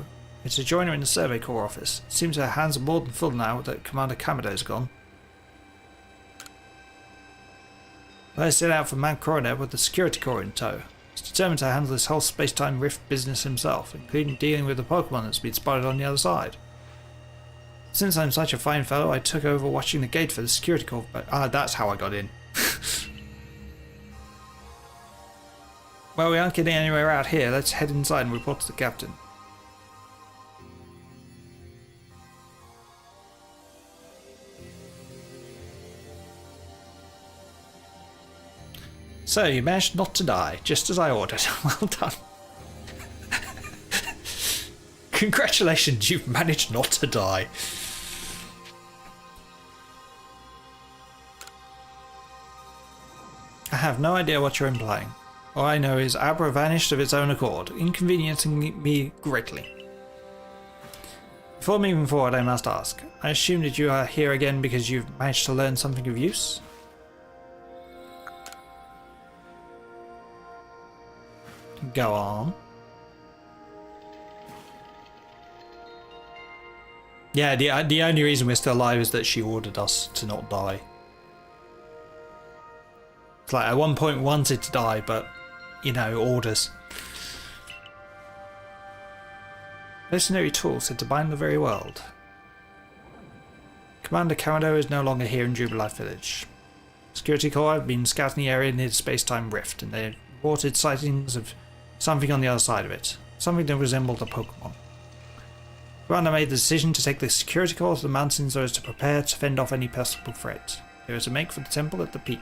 It's to join her in the Survey Corps office. It seems her hands are more than full now that Commander Kamado's gone. I set out for Mount Coronet with the Security Corps in tow. He's determined to handle this whole space-time rift business himself, including dealing with the Pokemon that's been spotted on the other side. Since I'm such a fine fellow, I took over watching the gate for the Security Corps, but that's how I got in. Well, we aren't getting anywhere out here. Let's head inside and report to the captain. So, you managed not to die, just as I ordered. Well done. Congratulations, you've managed not to die. I have no idea what you're implying. All I know is Abra vanished of its own accord, inconveniencing me greatly. Before moving forward, I must ask. I assume that you are here again because you've managed to learn something of use? Go on. Yeah, the only reason we're still alive is that she ordered us to not die. It's like, at one point wanted to die, but, you know, orders. Legendary tool said to bind the very world. Commander Kamado is no longer here in Jubilife Village. Security Corps have been scouting the area near the space-time rift, and they reported sightings of something on the other side of it. something that resembled a Pokemon. Commander made the decision to take the security core to the mountains so as to prepare to fend off any possible threat. They were to make for the temple at the peak.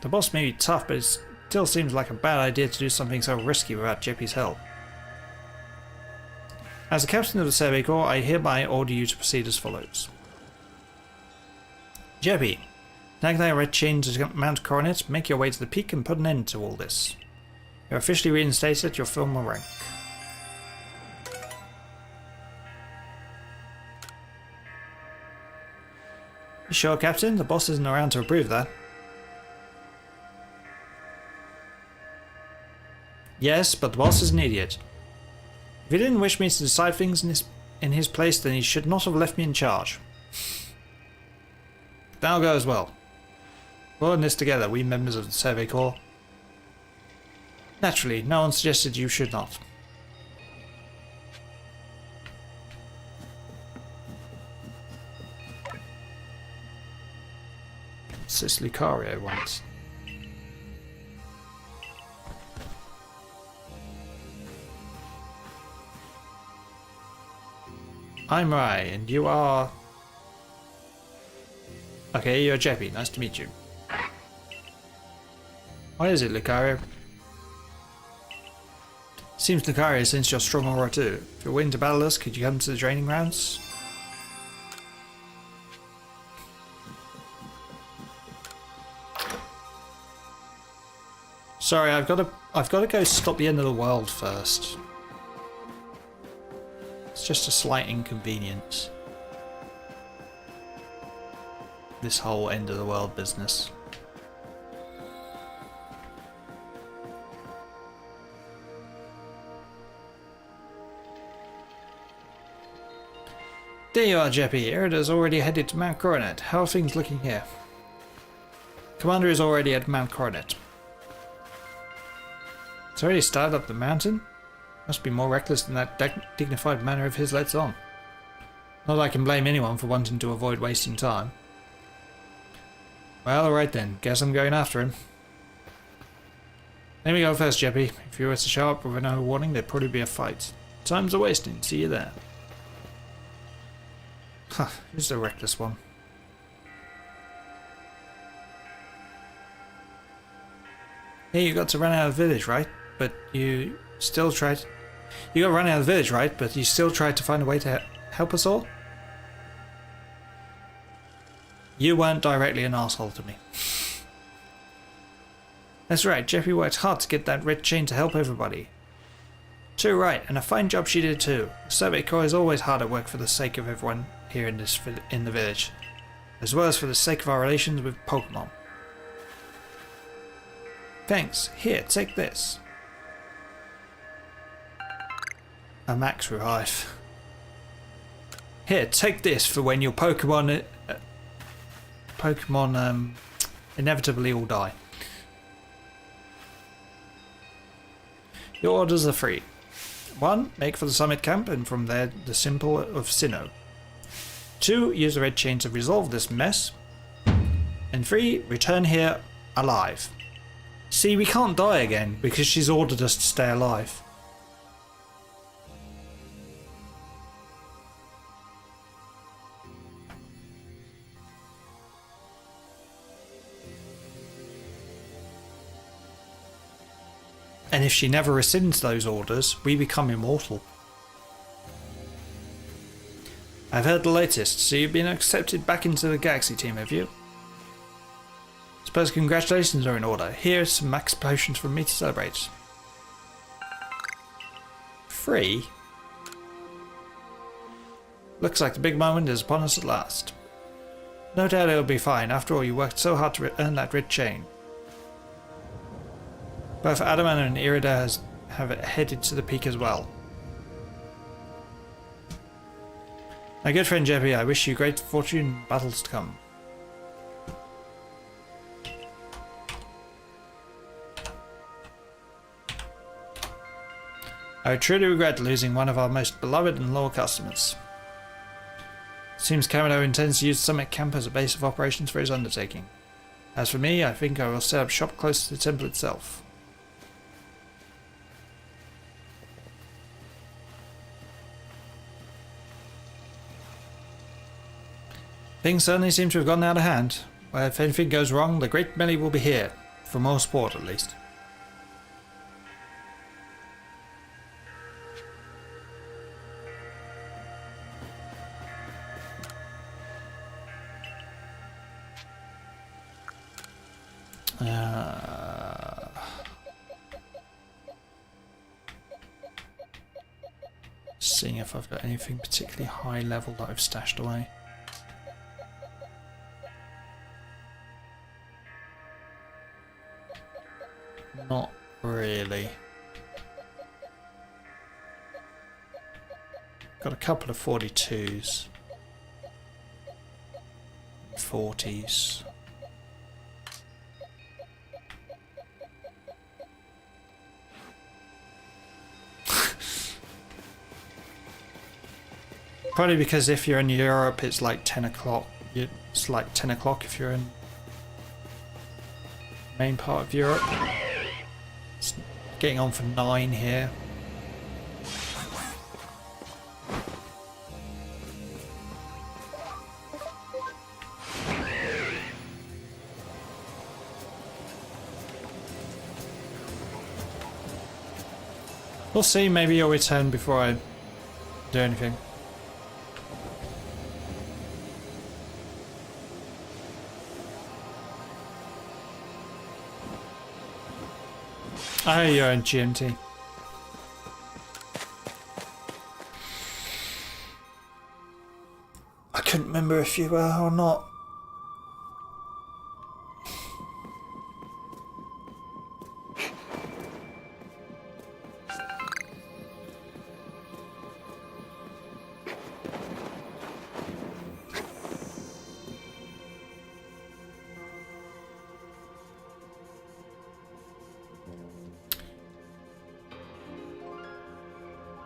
The boss may be tough, but it still seems like a bad idea to do something so risky without Jeppy's help. As the captain of the Survey Corps, I hereby order you to proceed as follows. Jeppy, tag that red chain to Mount Coronet, make your way to the peak and put an end to all this. You're officially reinstated at your former rank. You sure, Captain? The boss isn't around to approve that. Yes, but the boss is an idiot. If he didn't wish me to decide things in his place, then he should not have left me in charge. That'll go as well. We're in this together, we members of the Survey Corps. Naturally, no one suggested you should not. What's Lucario wants? I'm Rai, and you are... Okay, you're Jeppy. Nice to meet you. What is it, Lucario? Seems Lucario since you're strong aura too. If you're willing to battle us, could you come to the training grounds? Sorry, I've got to go stop the end of the world first. It's just a slight inconvenience. This whole end of the world business. There you are, Jeppy. Irida's already headed to Mount Coronet. How are things looking here? Commander is already at Mount Coronet. It's already started up the mountain? Must be more reckless than that dignified manner of his lets on. Not that I can blame anyone for wanting to avoid wasting time. Well, alright then. Guess I'm going after him. Let me go first, Jeppy. If you were to show up with no warning, there'd probably be a fight. Time's a wasting. See you there. Huh, who's the reckless one? Hey, you got to run out of the village, right? But you still tried... You got run out of the village, right? But you still tried to find a way to help us all? You weren't directly an asshole to me. That's right, Jeppy worked hard to get that red chain to help everybody. Too right, and a fine job she did too. The Survey Corps is always hard at work for the sake of everyone here in the village, as well as for the sake of our relations with Pokemon. Thanks. Here, take this. A max revive. Here, take this for when your Pokemon inevitably all die. Your orders are free. 1. Make for the summit camp and from there the Simple of Sinnoh. 2. Use the red chain to resolve this mess. And 3. Return here alive. See, we can't die again because she's ordered us to stay alive. And if she never rescinds those orders, we become immortal. I've heard the latest, so you've been accepted back into the Galaxy team, have you? Suppose congratulations are in order. Here's some max potions from me to celebrate. Free? Looks like the big moment is upon us at last. No doubt it'll be fine. After all, you worked so hard to earn that red chain. Both Adaman and Irida have headed to the peak as well. My good friend Jeppy, I wish you great fortune in battles to come. I truly regret losing one of our most beloved and loyal customers. Seems Kamado intends to use Summit Camp as a base of operations for his undertaking. As for me, I think I will set up shop close to the temple itself. Things certainly seem to have gone out of hand. Well, if anything goes wrong, the Great Melly will be here. For more support, at least. Seeing if I've got anything particularly high level that I've stashed away. Not really. Got a couple of 42s. 40s. Probably because if you're in Europe, it's like 10 o'clock. It's like 10 o'clock if you're in the main part of Europe. It's getting on for 9 here. We'll see, maybe you'll return before I do anything. Oh, you're in GMT. I couldn't remember if you were or not.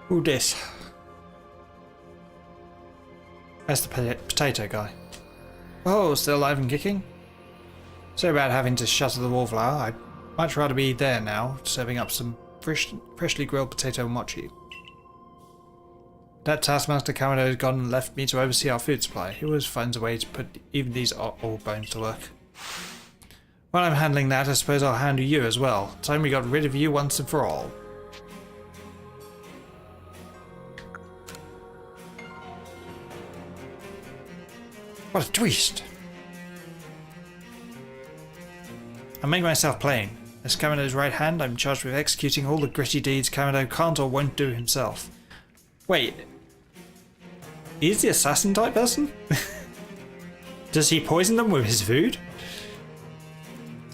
Who this? That's the potato guy. Oh, still alive and kicking? Sorry about having to shutter the wallflower. I'd much rather be there now, serving up some freshly grilled potato mochi. That taskmaster Kamado has gone and left me to oversee our food supply. He always finds a way to put even these old bones to work. While I'm handling that, I suppose I'll handle you as well. Time we got rid of you once and for all. What a twist! I make myself plain. As Kamado's right hand, I'm charged with executing all the gritty deeds Kamado can't or won't do himself. Wait. He's the assassin type person? Does he poison them with his food?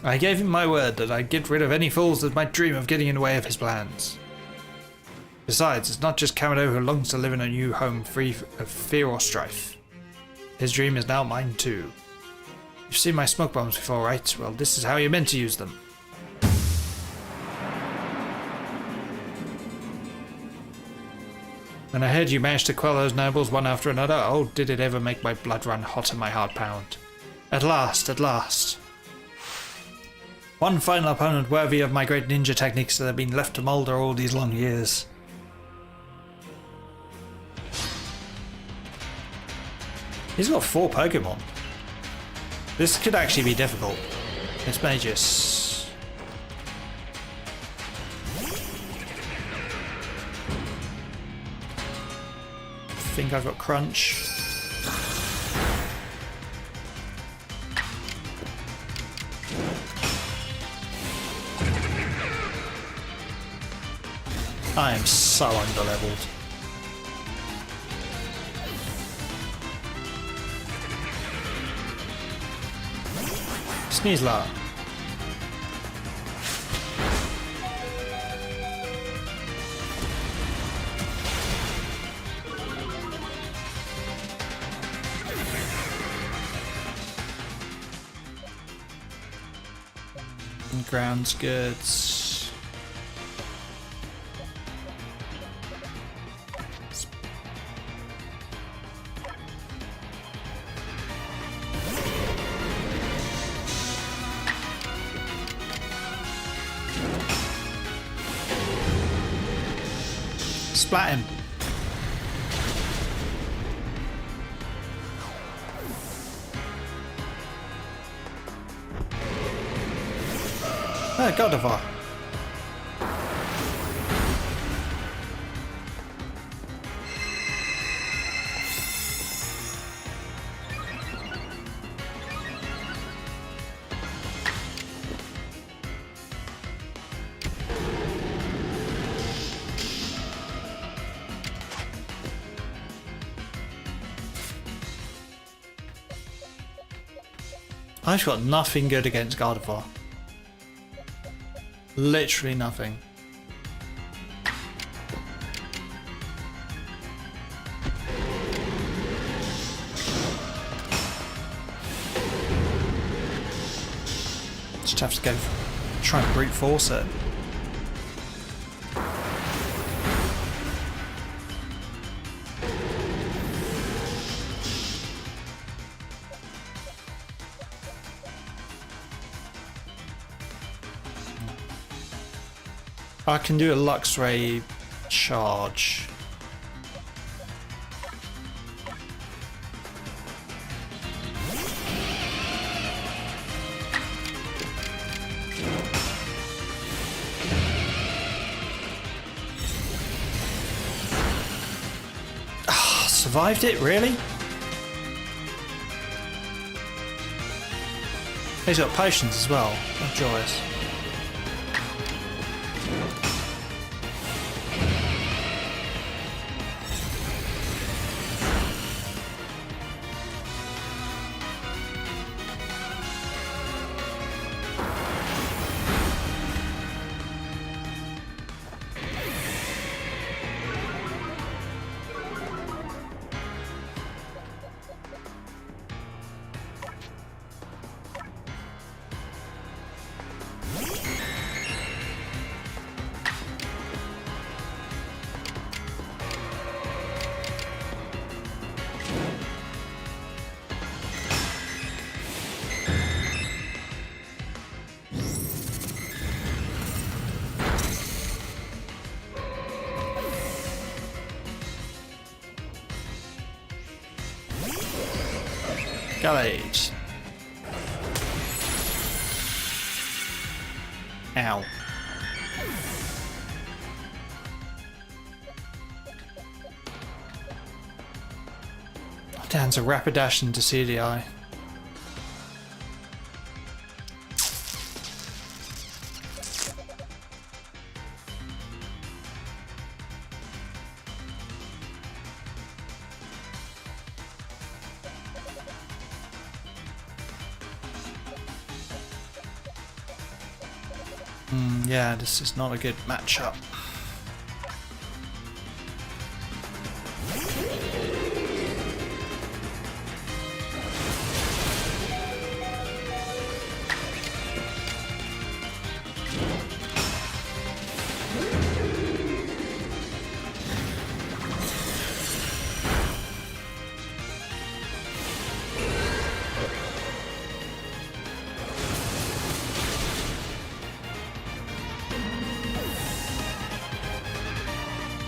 I gave him my word that I'd get rid of any fools that might dream of getting in the way of his plans. Besides, it's not just Kamado who longs to live in a new home free of fear or strife. His dream is now mine too. You've seen my smoke bombs before, right? Well, this is how you're meant to use them. And I heard you managed to quell those nobles one after another. Oh, did it ever make my blood run hot and my heart pound. At last, at last. One final opponent worthy of my great ninja techniques that have been left to moulder all these long years. He's got 4 Pokemon. This could actually be difficult. This may just... I think I've got Crunch. I am so underleveled. Sneasler. Grounds goods. Splat him. Oh, God of War. I've got nothing good against God of War. Literally nothing. Just have to go try and brute force it. I can do a Lux Ray charge. Ah, survived it, really? He's got potions as well. Oh, joyous. Gallade. Ow. Down to Rapidash into CDI. Yeah, this is not a good matchup.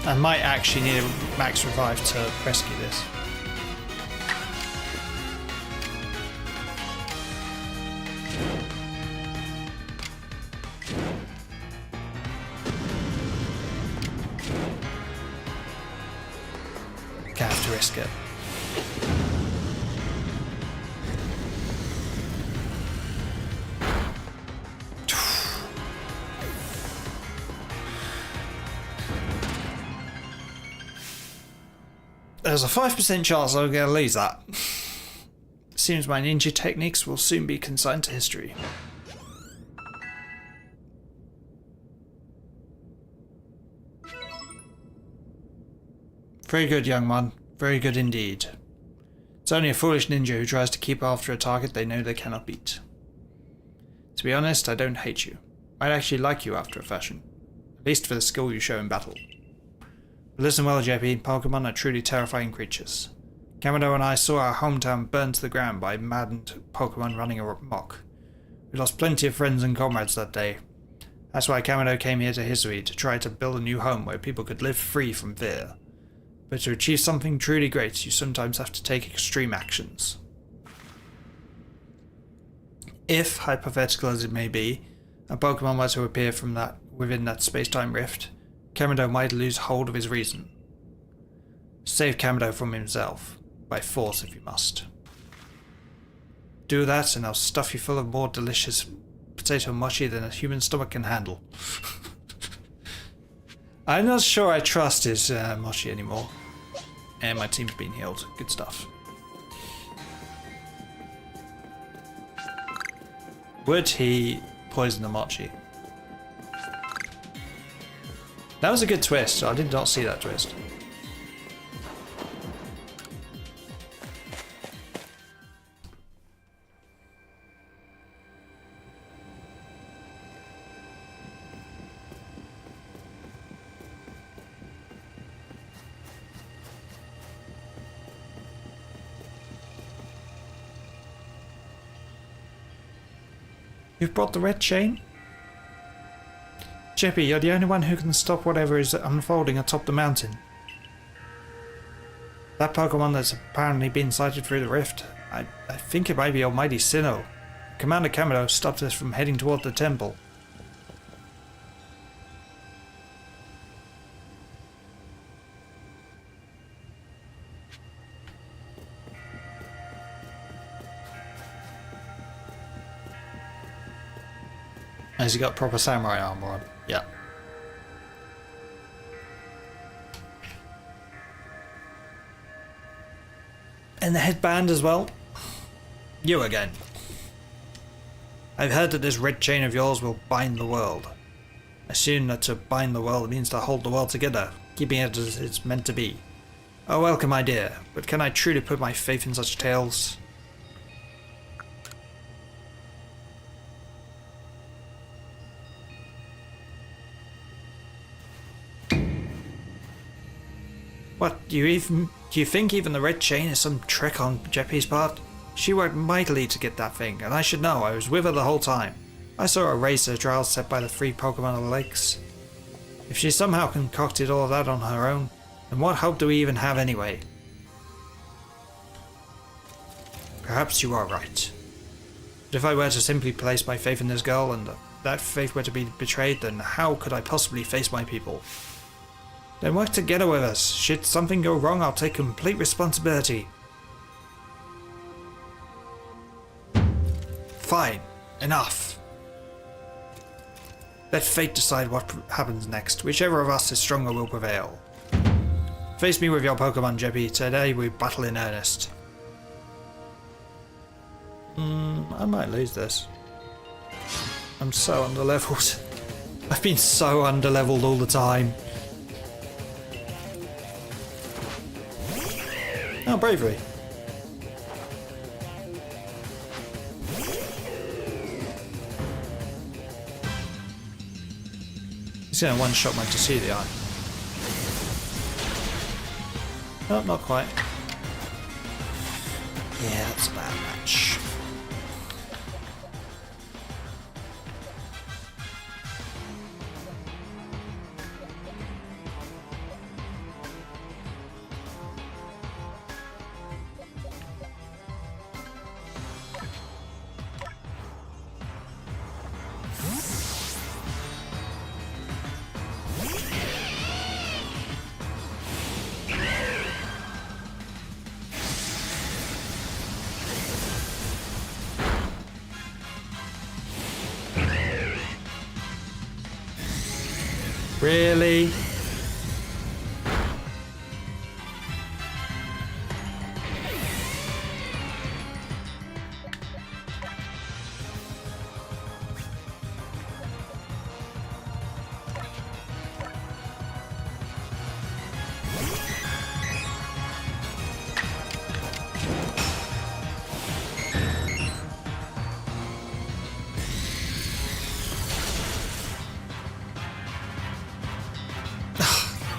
I might actually need a max revive to rescue this. Okay, I have to risk it. There's a 5% chance I'm going to lose that. Seems my ninja techniques will soon be consigned to history. Very good, young man. Very good indeed. It's only a foolish ninja who tries to keep after a target they know they cannot beat. To be honest, I don't hate you. I'd actually like you after a fashion. At least for the skill you show in battle. But listen well, Jeppy, Pokemon are truly terrifying creatures. Kamado and I saw our hometown burned to the ground by maddened Pokemon running amok. We lost plenty of friends and comrades that day. That's why Kamado came here to Hisui to try to build a new home where people could live free from fear. But to achieve something truly great, you sometimes have to take extreme actions. If, hypothetical as it may be, A Pokemon were to appear from within that space-time rift, Kamado might lose hold of his reason. Save Kamado from himself, by force if you must. Do that and I'll stuff you full of more delicious potato mochi than a human stomach can handle. I'm not sure I trust his mochi anymore. And my team's been healed. Good stuff. Would he poison the mochi? That was a good twist. I did not see that twist. You've brought the red chain? Jeppy, you're the only one who can stop whatever is unfolding atop the mountain. That Pokemon that's apparently been sighted through the rift, I think it might be Almighty Sinnoh. Commander Kamado stopped us from heading toward the temple. Has he got proper samurai armor on? Yeah. And the headband as well? You again. I've heard that this red chain of yours will bind the world. I assume that to bind the world means to hold the world together, keeping it as it's meant to be. A welcome idea, but can I truly put my faith in such tales? What, do you think even the red chain is some trick on Jeppy's part? She worked mightily to get that thing, and I should know, I was with her the whole time. I saw her race the trials set by the 3 Pokemon of the lakes. If she somehow concocted all of that on her own, then what hope do we even have anyway? Perhaps you are right. But if I were to simply place my faith in this girl, and that faith were to be betrayed, then how could I possibly face my people? Then work together with us. Should something go wrong, I'll take complete responsibility. Fine. Enough. Let fate decide what happens next. Whichever of us is stronger will prevail. Face me with your Pokemon, Jeppy. Today we battle in earnest. I might lose this. I'm so underleveled. I've been so underleveled all the time. Oh, bravery. He's going to one-shot my Decidueye. No, not quite. Yeah, that's a bad match. Really?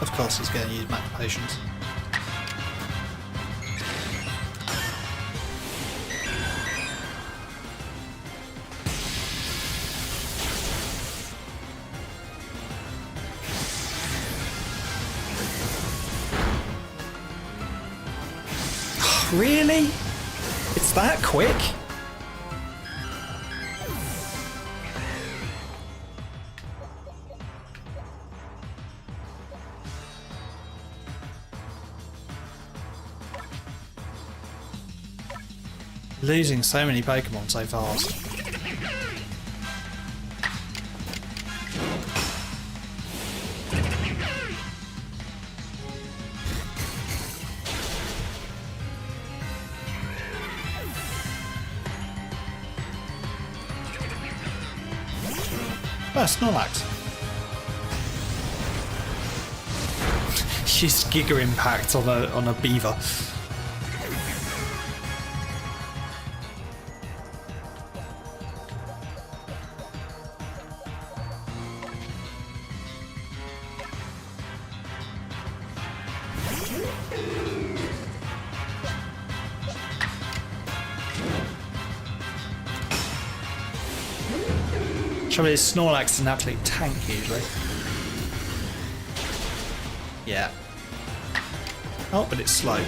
Of course he's going to use Magic Potions. Really? It's that quick? Losing so many Pokemon so fast. Oh, Snorlax. She's Giga Impact on a beaver. Trouble is, Snorlax is an absolute tank usually. Yeah. Oh, but it's slow.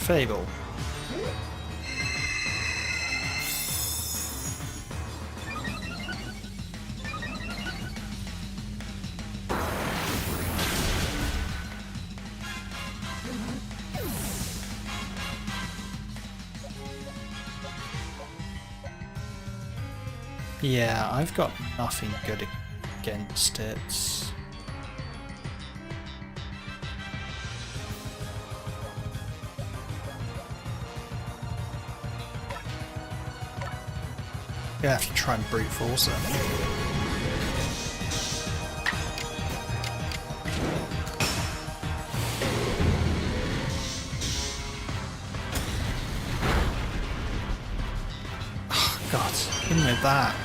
Fable. Yeah, I've got nothing good against it. Gonna have to try and brute force it. Oh God, in with that.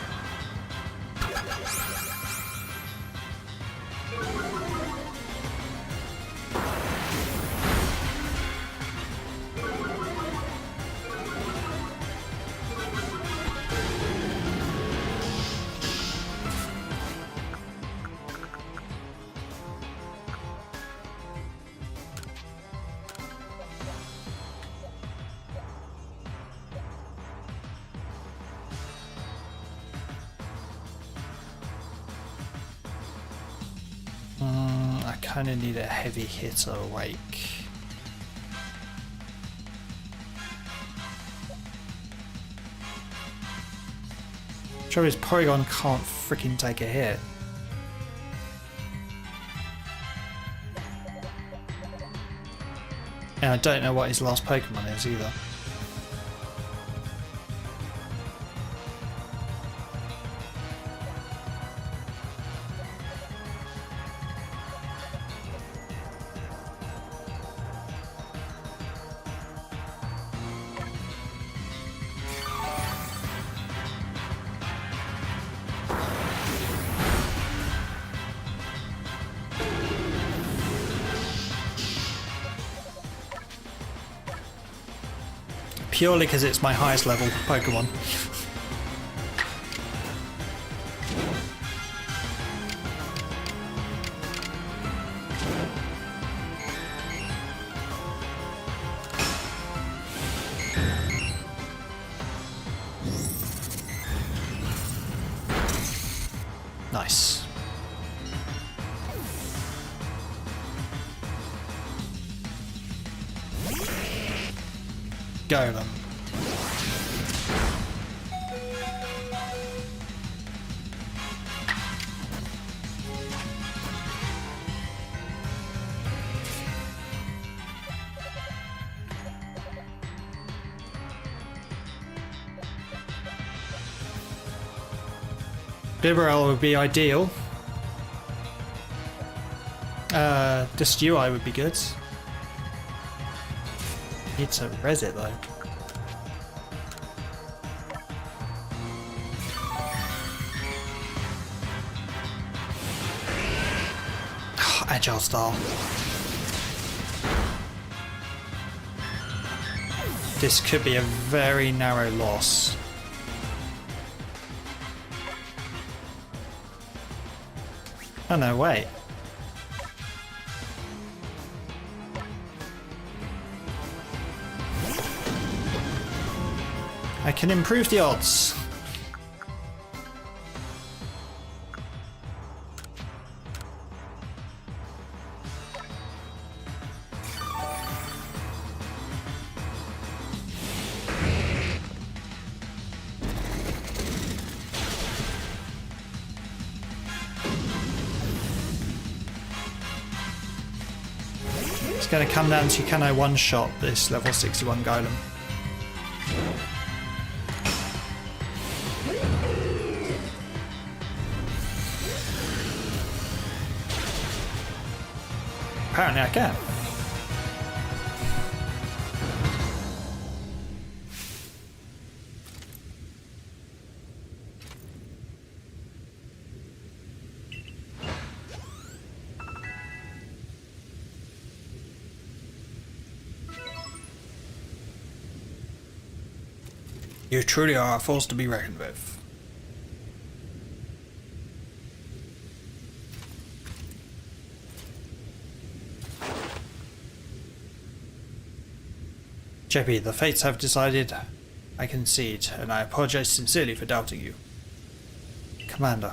I kind of need a heavy hitter awake. Trouble is, Porygon can't freaking take a hit. And I don't know what his last Pokemon is either. Purely because it's my highest level Pokemon. Nice. Golem. Bibarel would be ideal. Just UI would be good. Need to res it though. Agile style. This could be a very narrow loss. Oh no, wait. I can improve the odds. It's going to come down to can I one-shot this level 61 golem. Apparently I can. You truly are a force to be reckoned with. Jeppy, the fates have decided. I concede, and I apologize sincerely for doubting you. Commander,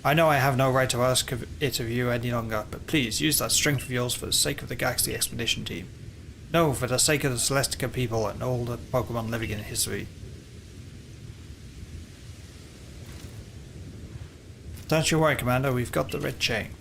I know I have no right to ask it of you any longer, but please use that strength of yours for the sake of the Galaxy Expedition Team. No, for the sake of the Celestica people and all the Pokemon living in history. Don't you worry, Commander, we've got the red chain.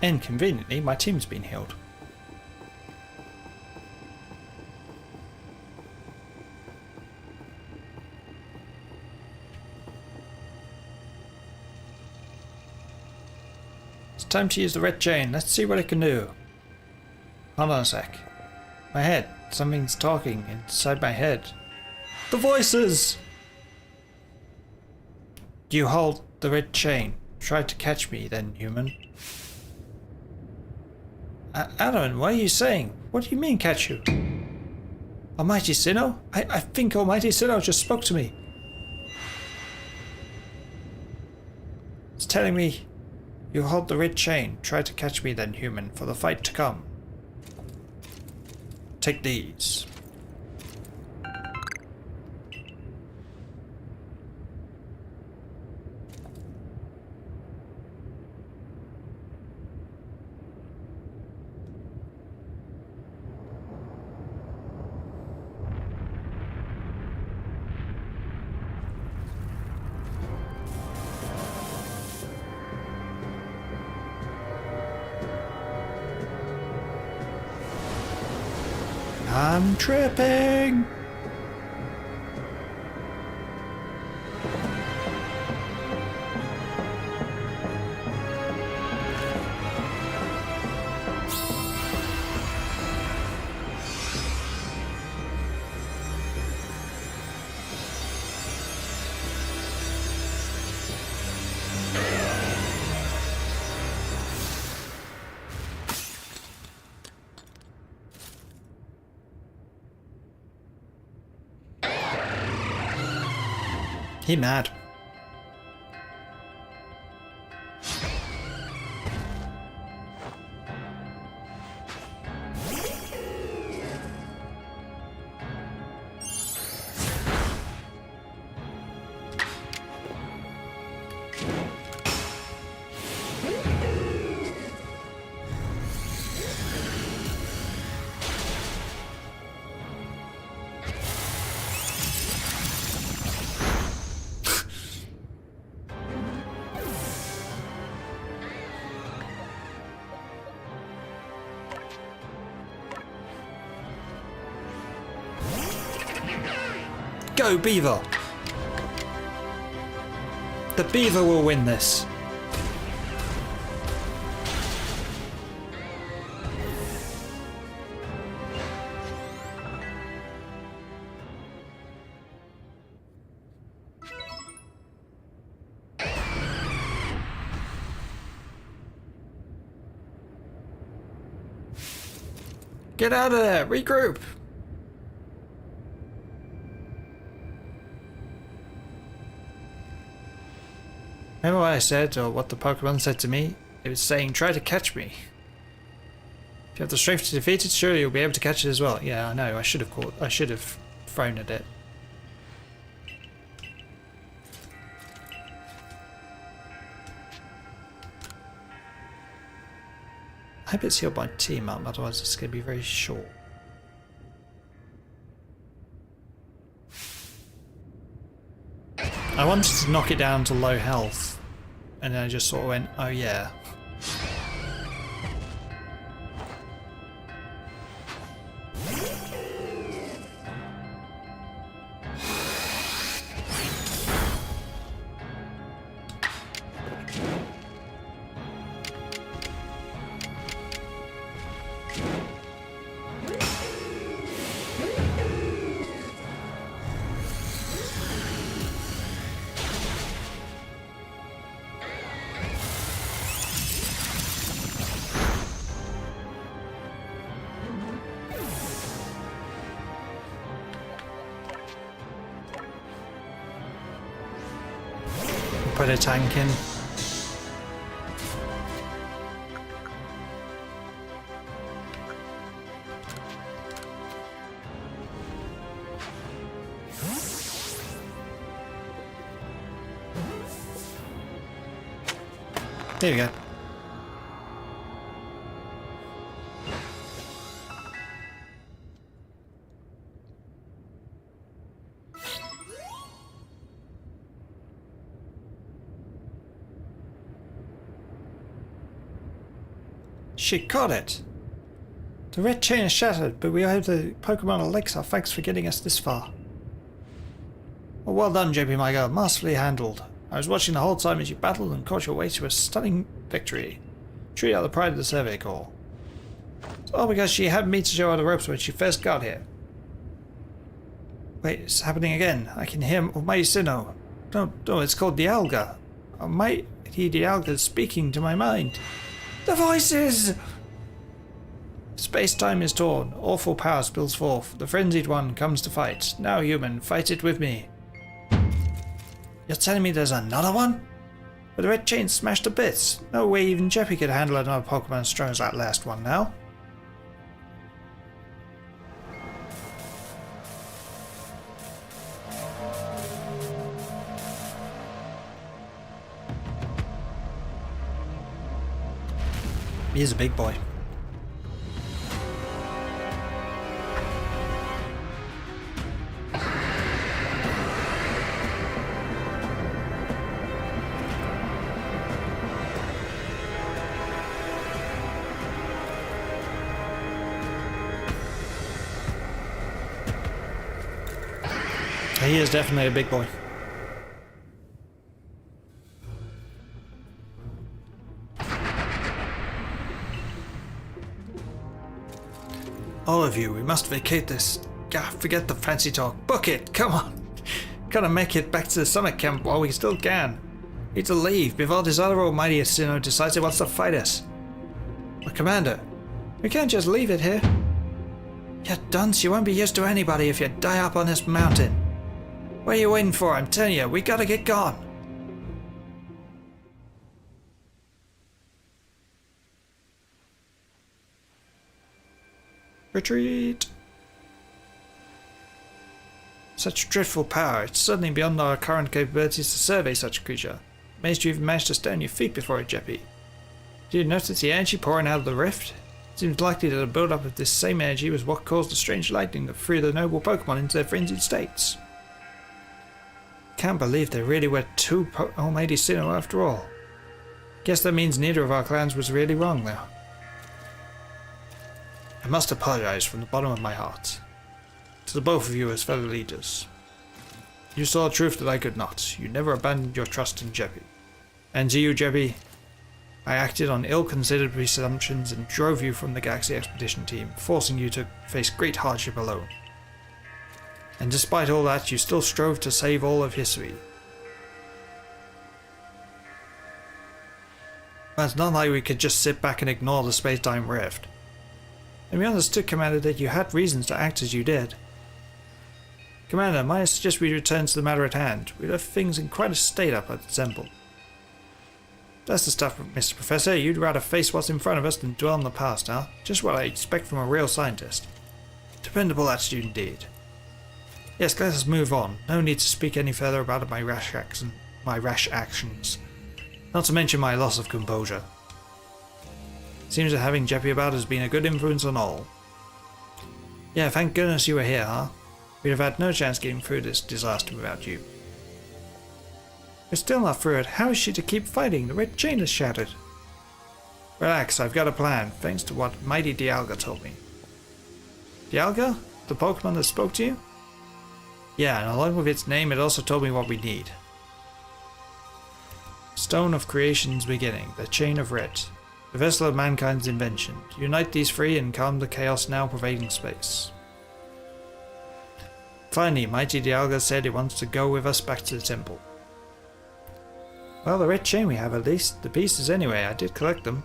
And conveniently, my team's been healed. It's time to use the red chain. Let's see what it can do. Hold on a sec. My head. Something's talking inside my head. The voices! You hold the red chain. Try to catch me then, human. Alan, what are you saying? What do you mean, catch you? Almighty Sinnoh? I think Almighty Sinnoh just spoke to me. It's telling me, you hold the red chain. Try to catch me then, human, for the fight to come. Take these. I'm tripping. He mad. Go, Beaver! The Beaver will win this. Get out of there! Regroup! Remember what I said, or what the Pokemon said to me? It was saying, try to catch me. If you have the strength to defeat it, surely you'll be able to catch it as well. Yeah, I know, I should have thrown at it. I hope it's healed by team up, otherwise it's going to be very short. I wanted to knock it down to low health, and then I just sort of went, oh yeah. Put a tank in. There we go. She caught it! The red chain is shattered, but we hope the Pokemon Lakes are thanks for getting us this far. Well done, JP, my girl. Masterfully handled. I was watching the whole time as you battled and caught your way to a stunning victory. Truly out the pride of the Survey Corps. It's all because she had me to show her the ropes when she first got here. Wait, it's happening again. I can hear Almighty Sinnoh. No, it's called Dialga. Almighty Dialga is speaking to my mind. The voices! Space-time is torn. Awful power spills forth. The frenzied one comes to fight. Now, human, fight it with me. You're telling me there's another one? But the red chain smashed to bits. No way even Jeppy could handle another Pokemon as strong as that last one now. He's a big boy. He is definitely a big boy. All of you, we must vacate this. Forget the fancy talk. Book it, come on. Gotta make it back to the summer camp while we still can. Need to leave before this other almighty Sinnoh decides he wants to fight us. But Commander, we can't just leave it here. You dunce, you won't be used to anybody if you die up on this mountain. What are you waiting for? I'm telling you, we gotta get gone. Retreat! Such dreadful power, it's certainly beyond our current capabilities to survey such a creature. Amazed you even managed to stay on your feet before it, Jeppy. Did you notice the energy pouring out of the rift? It seems likely that a build-up of this same energy was what caused the strange lightning that threw the noble Pokemon into their frenzied states. Can't believe there really were two Almighty Sinnoh after all. Guess that means neither of our clans was really wrong, though. I must apologize from the bottom of my heart. To the both of you as fellow leaders. You saw a truth that I could not. You never abandoned your trust in Jeppy. And to you, Jeppy, I acted on ill-considered presumptions and drove you from the Galaxy Expedition team, forcing you to face great hardship alone. And despite all that, you still strove to save all of history. But it's not like we could just sit back and ignore the space-time rift. And we understood, Commander, that you had reasons to act as you did. Commander, might I suggest we return to the matter at hand? We left things in quite a state up at the temple. That's the stuff, Mr. Professor. You'd rather face what's in front of us than dwell on the past, huh? Just what I expect from a real scientist. Dependable attitude indeed. Yes, let us move on. No need to speak any further about my rash actions. Not to mention my loss of composure. Seems that having Jeppy about has been a good influence on all. Yeah, thank goodness you were here, huh? We'd have had no chance getting through this disaster without you. We're still not through it. How is she to keep fighting? The red chain is shattered. Relax, I've got a plan, thanks to what Mighty Dialga told me. Dialga? The Pokemon that spoke to you? Yeah, and along with its name, it also told me what we need. Stone of Creation's beginning, the Chain of Red, the vessel of mankind's invention. Unite these three and calm the chaos now pervading space. Finally, Mighty Dialga said he wants to go with us back to the temple. Well, the red chain we have at least. The pieces anyway, I did collect them.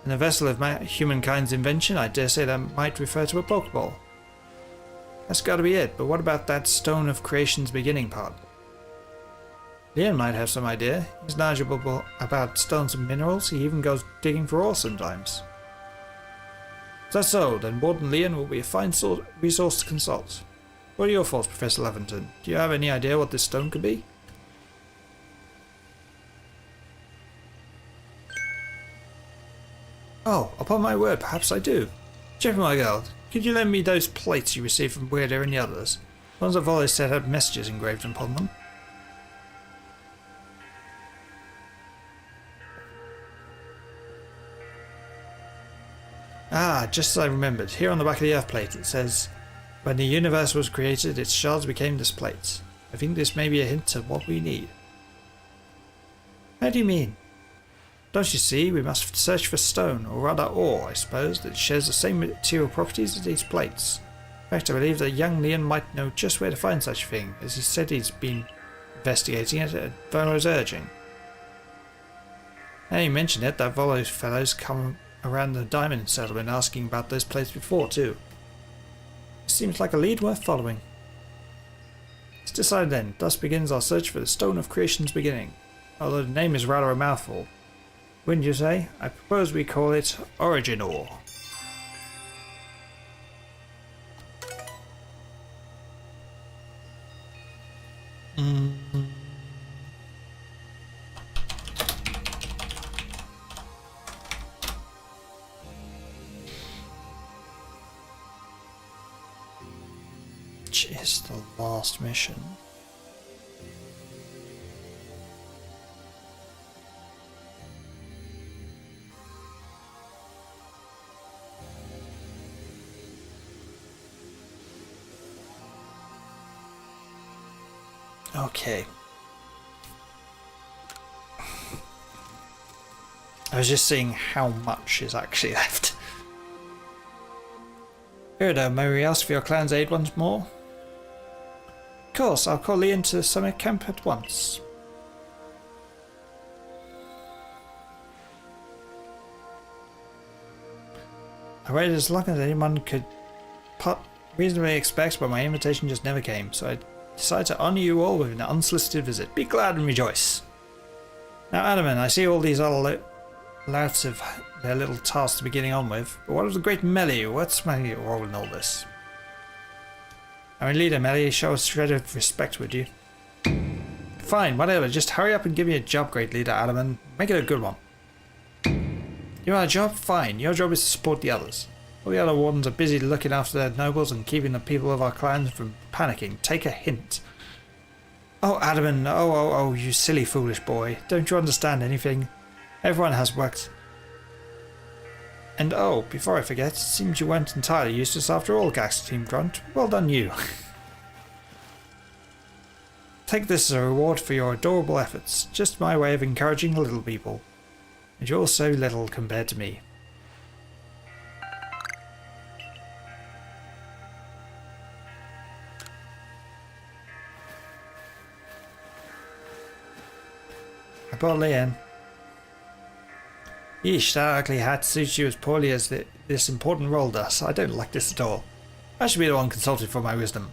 And the vessel of humankind's invention, I dare say that might refer to a Pokeball. That's gotta be it, but what about that Stone of Creation's beginning part? Leon might have some idea. He's knowledgeable about stones and minerals. He even goes digging for ore sometimes. Is that so? Then Warden Leon will be a fine resource to consult. What are your thoughts, Professor Leventon? Do you have any idea what this stone could be? Oh, upon my word, perhaps I do. Jeppy, my girl, could you lend me those plates you received from Weirder and the others? The ones that Volley said had messages engraved upon them. Ah, just as I remembered. Here on the back of the Earth plate it says, when the universe was created, its shards became this plate. I think this may be a hint of what we need. How do you mean? Don't you see, we must search for stone, or rather ore, I suppose, that shares the same material properties as these plates. In fact, I believe that young Leon might know just where to find such a thing, as he said he's been investigating it at Volo's urging. Now you mention it, that Volo's fellow's come around the diamond settlement asking about those plates before, too. It seems like a lead worth following. It's decided then. Thus begins our search for the Stone of Creation's beginning. Although the name is rather a mouthful. Wouldn't you say? I propose we call it Origin Ore. Which is the last mission? Okay. I was just seeing how much is actually left. Irida, may we ask for your clan's aid once more? Of course, I'll call Leon to the summit camp at once. I waited as long as anyone could reasonably expect, but my invitation just never came, so I decided to honour you all with an unsolicited visit. Be glad and rejoice. Now, Adaman, I see all these other louts of their little tasks to be getting on with, but what of the great Melly? What's my role in all this? I mean, leader Melly, show a shred of respect, would you? Fine, whatever, just hurry up and give me a job, great leader Adaman. Make it a good one. You want a job? Fine, your job is to support the others. All the other wardens are busy looking after their nobles and keeping the people of our clans from panicking. Take a hint. Oh, Adaman, oh, you silly foolish boy. Don't you understand anything? Everyone has worked. And oh, before I forget, it seems you weren't entirely useless after all, Gax Team Grunt. Well done you. Take this as a reward for your adorable efforts. Just my way of encouraging the little people. And you're so little compared to me. I brought Leon. Yeesh, that ugly hat suits you as poorly as this important role does. I don't like this at all. I should be the one consulted for my wisdom.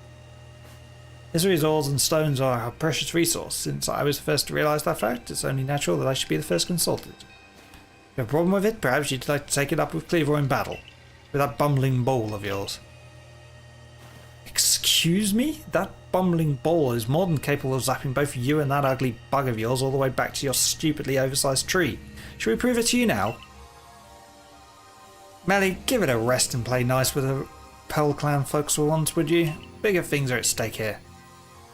History's ores and stones are a precious resource. Since I was the first to realise that fact, it's only natural that I should be the first consulted. If you have a problem with it, perhaps you'd like to take it up with Cleaver in battle. With that bumbling bowl of yours. Excuse me? That bumbling bowl is more than capable of zapping both you and that ugly bug of yours all the way back to your stupidly oversized tree. Should we prove it to you now? Melly, give it a rest and play nice with the Pearl Clan folks for once, would you? Bigger things are at stake here.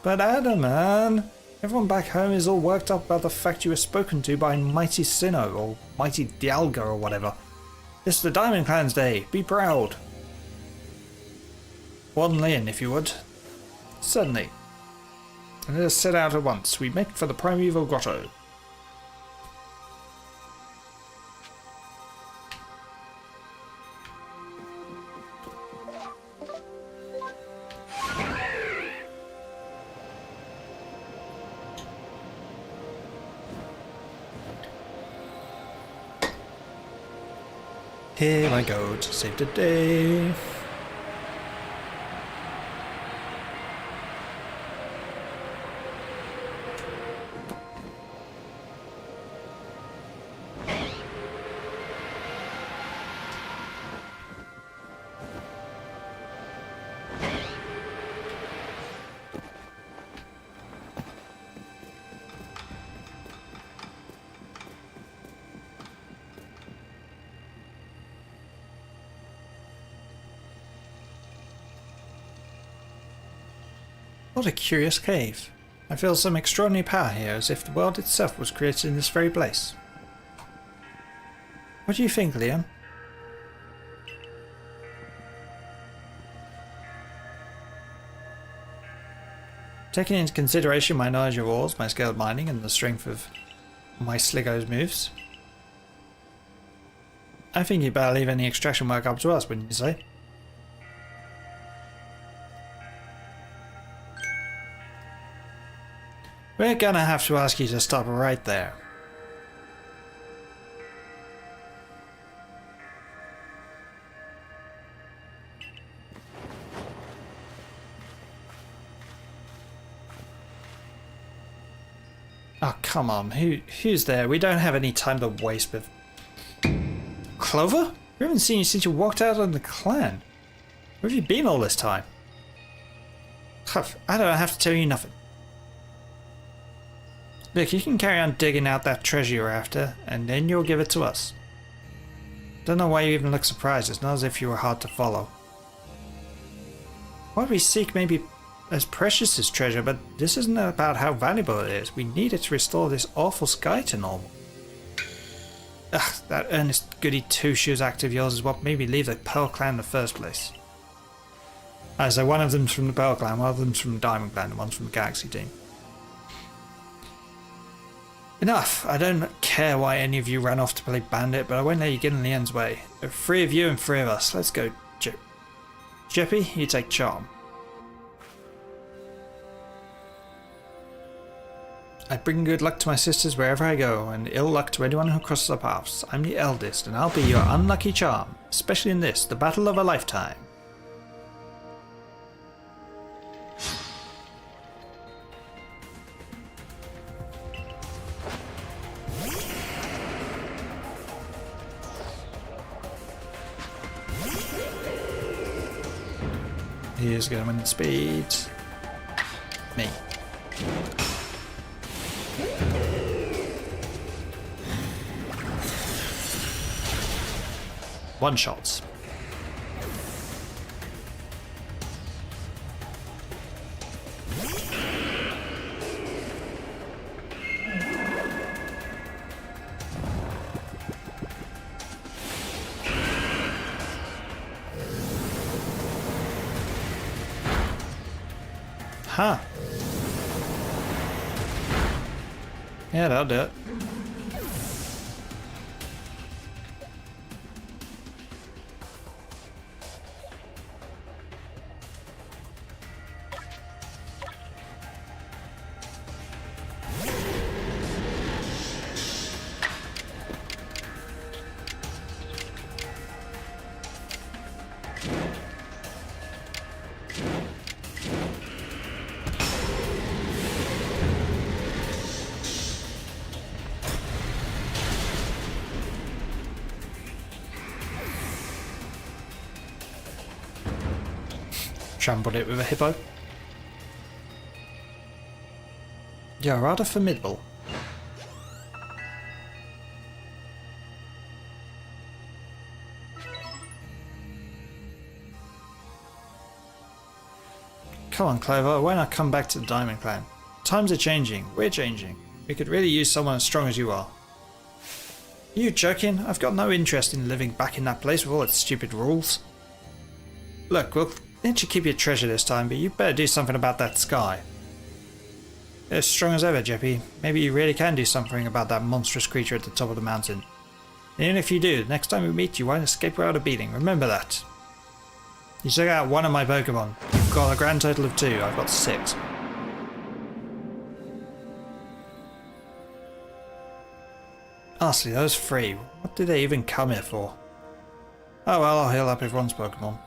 But Adam, man, everyone back home is all worked up about the fact you were spoken to by Mighty Sinnoh, or Mighty Dialga, or whatever. This is the Diamond Clan's day. Be proud. Warden Lin, if you would. Certainly. And let us set out at once. We make for the Primeval Grotto. Here I go to save the day. What a curious cave. I feel some extraordinary power here, as if the world itself was created in this very place. What do you think, Liam? Taking into consideration my knowledge of ores, my skill at mining, and the strength of my Sligo's moves, I think you'd better leave any extraction work up to us, wouldn't you say? We're gonna have to ask you to stop right there. Oh, come on. Who's there? We don't have any time to waste with... Clover? We haven't seen you since you walked out on the clan. Where have you been all this time? Huff, I don't have to tell you nothing. Look, you can carry on digging out that treasure you're after, and then you'll give it to us. Don't know why you even look surprised. It's not as if you were hard to follow. What we seek may be as precious as treasure, but this isn't about how valuable it is. We need it to restore this awful sky to normal. Ugh, that earnest goody two-shoes act of yours is what made me leave the Pearl Clan in the first place. So one of them's from the Pearl Clan, one of them's from the Diamond Clan, and one's from the Galaxy team. Enough! I don't care why any of you ran off to play bandit, but I won't let you get in the end's way. There are 3 of you and 3 of us. Let's go, Jeppy, you take charm. I bring good luck to my sisters wherever I go, and ill luck to anyone who crosses our paths. I'm the eldest, and I'll be your unlucky charm, especially in this, the battle of a lifetime. Here's going to win speed. Me. One shots. Huh. Yeah, that'll do it. trampled it with a hippo. You're rather formidable. Come on, Clover, why not come back to the Diamond Clan? Times are changing, we're changing. We could really use someone as strong as you are. Are you joking? I've got no interest in living back in that place with all its stupid rules. Look, we'll let you keep your treasure this time, but you better do something about that sky. You're as strong as ever, Jeppy. Maybe you really can do something about that monstrous creature at the top of the mountain. And even if you do, the next time we meet you won't escape without a beating. Remember that. You took out one of my Pokemon. You've got a grand total of 2. I've got 6. Honestly, those 3. What did they even come here for? Oh well, I'll heal up everyone's Pokemon.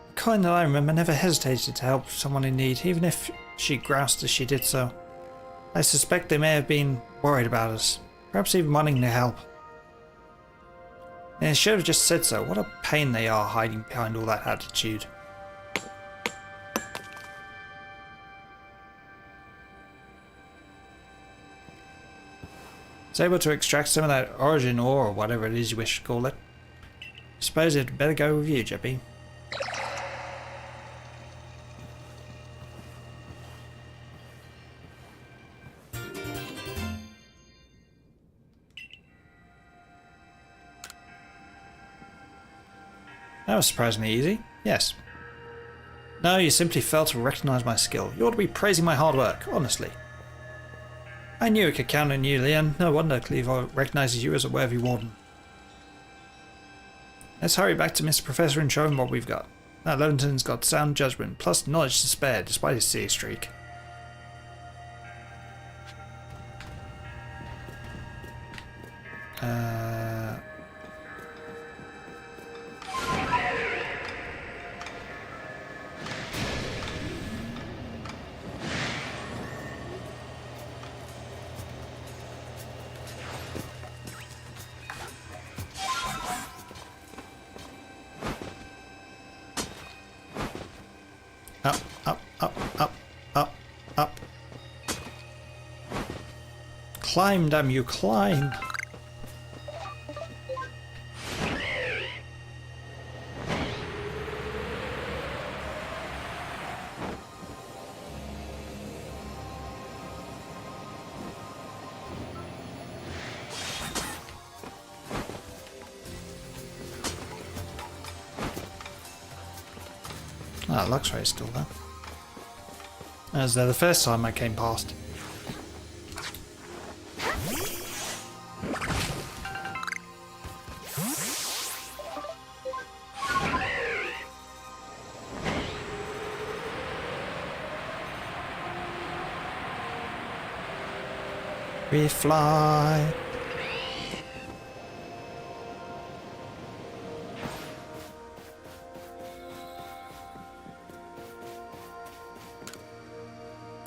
The kind that I remember never hesitated to help someone in need, even if she groused as she did so. I suspect they may have been worried about us, perhaps even wanting to help. They should have just said so. What a pain they are hiding behind all that attitude. It's able to extract some of that origin ore or whatever it is you wish to call it. I suppose it'd better go with you, Jeppy. That was surprisingly easy. Yes. No, you simply failed to recognize my skill. You ought to be praising my hard work, honestly. I knew I could count on you, Leon. No wonder Cleaver recognizes you as a worthy warden. Let's hurry back to Mr. Professor and show him what we've got. Now Leventon's got sound judgment, plus knowledge to spare, despite his silly streak. Up, up, up, up, up, up. Climb, damn you, climb! Ah, Luxray's still there. As the first time I came past. We fly.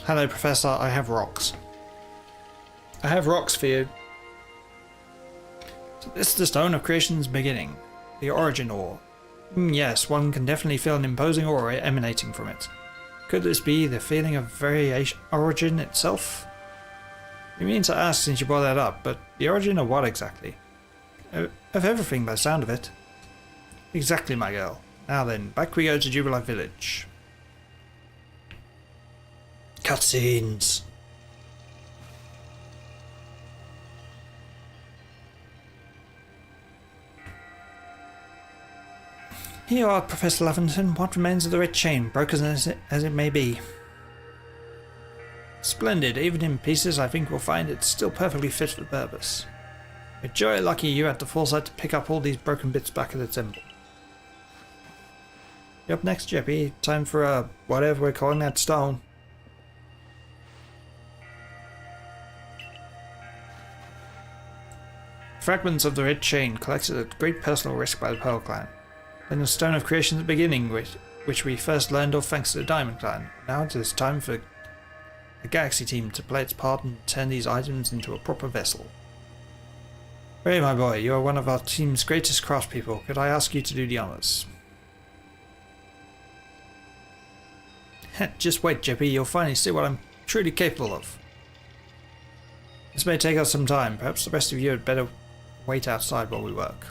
Hello, Professor. I have rocks. I have rocks for you. So this is the Stone of Creation's beginning. The origin ore. Yes, one can definitely feel an imposing aura emanating from it. Could this be the feeling of variation origin itself? You mean to ask since you brought that up, but the origin of what exactly? Of everything by the sound of it. Exactly, my girl. Now then, back we go to Jubilee Village. Cutscenes. Here you are, Professor Leventon. What remains of the red chain, broken as it may be? Splendid. Even in pieces, I think we'll find it's still perfectly fit for the purpose. We're jolly lucky you had the foresight to pick up all these broken bits back at the temple. You up next, Jeppy? Time for whatever we're calling that stone. Fragments of the red chain collected at great personal risk by the Pearl Clan. Then the Stone of Creation's beginning, which we first learned of thanks to the Diamond Clan. Now it is time for the Galaxy team to play its part and turn these items into a proper vessel. Hey, my boy, you are one of our team's greatest craftspeople. Could I ask you to do the honors? Just wait, Jeppy. You'll finally see what I'm truly capable of. This may take us some time. Perhaps the rest of you had better wait outside while we work.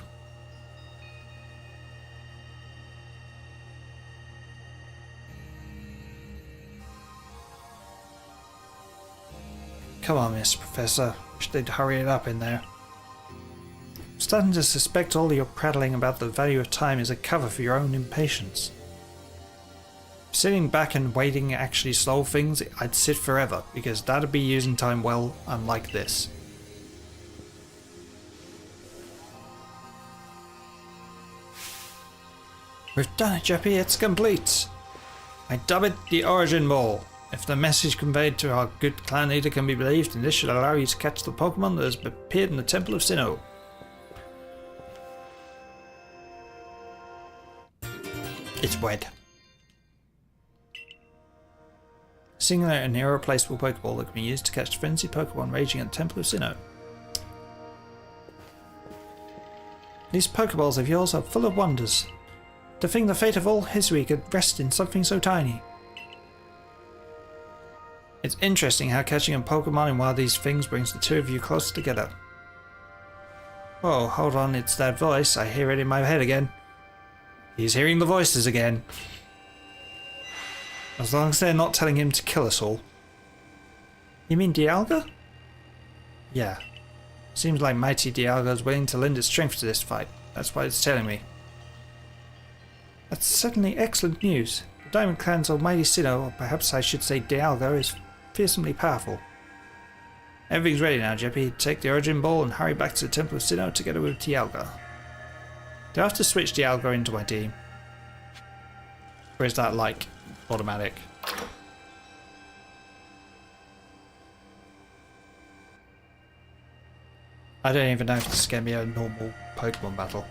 Come on, Mr. Professor. Wish they'd hurry it up in there. I'm starting to suspect all your prattling about the value of time is a cover for your own impatience. If sitting back and waiting actually solve things, I'd sit forever, because that'd be using time well, unlike this. We've done it, Jeppy. It's complete. I dub it the Origin Ball. If the message conveyed to our good clan leader can be believed, then this should allow you to catch the Pokemon that has appeared in the Temple of Sinnoh. It's wed. A singular and irreplaceable Pokeball that can be used to catch frenzied Pokemon raging at the Temple of Sinnoh. These Pokeballs of yours are full of wonders. To think the fate of all history could rest in something so tiny. It's interesting how catching a Pokemon in one of these things brings the two of you closer together. Whoa, hold on, it's that voice. I hear it in my head again. He's hearing the voices again. As long as they're not telling him to kill us all. You mean Dialga? Yeah. Seems like mighty Dialga is willing to lend its strength to this fight. That's what it's telling me. That's certainly excellent news. The Diamond Clan's almighty Sinnoh, or perhaps I should say Dialga, is fearsomely powerful. Everything's ready now, Jeppy. Take the Origin Ball and hurry back to the Temple of Sinnoh together with Dialga. Do I have to switch Dialga into my team? Or is that like automatic? I don't even know if this is going to be a normal Pokemon battle.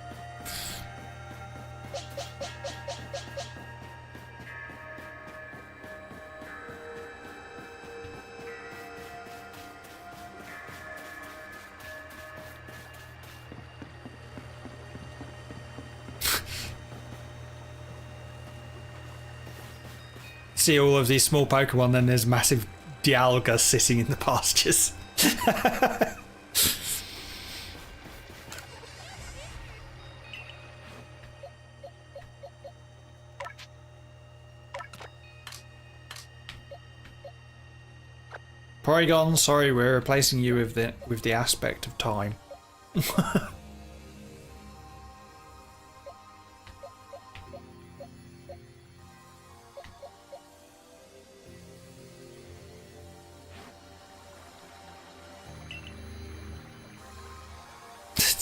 See all of these small Pokemon, then there's massive Dialga sitting in the pastures. Porygon, sorry, we're replacing you with the aspect of time.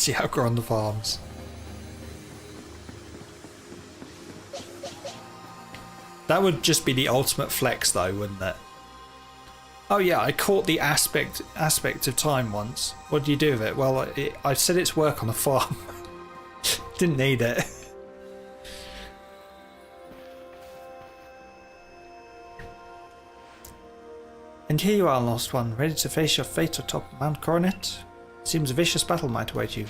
Dialga on the farms. That would just be the ultimate flex though, wouldn't it? Oh yeah, I caught the aspect of time once. What do you do with it? Well, I set it to work on the farm. Didn't need it. And here you are, Lost One, ready to face your fate atop Mount Coronet? Seems a vicious battle might await you.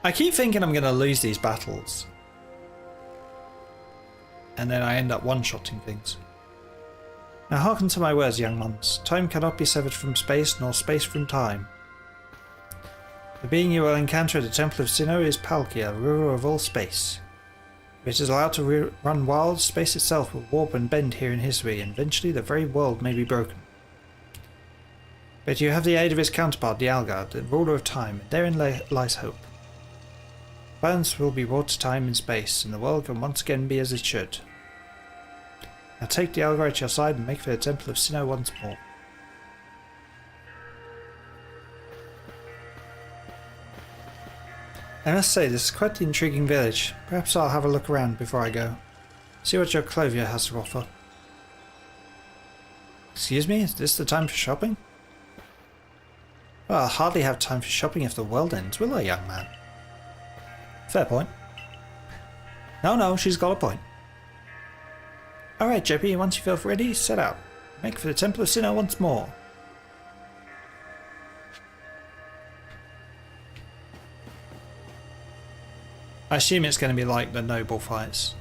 I keep thinking I'm going to lose these battles. And then I end up one-shotting things. Now hearken to my words, young ones. Time cannot be severed from space, nor space from time. The being you will encounter at the Temple of Sinnoh is Palkia, ruler of all space. If it is allowed to run wild, space itself will warp and bend here in history, and eventually the very world may be broken. But you have the aid of his counterpart, Dialga, the ruler of time, and therein lies hope. Balance will be brought to time and space, and the world can once again be as it should. Now take Dialga at your side and make for the Temple of Sinnoh once more. I must say, this is quite the intriguing village. Perhaps I'll have a look around before I go. See what your clothier has to offer. Excuse me, is this the time for shopping? Well, I'll hardly have time for shopping if the world ends, will I, young man? Fair point. No, she's got a point. Alright, Jeppy, once you feel ready, set out. Make for the Temple of Sinnoh once more. I assume it's going to be like the noble fights.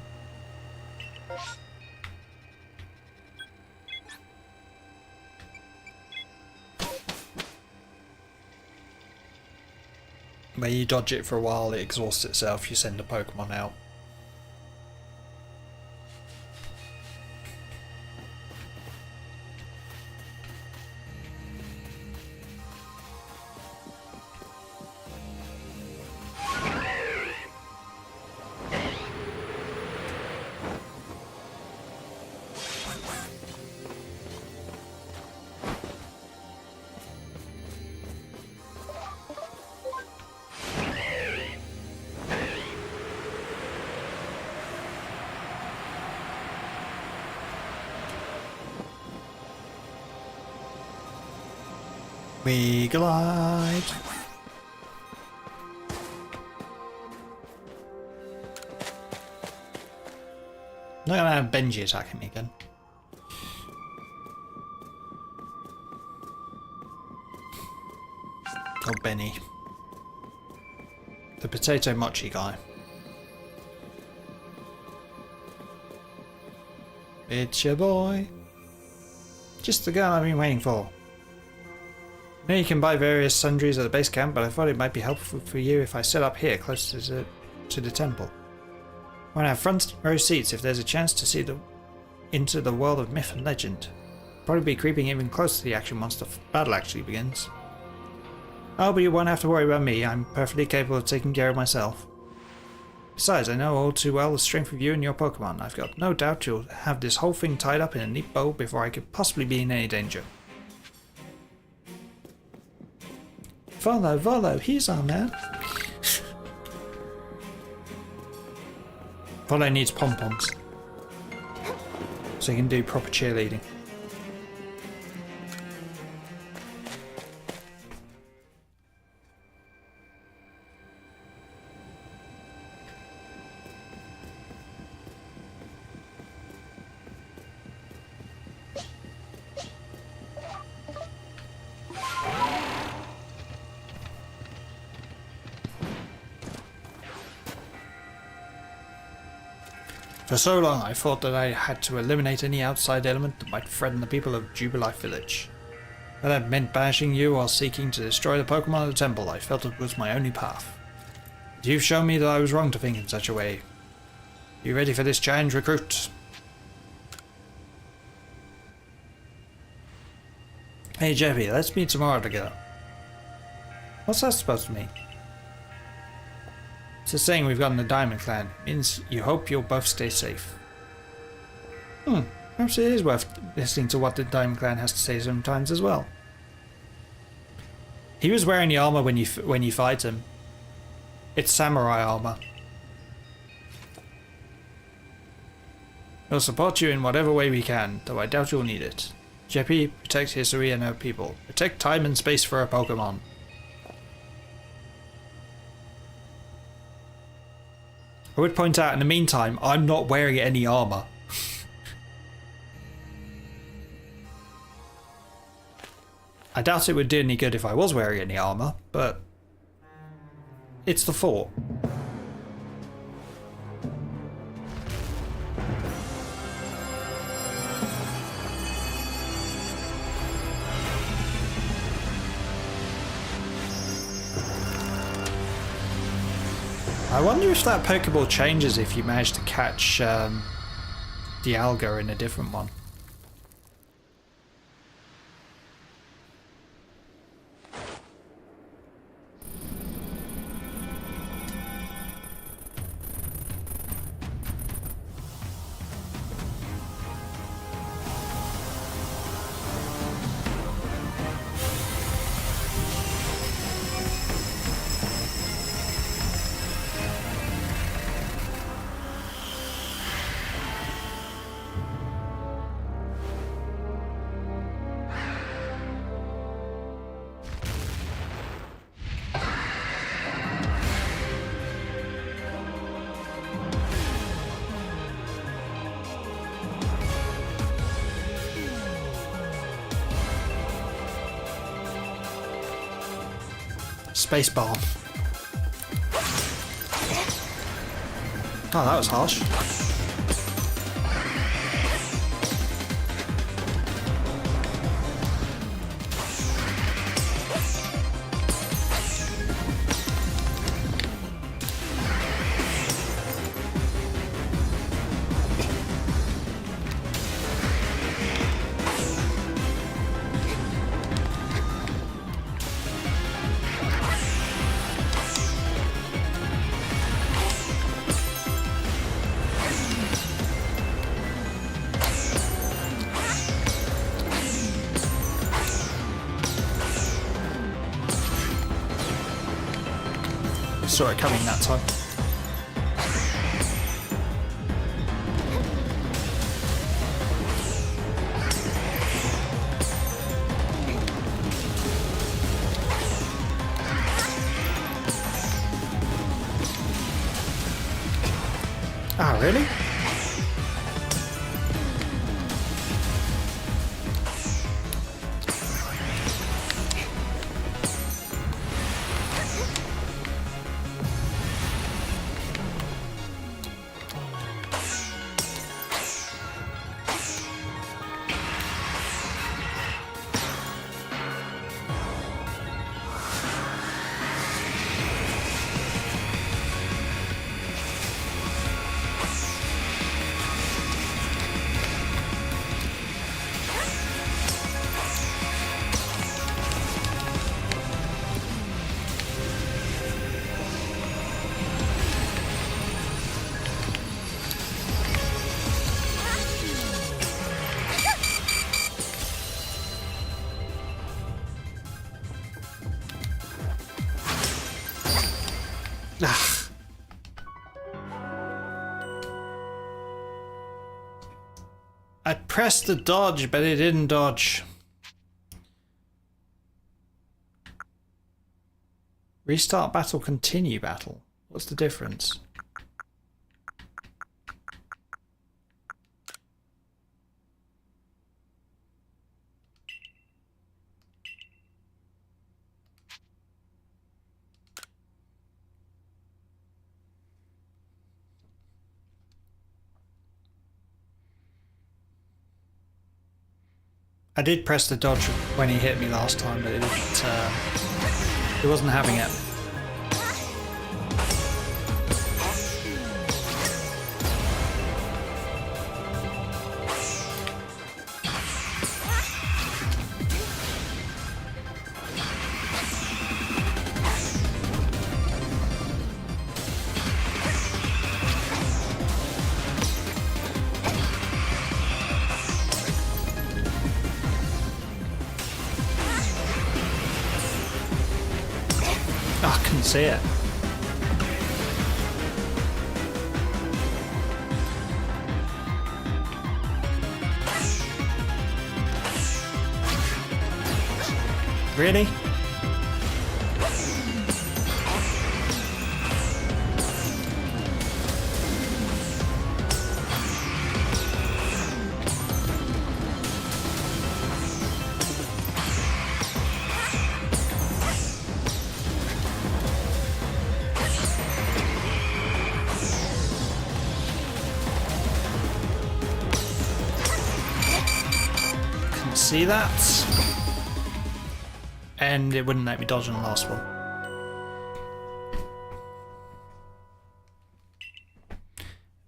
Where you dodge it for a while, it exhausts itself, you send a Pokemon out. We glide. I'm not gonna have Benji attacking me again. Or Benny. The potato mochi guy. It's your boy. Just the girl I've been waiting for. I know you can buy various sundries at the base camp, but I thought it might be helpful for you if I set up here close to the temple. I want to have front row seats if there's a chance to see into the world of myth and legend. Probably be creeping even closer to the action once the battle actually begins. Oh, but you won't have to worry about me. I'm perfectly capable of taking care of myself. Besides, I know all too well the strength of you and your Pokemon. I've got no doubt you'll have this whole thing tied up in a neat bow before I could possibly be in any danger. Volo, he's our man. Volo needs pom-poms, so he can do proper cheerleading. For so long I thought that I had to eliminate any outside element that might threaten the people of Jubilife Village. But that meant banishing you while seeking to destroy the Pokemon of the temple. I felt it was my only path. But you've shown me that I was wrong to think in such a way. You ready for this challenge, recruit? Hey Jeppy, let's meet tomorrow together. What's that supposed to mean? It's a saying we've got in the Diamond Clan. It means you hope you'll both stay safe. Perhaps it is worth listening to what the Diamond Clan has to say sometimes as well. He was wearing the armor when you fight him. It's samurai armor. We'll support you in whatever way we can, though I doubt you'll need it. Jeppy, protect history and her people. Protect time and space for our Pokemon. I would point out, in the meantime, I'm not wearing any armor. I doubt it would do any good if I was wearing any armor, but it's the fort. I wonder if that Pokeball changes if you manage to catch the Alga in a different one. Spacebar. Oh, that was harsh. Saw it coming that time. Ah, really? Ah. I pressed the dodge, but it didn't dodge. Restart battle, continue battle. What's the difference? I did press the dodge when he hit me last time, but it didn't. It wasn't having it. Oh, I couldn't see it. Really? See that? And it wouldn't let me dodge on the last one.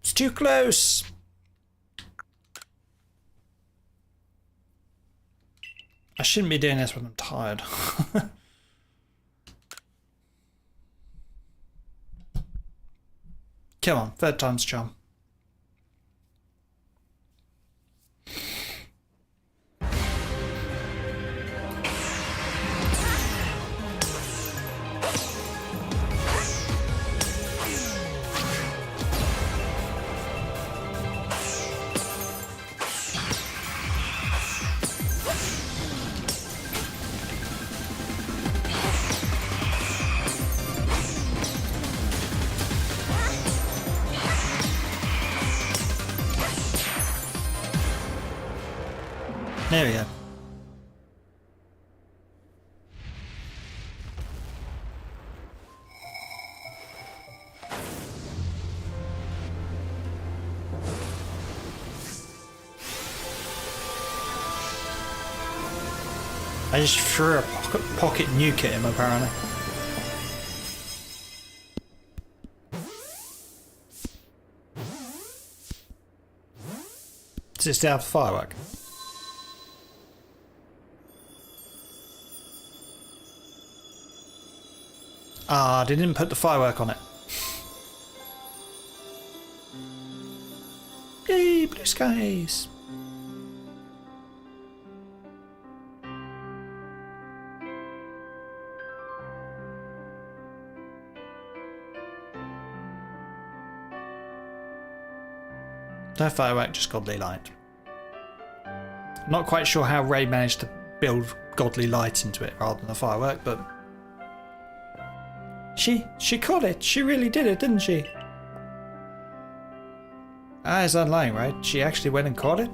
It's too close! I shouldn't be doing this when I'm tired. Come on, third time's charm. There we go. I just threw a pocket nuke at him, apparently. Does it still have a firework? Ah, they didn't put the firework on it. Yay, blue skies! No firework, just godly light. Not quite sure how Ray managed to build godly light into it rather than a firework, but she caught it. She really did it, didn't she? Is that lying, right? She actually went and caught it?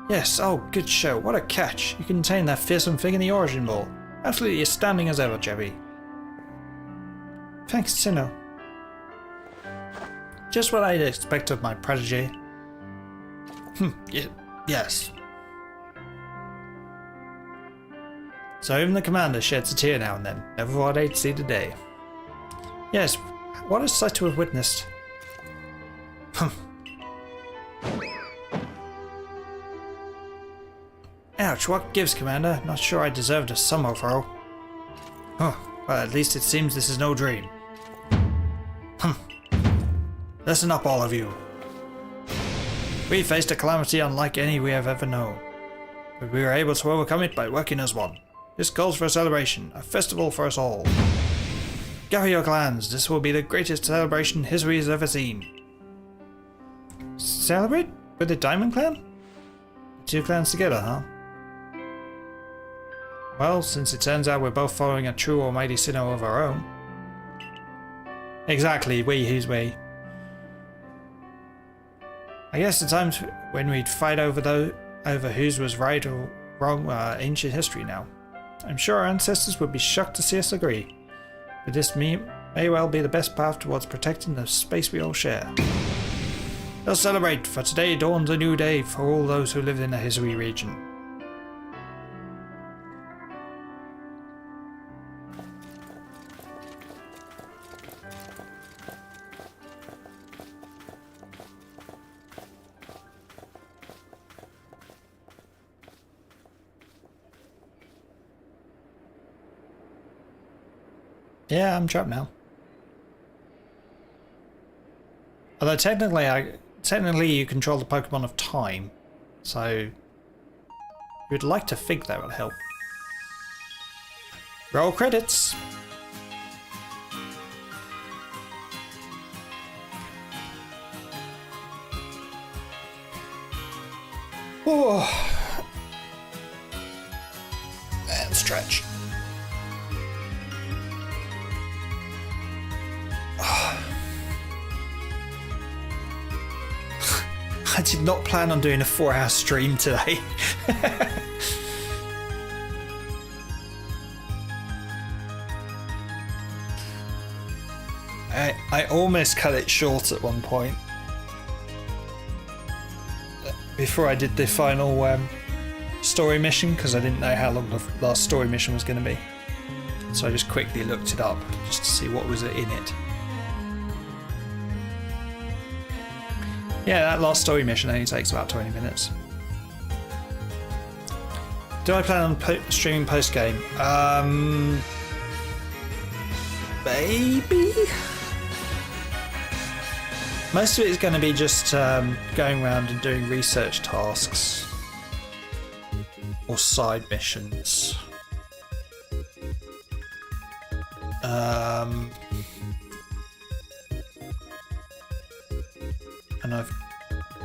Yes, oh, good show. What a catch. You contained that fearsome thing in the origin ball. Absolutely astounding as ever, Jeppy. Thanks, Sinnoh. Just what I'd expect of my protege. Yes. So even the commander sheds a tear now and then. Never thought I'd see the day. Yes, what a sight to have witnessed. Ouch, what gives, Commander? Not sure I deserved a summer throw. Well, at least it seems this is no dream. Listen up, all of you. We faced a calamity unlike any we have ever known, but we were able to overcome it by working as one. This calls for a celebration, a festival for us all. Gather your clans, this will be the greatest celebration history has ever seen. Celebrate? With the Diamond Clan? Two clans together, huh? Well, since it turns out we're both following a true almighty Sinnoh of our own. Exactly, we, who's we. I guess the times when we'd fight over whose was right or wrong are ancient history now. I'm sure our ancestors would be shocked to see us agree, but this may well be the best path towards protecting the space we all share. Let's celebrate, for today dawns a new day for all those who live in the Hisui region. Yeah, I'm trapped now. Although technically you control the Pokemon of time, so you would like to think that would help. Roll credits. Oh, and stretch. I did not plan on doing a 4-hour stream today. I almost cut it short at one point. Before I did the final story mission, because I didn't know how long the last story mission was going to be. So I just quickly looked it up, just to see what was in it. Yeah, that last story mission only takes about 20 minutes. Do I plan on streaming post-game? Maybe? Most of it is going to be just going around and doing research tasks. Or side missions. And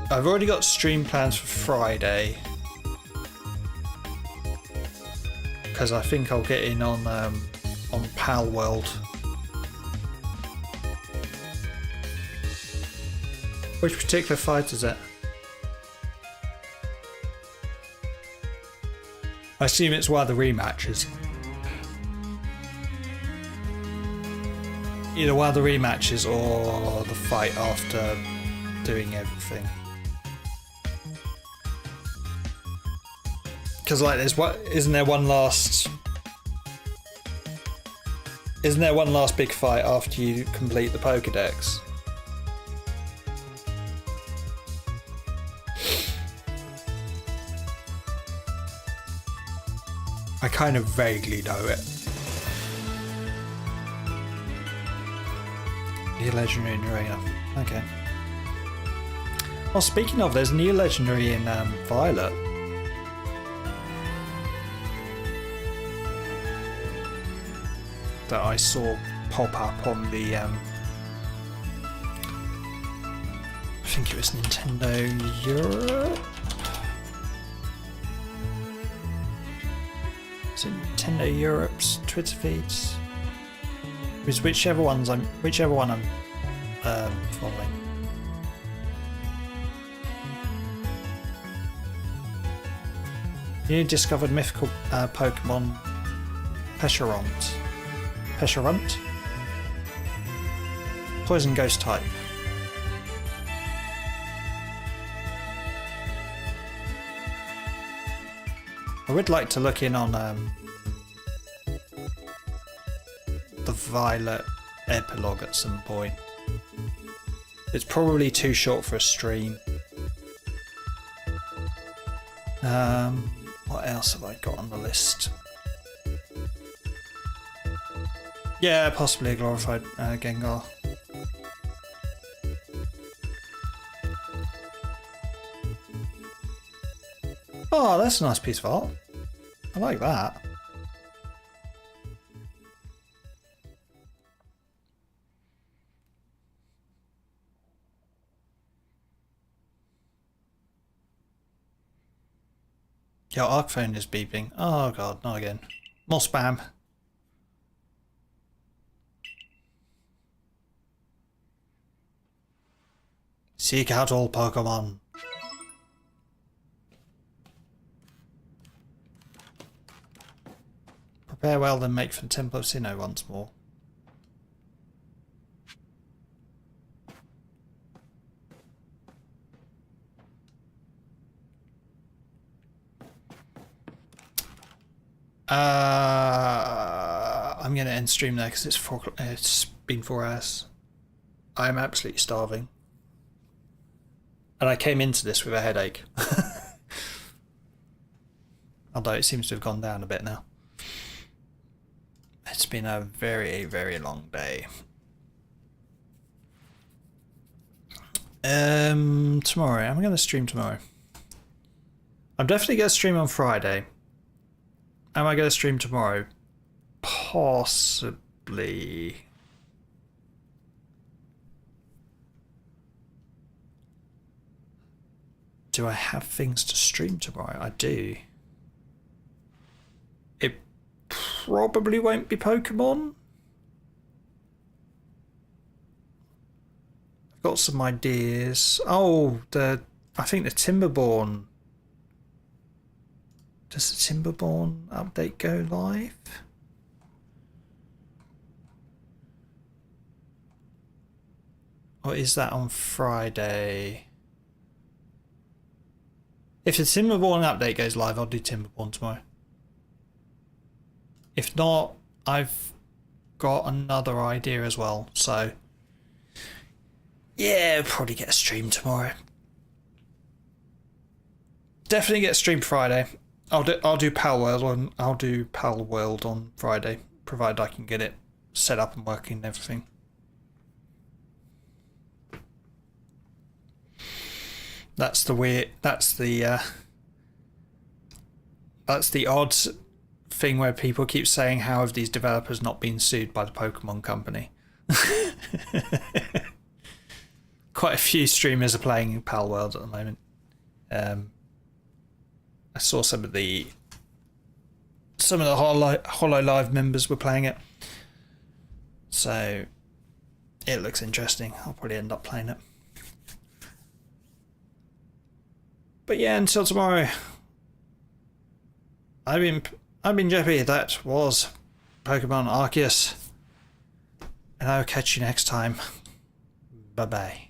I've already got stream plans for Friday, because I think I'll get in on Pal World. Which particular fight is it? I assume it's one of the rematches. Either one of the rematches or the fight after doing everything. Because like there's what isn't there one last big fight after you complete the Pokédex? I kind of vaguely know it. New legendary in Arena. Okay. Well, speaking of, there's new legendary in Violet. That I saw pop up on the I think it was Nintendo Europe. Is it Nintendo Europe's Twitter feeds? It was whichever one I'm following. You discovered mythical Pokemon Pesharunt. Poison Ghost type. I would like to look in on the Violet epilogue at some point. It's probably too short for a stream. What else have I got on the list? Yeah, possibly a glorified Gengar. Oh, that's a nice piece of art. I like that. Your ARC phone is beeping. Oh god, not again. More spam. Seek out all Pokemon. Prepare well, then make for the Temple of Sinnoh once more. I'm gonna end stream there because it's been 4 hours. I'm absolutely starving. And I came into this with a headache. Although it seems to have gone down a bit now. It's been a very, very long day. Tomorrow. I'm going to stream tomorrow. I'm definitely going to stream on Friday. Am I going to stream tomorrow? Possibly. Do I have things to stream tomorrow? I do. It probably won't be Pokemon. I've got some ideas. Oh, I think the Timberborn. Does the Timberborn update go live? Or is that on Friday? If the Timberborn update goes live, I'll do Timberborn tomorrow. If not, I've got another idea as well. So, yeah, probably get a stream tomorrow. Definitely get a stream Friday. I'll do Pal World on Friday, provided I can get it set up and working and everything. That's the odd thing where people keep saying, how have these developers not been sued by the Pokemon company? Quite a few streamers are playing Pal World at the moment. I saw some of the Hololive members were playing it, so it looks interesting. I'll probably end up playing it. But yeah, until tomorrow. I've been Jeppy. That was Pokemon Arceus, and I'll catch you next time. Bye bye.